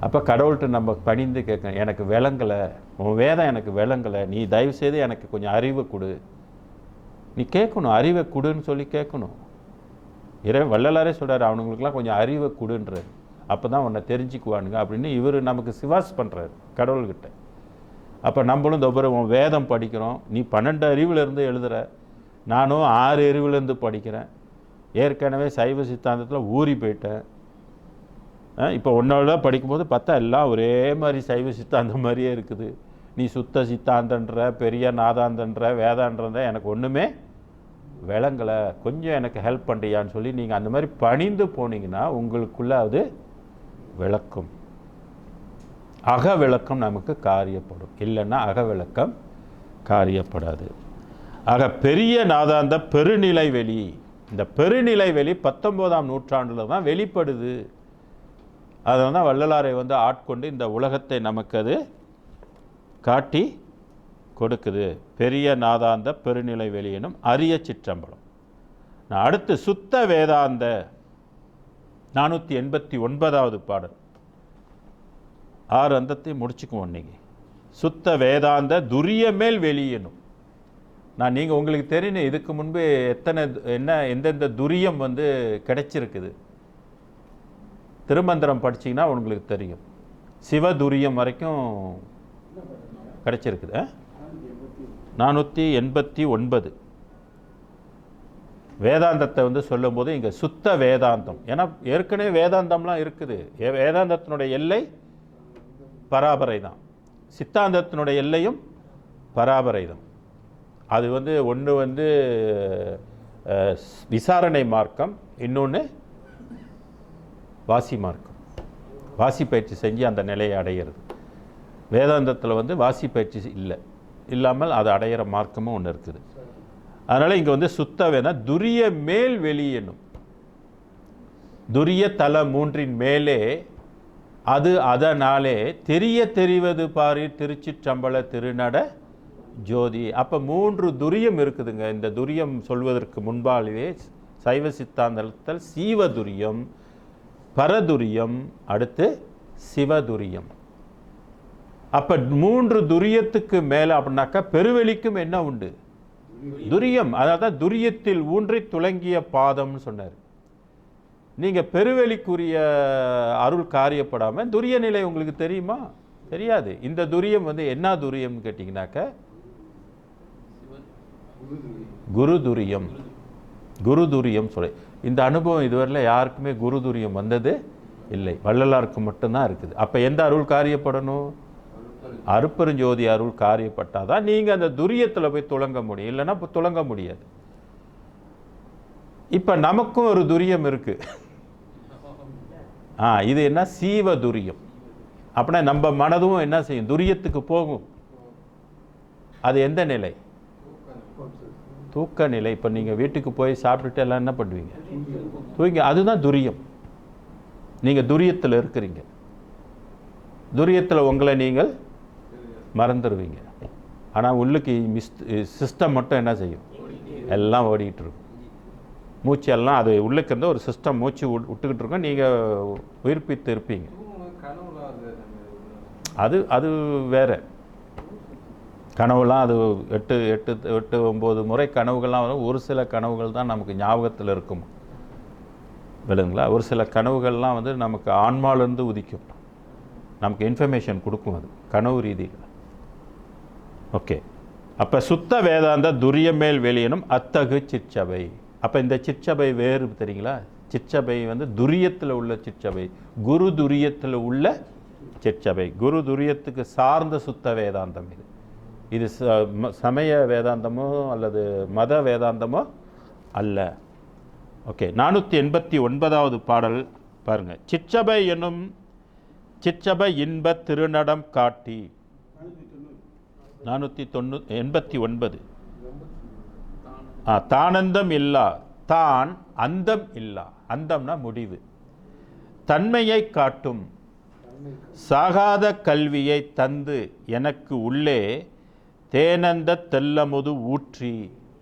அப்போ கடவுள்கிட்ட நம்ம பணிந்து கேட்கணும், எனக்கு விளங்கலை, உன் வேதம் எனக்கு விளங்கலை, நீ தயவுசெய்து எனக்கு கொஞ்சம் அறிவை கொடு. நீ கேட்கணும், அறிவை கொடுன்னு சொல்லி கேட்கணும். வள்ளலாரே சொல்கிறார், அவனுங்களுக்கெல்லாம் கொஞ்சம் அறிவை கொடுன்றார். அப்போ தான் உன்னை தெரிஞ்சுக்குவானுங்க அப்படின்னு இவர் நமக்கு சிவாஸ் பண்ணுறாரு கடவுள்கிட்ட. அப்போ நம்மளும் உன் வேதம் படிக்கிறோம், நீ 12 அறிவுலேருந்து எழுதுகிற, நானும் 6 அறிவுலேருந்து படிக்கிறேன். ஏற்கனவே சைவ சித்தாந்தத்தில் ஊறி போயிட்டேன். இப்போ ஒன்றோட படிக்கும்போது பார்த்தா எல்லாம் ஒரே மாதிரி சைவ சித்தாந்தம் மாதிரியே இருக்குது. நீ சுத்த சித்தாந்தன்ற, பெரிய நாதாந்தன்ற, வேதான்றத எனக்கு ஒன்றுமே விளங்கலை, கொஞ்சம் எனக்கு ஹெல்ப் பண்ணுறியான்னு சொல்லி நீங்கள் அந்த மாதிரி பணிந்து போனீங்கன்னா உங்களுக்குள்ள அது விளக்கும். அக விளக்கம் நமக்கு காரியப்படும், இல்லைன்னா அக விளக்கம் காரியப்படாது. ஆக பெரிய நாதாந்த பெருநிலை வெளி, இந்த பெருநிலை வெளி 19ஆம் நூற்றாண்டில் தான் வெளிப்படுது. அதனால தான் வள்ளலாரை ஆட்கொண்டு இந்த உலகத்தை நமக்கு அது காட்டி கொடுக்குது. பெரிய நாதாந்த பெருநிலை வெளியினும் அரிய சிற்றம்பலம். நான் அடுத்து சுத்த வேதாந்த 489வது பாடல். 6 அந்தத்தை முடிச்சுக்குவோம் நீங்கள். சுத்த வேதாந்த துரிய மேல் வெளியணும். நீங்கள் உங்களுக்கு தெரியும், இதுக்கு முன்பு எந்தெந்த துரியம் கிடைச்சிருக்குது. திருமந்திரம் படிச்சிங்கன்னா உங்களுக்கு தெரியும். சிவதுரியம் வரைக்கும் கிடைச்சிருக்குது. 489 வேதாந்தத்தை சொல்லும்போது இங்கே சுத்த வேதாந்தம். ஏன்னா ஏற்கனவே வேதாந்தம்லாம் இருக்குது. வேதாந்தத்தினுடைய எல்லை பராபரை தான், சித்தாந்தத்தினுடைய எல்லையும் பராபரை தான். அது ஒன்று விசாரணை மார்க்கம், இன்னொன்று வாசி மார்க்கம். வாசி பயிற்சி செஞ்சு அந்த நிலையை அடைகிறது. வேதாந்தத்தில் வாசி பயிற்சி இல்லாமல் அது அடையிற மார்க்கமும் ஒன்று இருக்குது. அதனால் இங்கே சுத்த வேதம் துரிய மேல் வெளியணும். துரிய தல 3இன் மேலே அது அதனாலே தெரிய தெரிவது பாரி திருச்சிற்றம்பல திருநட ஜோதி. அப்போ 3 துரியம் இருக்குதுங்க. இந்த துரியம் சொல்வதற்கு முன்பாகவே சைவ சித்தாந்தத்தில் சீவதுரியம், பரதுரியம், அடுத்து சிவதுரியம். அப்போ 3 துரியத்துக்கு மேலே அப்படின்னாக்கா பெருவெளிக்கும் என்ன உண்டு? துரியம். அதாவது துரியத்தில் ஊன்றி துளங்கிய பாதம்னு சொன்னார். நீங்கள் பெருவெளிக்குரிய அருள் காரியப்படாமல் துரிய நிலை உங்களுக்கு தெரியுமா? தெரியாது. இந்த துரியம் என்ன துரியம்னு கேட்டிங்கனாக்கா குரு துரியம். குரு துரியம் சொல்ல இந்த அனுபவம் இதுவரையில் யாருக்குமே குரு துரியம் வந்தது இல்லை, வள்ளலாருக்கு மட்டும்தான் இருக்குது. அப்போ எந்த அருள் காரியப்படணும்? அருப்பெருஞ்சோதி அருள் காரியப்பட்டால் தான் நீங்கள் அந்த துரியத்தில் போய் துளங்க முடியும், இல்லைன்னா இப்போ துளங்க முடியாது. இப்போ நமக்கும் ஒரு துரியம் இருக்குது. இது என்ன? சீவ துரியம். அப்படின்னா நம்ம மனதும் என்ன செய்யும்? துரியத்துக்கு போகும். அது எந்த நிலை? தூக்க நிலை. இப்போ நீங்கள் வீட்டுக்கு போய் சாப்பிட்டுட்டு எல்லாம் என்ன பண்ணுவீங்க? தூங்கி. அதுதான் துரியம். நீங்கள் துரியத்தில் இருக்கிறீங்க. துரியத்தில் உங்களை நீங்கள் மறந்துடுவீங்க. ஆனால் உள்ளுக்கு சிஸ்டம் மட்டும் என்ன செய்யும்? எல்லாம் ஓடிக்கிட்டு இருக்கும். மூச்சு எல்லாம் அது உள்ளுக்கு இருந்து ஒரு சிஸ்டம் மூச்சு விட்டுக்கிட்டு இருக்கோம். நீங்கள் உயிர்ப்பித்து இருப்பீங்க. அது அது வேற. கனவுலாம் அது 8 9 முறை கனவுகள்லாம் வரும். ஒரு சில கனவுகள் தான் நமக்கு ஞாபகத்தில் இருக்கும், விளங்குங்களா? ஒரு சில கனவுகள்லாம் வந்து நமக்கு ஆன்மாலேருந்து உதிக்கும், நமக்கு இன்ஃபர்மேஷன் கொடுக்கும், அது கனவு ரீதியில். ஓகே, அப்போ சுத்த வேதாந்த துரியமேல் வெளியனும் அத்தகு சிற்சபை. அப்போ இந்த சிற்சபை வேறு தெரியுங்களா? சிற்சபை வந்து துரியத்தில் உள்ள சிற்சபை, குரு துரியத்தில் உள்ள சிற்சபை. குரு துரியத்துக்கு சார்ந்த சுத்த வேதாந்தம் இது. இது சமய வேதாந்தமோ அல்லது மத வேதாந்தமோ அல்ல. ஓகே, 489வது பாடல் பாருங்க. சிற்சபை என்னும் சிற்சபை இன்ப திருநடம் காட்டி. 489. தானந்தம் இல்லா, தான் அந்தம் இல்லா, அந்தம்னா முடிவு, தன்மையை காட்டும் சாகாத கல்வியை தந்து எனக்கு உள்ளே தேனந்த தெல்லமுது ஊற்றி.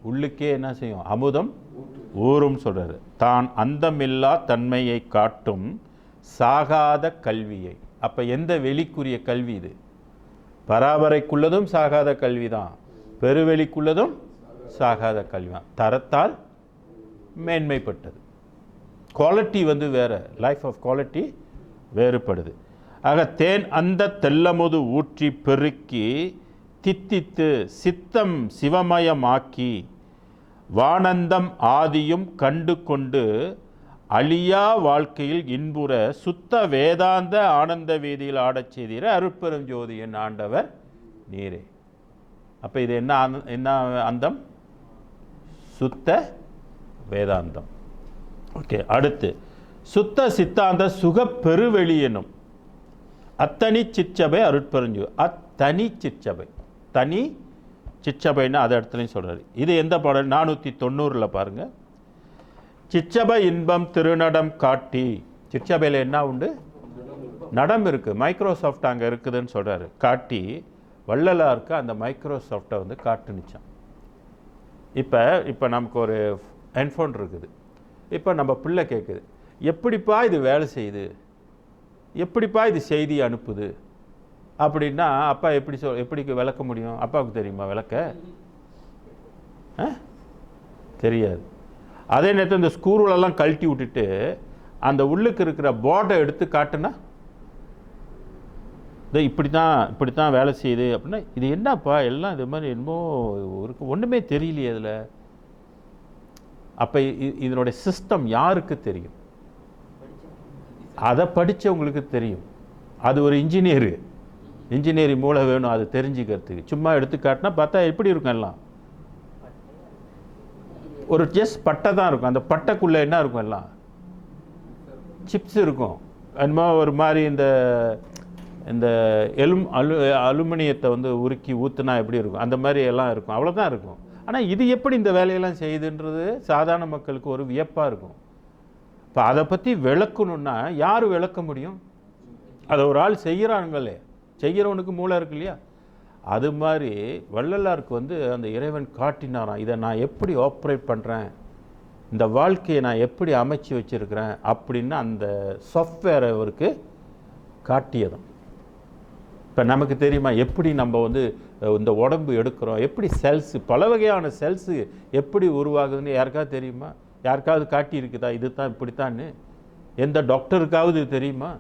உள்ளுக்கே என்ன செய்யும்? அமுதம் ஊறும் சொல்றாரு. தான் அந்தமில்லா தன்மையை காட்டும் சாகாத கல்வியை. அப்ப எந்த வெளிக்குரிய கல்வி இது? பராபரைக்குள்ளதும் சாகாத கல்விதான், பெருவெளிக்குள்ளதும் சாகாத கல்விதான். தரத்தால் மேன்மைப்பட்டது. குவாலிட்டி வந்து வேற, லைஃப் ஆஃப் குவாலிட்டி வேறுபடுது. ஆக தேன் அந்த தெல்லமுது ஊற்றி பெருக்கி தித்தித்து சித்தம் சிவமயமாக்கி வானந்தம் ஆதியும் கண்டு கொண்டு அழியா வாழ்க்கையில் இன்புற சுத்த வேதாந்த ஆனந்த வீதியில் ஆடச் செய்தீர அருட்பெரும் ஜோதியின் ஆண்டவர் நீரே. அப்போ இது என்ன அந்தம்? சுத்த வேதாந்தம். ஓகே, அடுத்து சுத்த சித்தாந்த சுக பெருவெளியனும் அத்தனி சிற்சபை அருட்பெருஞ்சோ. அத்தனி சிற்சபை, தனி சிற்சபைன்னு அது இடத்துலையும் சொல்கிறார். இது எந்த பாடல்? 490 பாருங்க. சிற்சபை இன்பம் திருநடம் காட்டி. சிற்சபையில் என்ன உண்டு? நடம் இருக்குது. மைக்ரோசாஃப்ட் அங்கே இருக்குதுன்னு சொல்கிறாரு. காட்டி வள்ளலாருக்கு அந்த மைக்ரோசாஃப்டை வந்து காட்டுனுச்சான். இப்போ நமக்கு ஒரு ஹெட்ஃபோன் இருக்குது. இப்போ நம்ம பிள்ளை கேட்குது, எப்படிப்பா இது வேலை செய்யுது, எப்படிப்பா இது செய்தி அனுப்புது அப்படின்னா அப்பா எப்படி விளக்க முடியும்? அப்பாவுக்கு தெரியுமா விளக்க? தெரியாது. அதே நேரத்தில் இந்த ஸ்க்ரூலெல்லாம் கழட்டி விட்டுட்டு அந்த உள்ளுக்கு இருக்கிற போர்டை எடுத்து காட்டுனா இதை இப்படி தான் வேலை செய்யுது அப்படின்னா இது என்னப்பா எல்லாம் இது மாதிரி என்னமோ ஒன்றுமே தெரியலையே அதில். அப்போ இதனுடைய சிஸ்டம் யாருக்கு தெரியும்? அதை படித்தவங்களுக்கு தெரியும். அது ஒரு இன்ஜினியரிங் மூளை வேணும் அது தெரிஞ்சுக்கிறதுக்கு. சும்மா எடுத்துக்காட்டினா பார்த்தா எப்படி இருக்கும்? எல்லாம் ஒரு ஜஸ்ட் பட்டை தான் இருக்கும். அந்த பட்டைக்குள்ளே என்ன இருக்கும்? எல்லாம் சிப்ஸ் இருக்கும். என்னமோ ஒரு மாதிரி இந்த அலுமினியத்தை வந்து உருக்கி ஊற்றுனா எப்படி இருக்கும் அந்த மாதிரி எல்லாம் இருக்கும், அவ்வளோதான் இருக்கும். ஆனால் இது எப்படி இந்த வேலையெல்லாம் செய்யுதுன்றது சாதாரண மக்களுக்கு ஒரு வியப்பாக இருக்கும். இப்போ அதை பற்றி விளக்கணுன்னா யார் விளக்க முடியும்? அதை ஒரு ஆள் செய்கிறாங்களே, செய்கிறவனுக்கு மூளை இருக்கு இல்லையா? அது மாதிரி வள்ளலாருக்கு வந்து அந்த இறைவன் காட்டினாராம், இதை நான் எப்படி ஆப்ரேட் பண்ணுறேன், இந்த வாழ்க்கையை நான் எப்படி அமைச்சு வச்சுருக்கிறேன் அப்படின்னு அந்த சாஃப்ட்வேரை அவருக்கு காட்டியதும். இப்போ நமக்கு தெரியுமா எப்படி நம்ம வந்து இந்த உடம்பு எடுக்கிறோம், எப்படி செல்ஸு, பல வகையான செல்ஸு எப்படி உருவாகுதுன்னு யாருக்காவது தெரியுமா? யாருக்காவது காட்டி இருக்குதா இது தான் இப்படித்தான்னு? எந்த டாக்டருக்காவது தெரியுமா?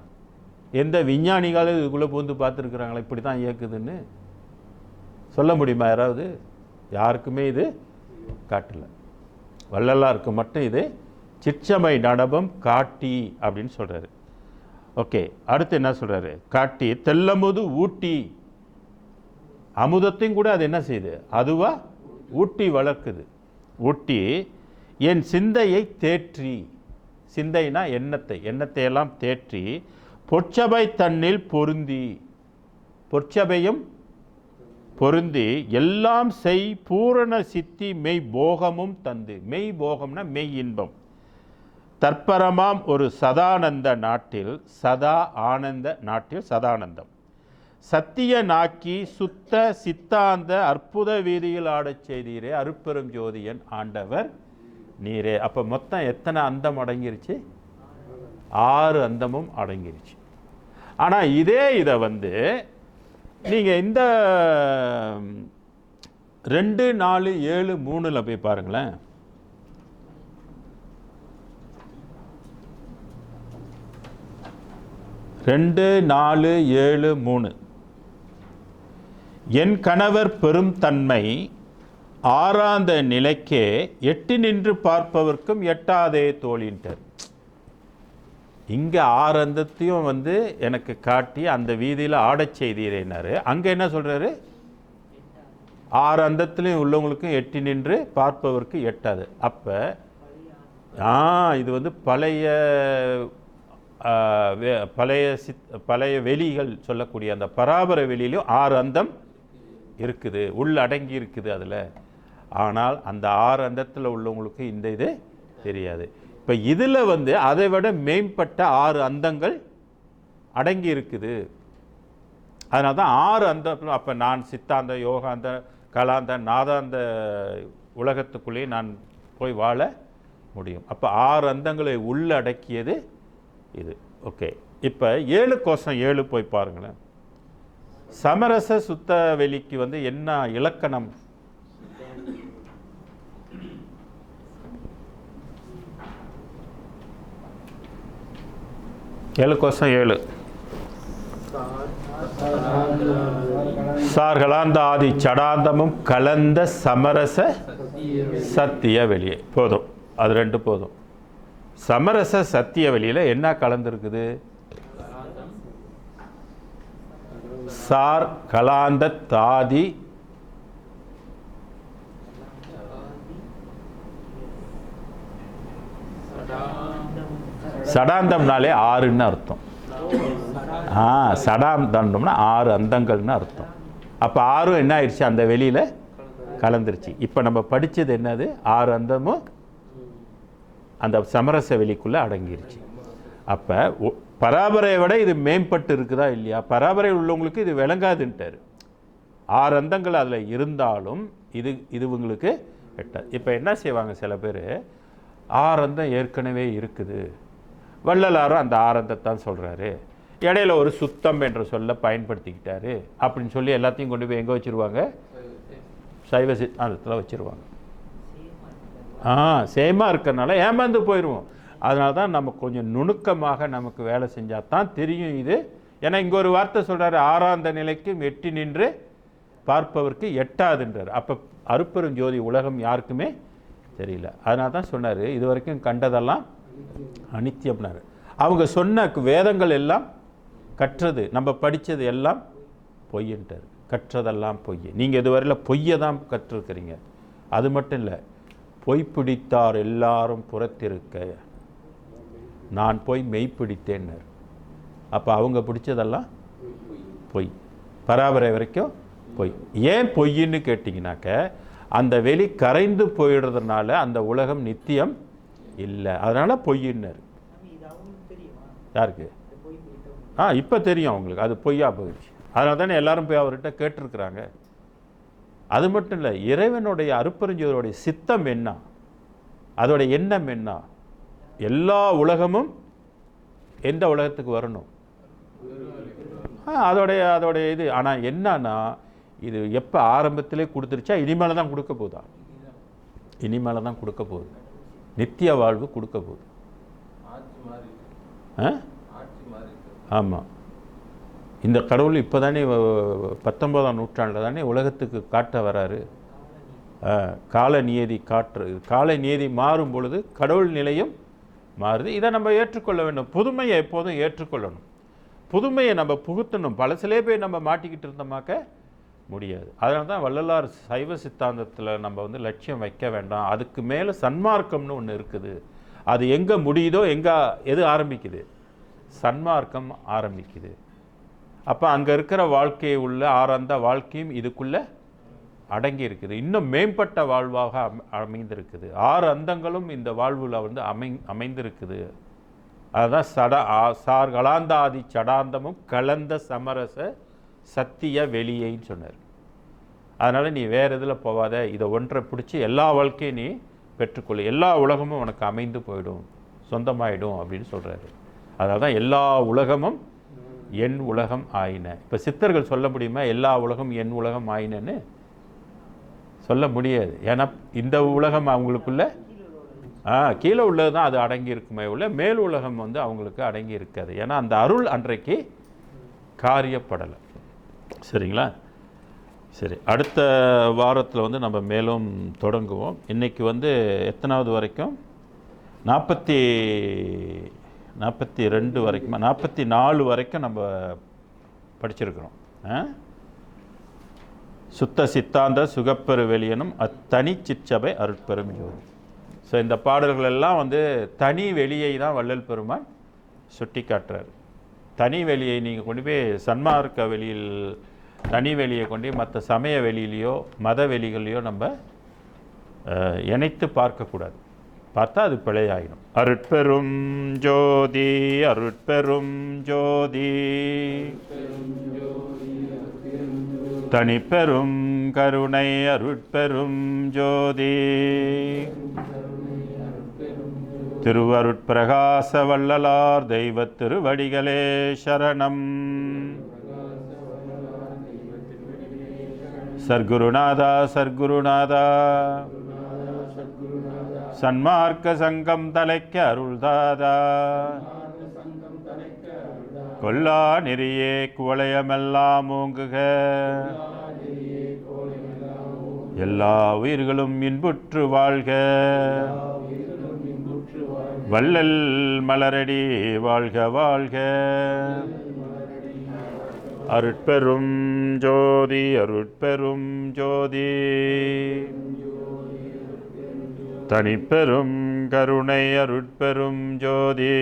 எந்த விஞ்ஞானிகாலும் இதுக்குள்ளே புகுந்து பார்த்துருக்குறாங்களா இப்படி தான் இயக்குதுன்னு சொல்ல முடியுமா யாராவது? யாருக்குமே இது காட்டலை. வள்ளலாருக்கு மட்டும் இது சிற்சபை நடபம் காட்டி அப்படின்னு சொல்கிறாரு. ஓகே, அடுத்து என்ன சொல்கிறாரு? காட்டி தெல்லமுது ஊட்டி. அமுதத்தையும் கூட அது என்ன செய்யுது? அதுவா ஊட்டி வளர்க்குது. ஊட்டி என் சிந்தையை தேற்றி, சிந்தைனா எண்ணத்தை எல்லாம் தேற்றி பொற்சபை தன்னில் பொருந்தி, பொற்சபையும் பொருந்தி எல்லாம் செய் பூரண சித்தி மெய் போகமும் தந்து. மெய் போகம்னா மெய் இன்பம். தற்பரமாம் ஒரு சதானந்த நாட்டில், சதா ஆனந்த நாட்டில் சதானந்தம் சத்திய நாக்கி சுத்த சித்தாந்த அற்புத வீதியில் ஆடச் செய்தீரே அருட்பெரும் ஜோதியன் ஆண்டவர் நீரே. அப்போ மொத்தம் எத்தனை அந்தம் அடங்கிருச்சு? 6 அந்தமும் அடங்கிருச்சு. ஆனால் இதை வந்து நீங்கள் இந்த 2, 4, 7, 3 போய் பாருங்களேன். ரெண்டு 4, 7, 3. என் கணவர் பெரும் தன்மை ஆறாந்த நிலைக்கே எட்டி நின்று பார்ப்பவர்க்கும் எட்டாதே தோழின்ட்டார். இங்கே 6 அந்தத்தையும் வந்து எனக்கு காட்டி அந்த வீதியில் ஆடச் செய்தீரேனாரு. அங்கே என்ன சொல்கிறாரு? 6 அந்தத்துலேயும் உள்ளவங்களுக்கும் எட்டி நின்று பார்ப்பவருக்கு எட்டாது. அப்போ இது வந்து பழைய வெளிகள் சொல்லக்கூடிய அந்த பராபர வெளியிலும் 6 அந்தம் இருக்குது, உள்ளடங்கி இருக்குது அதில். ஆனால் அந்த 6 அந்தத்தில் உள்ளவங்களுக்கு இந்த இது தெரியாது. இப்போ இதில் வந்து அதை விட மேம்பட்ட 6 அந்தங்கள் அடங்கி இருக்குது. அதனால தான் 6 அந்தம். அப்போ நான் சித்தாந்த, யோகாந்த, கலாந்த, நாதாந்த உலகத்துக்குள்ளேயே நான் போய் வாழ முடியும். அப்போ 6 அந்தங்களை உள்ளடக்கியது இது. ஓகே, இப்போ 7 கோஷம் 7 போய் பாருங்களேன். சமரச சுத்த வெளிக்கு வந்து என்ன இலக்கணம்? ஏழு கோஷம் 7. சார்களாந்த ஆதி சடாந்தமும் கலந்த சமரச சத்திய வெளியே. போதும், அது 2 போதும். சமரச சத்திய வெளியில் என்ன கலந்துருக்குது? சார் கலாந்த தாதி சடாந்தம்னாலே 6ன்னு அர்த்தம். சடாந்தம்னா 6 அந்தங்கள்னு அர்த்தம். அப்போ 6 என்ன ஆயிடுச்சு? அந்த வெளியில் கலந்துருச்சு. இப்போ நம்ம படித்தது என்னது? 6 அந்தமும் அந்த சமரச வெளிக்குள்ளே அடங்கிருச்சு. அப்போ பராபரையை விட இது மேம்பட்டு இருக்குதா இல்லையா? பராபரை உள்ளவங்களுக்கு இது விளங்காதுன்ட்டார். 6 அந்தங்கள் அதில் இருந்தாலும் இது இவங்களுக்கு எட்டாது. இப்போ என்ன செய்வாங்க சில பேர், 6 அந்தம் ஏற்கனவே இருக்குது, வள்ளலாரும் அந்த 6 அந்தத்தான் சொல்கிறாரு, இடையில ஒரு சுத்தம் என்ற சொல்ல பயன்படுத்திக்கிட்டாரு அப்படின்னு சொல்லி எல்லாத்தையும் கொண்டு போய் எங்கே வச்சுருவாங்க? சைவ சித்தாந்தத்தில் வச்சுருவாங்க. சேமாக இருக்கிறனால ஏமாந்து போயிடுவோம். அதனால தான் நம்ம கொஞ்சம் நுணுக்கமாக நமக்கு வேலை செஞ்சால் தான் தெரியும் இது. ஏன்னா இங்கே ஒரு வார்த்தை சொல்கிறாரு, 6ஆந்த நிலைக்கும் எட்டி நின்று பார்ப்பவருக்கு எட்டாதுன்றார். அப்போ அருப்பெரும் ஜோதி உலகம் யாருக்குமே தெரியல. அதனால தான் சொன்னார், இது வரைக்கும் கண்டதெல்லாம் அனித்தியம்னாரு. அவங்க சொன்ன வேதங்கள் எல்லாம் கற்றது, நம்ம படித்தது எல்லாம் பொய்ன்ட்டார். கற்றதெல்லாம் பொய். நீங்கள் இதுவரையில் பொய்யை தான் கற்றுருக்கிறீங்க. அது மட்டும் இல்லை, பொய் பிடித்தார் எல்லாரும் புறத்திருக்க நான் போய் மெய்ப்பிடித்தேன்னர். அப்போ அவங்க பிடிச்சதெல்லாம் பொய், பராபரை வரைக்கும் பொய். ஏன் பொய்ன்னு கேட்டிங்கனாக்க, அந்த வெளி கரைந்து போயிடுறதுனால அந்த உலகம் நித்தியம் இல்லை, அதனால் பொய்யின்னர். யாருக்கு? இப்போ தெரியும் அவங்களுக்கு அது பொய்யா போயிடுச்சு. அதனால தானே எல்லாரும் போய் அவர்கிட்ட கேட்டிருக்கிறாங்க. அது மட்டும் இல்லை, இறைவனுடைய அருப்பெருஞ்சோதியுடைய சித்தம் என்ன, அதோட எண்ணம் என்ன? எல்லா உலகமும் எந்த உலகத்துக்கு வரணும்? அதோடைய இது. ஆனால் என்னன்னா, இது எப்போ ஆரம்பத்திலே கொடுத்துருச்சா இனிமேல் தான் கொடுக்க போகுதா? இனிமேல் தான் கொடுக்க போகுது. நித்திய வாழ்வு கொடுக்க போகுது. ஆமாம், இந்த கடவுள் இப்போ தானே 19ஆம் நூற்றாண்டில் தானே உலகத்துக்கு காட்ட வராரு. கால நியதி காட்டுறது. கால நியதி மாறும் பொழுது கடவுள் நிலையும் மாறுது. இதை நம்ம ஏற்றுக்கொள்ள வேண்டும். புதுமையை எப்போதும் ஏற்றுக்கொள்ளணும். புதுமையை நம்ம புகுத்தணும். பழசிலே போய் நம்ம மாட்டிக்கிட்டு இருந்தோமாக்க முடியாது. அதனால தான் வள்ளலார் சைவ சித்தாந்தத்தில் நம்ம வந்து லட்சியம் வைக்க வேண்டாம், அதுக்கு மேலே சன்மார்க்கம்னு ஒன்று இருக்குது, அது எங்கே முடியுதோ எது ஆரம்பிக்குது? சன்மார்க்கம் ஆரம்பிக்குது. அப்போ அங்கே இருக்கிற வாழ்க்கையை உள்ள ஆறாந்த வாழ்க்கையும் இதுக்குள்ளே அடங்கி இருக்குது. இன்னும் மேம்பட்ட வாழ்வாக அமைந்திருக்குது. 6 அந்தங்களும் இந்த வாழ்வில் வந்து அமைந்திருக்குது. அதுதான் சார் கலாந்தாதி சடாந்தமும் கலந்த சமரச சத்திய வெளியைன்னு சொன்னார். அதனால் நீ வேறு இதில் போகாத, இதை ஒன்றை பிடிச்சி எல்லா வாழ்க்கையும் நீ பெற்றுக்கொள்ளு, எல்லா உலகமும் உனக்கு அமைந்து போயிடும், சொந்தமாயிடும் அப்படின்னு சொல்கிறாரு. அதனால தான் எல்லா உலகமும் என் உலகம் ஆயின. இப்போ சித்தர்கள் சொல்ல முடியுமா எல்லா உலகம் என் உலகம் ஆயினன்னு? சொல்ல முடியாது. ஏன்னா இந்த உலகம் அவங்களுக்குள்ள கீழே உள்ளது தான் அது அடங்கி இருக்குமே உள்ள மேல் உலகம் வந்து அவங்களுக்கு அடங்கி இருக்காது. ஏன்னா அந்த அருள் அன்றைக்கு காரியப்படலை. சரிங்களா? சரி, அடுத்த வாரத்தில் வந்து நம்ம மேலும் தொடங்குவோம். இன்றைக்கி வந்து எத்தனாவது வரைக்கும்? 42 வரைக்கும் 44 வரைக்கும் நம்ம படிச்சிருக்கிறோம். சுத்த சித்தாந்த சுகப்பெரு வெளியனும் அத்தனி சிற்சபை அருட்பெரும் ஜோதி. ஸோ இந்த பாடல்கள் எல்லாம் வந்து தனி வெளியை தான் வள்ளல் பெருமான் சுட்டி காட்டுறார். தனி வெளியை நீங்கள் கொண்டு போய் சன்மார்க்க வெளியில் தனி வெளியை கொண்டு மற்ற சமய வெளியிலையோ மத வெளிகளையோ நம்ம இணைத்து பார்க்கக்கூடாது. பார்த்தா அது பிழையாயிடும். அருட்பெரும் ஜோதி அருட்பெரும் ஜோதி தனிப்பெரும் கருணை அருட்பெரும் ஜோதி திருவருட்பிரகாச வள்ளலார் தெய்வ திருவடிகளே சரணம். சர்க்குருநாதா சர்க்குருநாதா சன்மார்க்க சங்கம் தலைக்க அருள்தாதா கொல்லா நெறியே குவளையமெல்லாம் ஓங்குக எல்லா உயிர்களும் இன்புற்று வாழ்க வள்ளல் மலரடி வாழ்க வாழ்க. அருட்பெரும் ஜோதி அருட்பெரும் ஜோதி தனிப்பெரும் கருணை அருட்பெரும் ஜோதி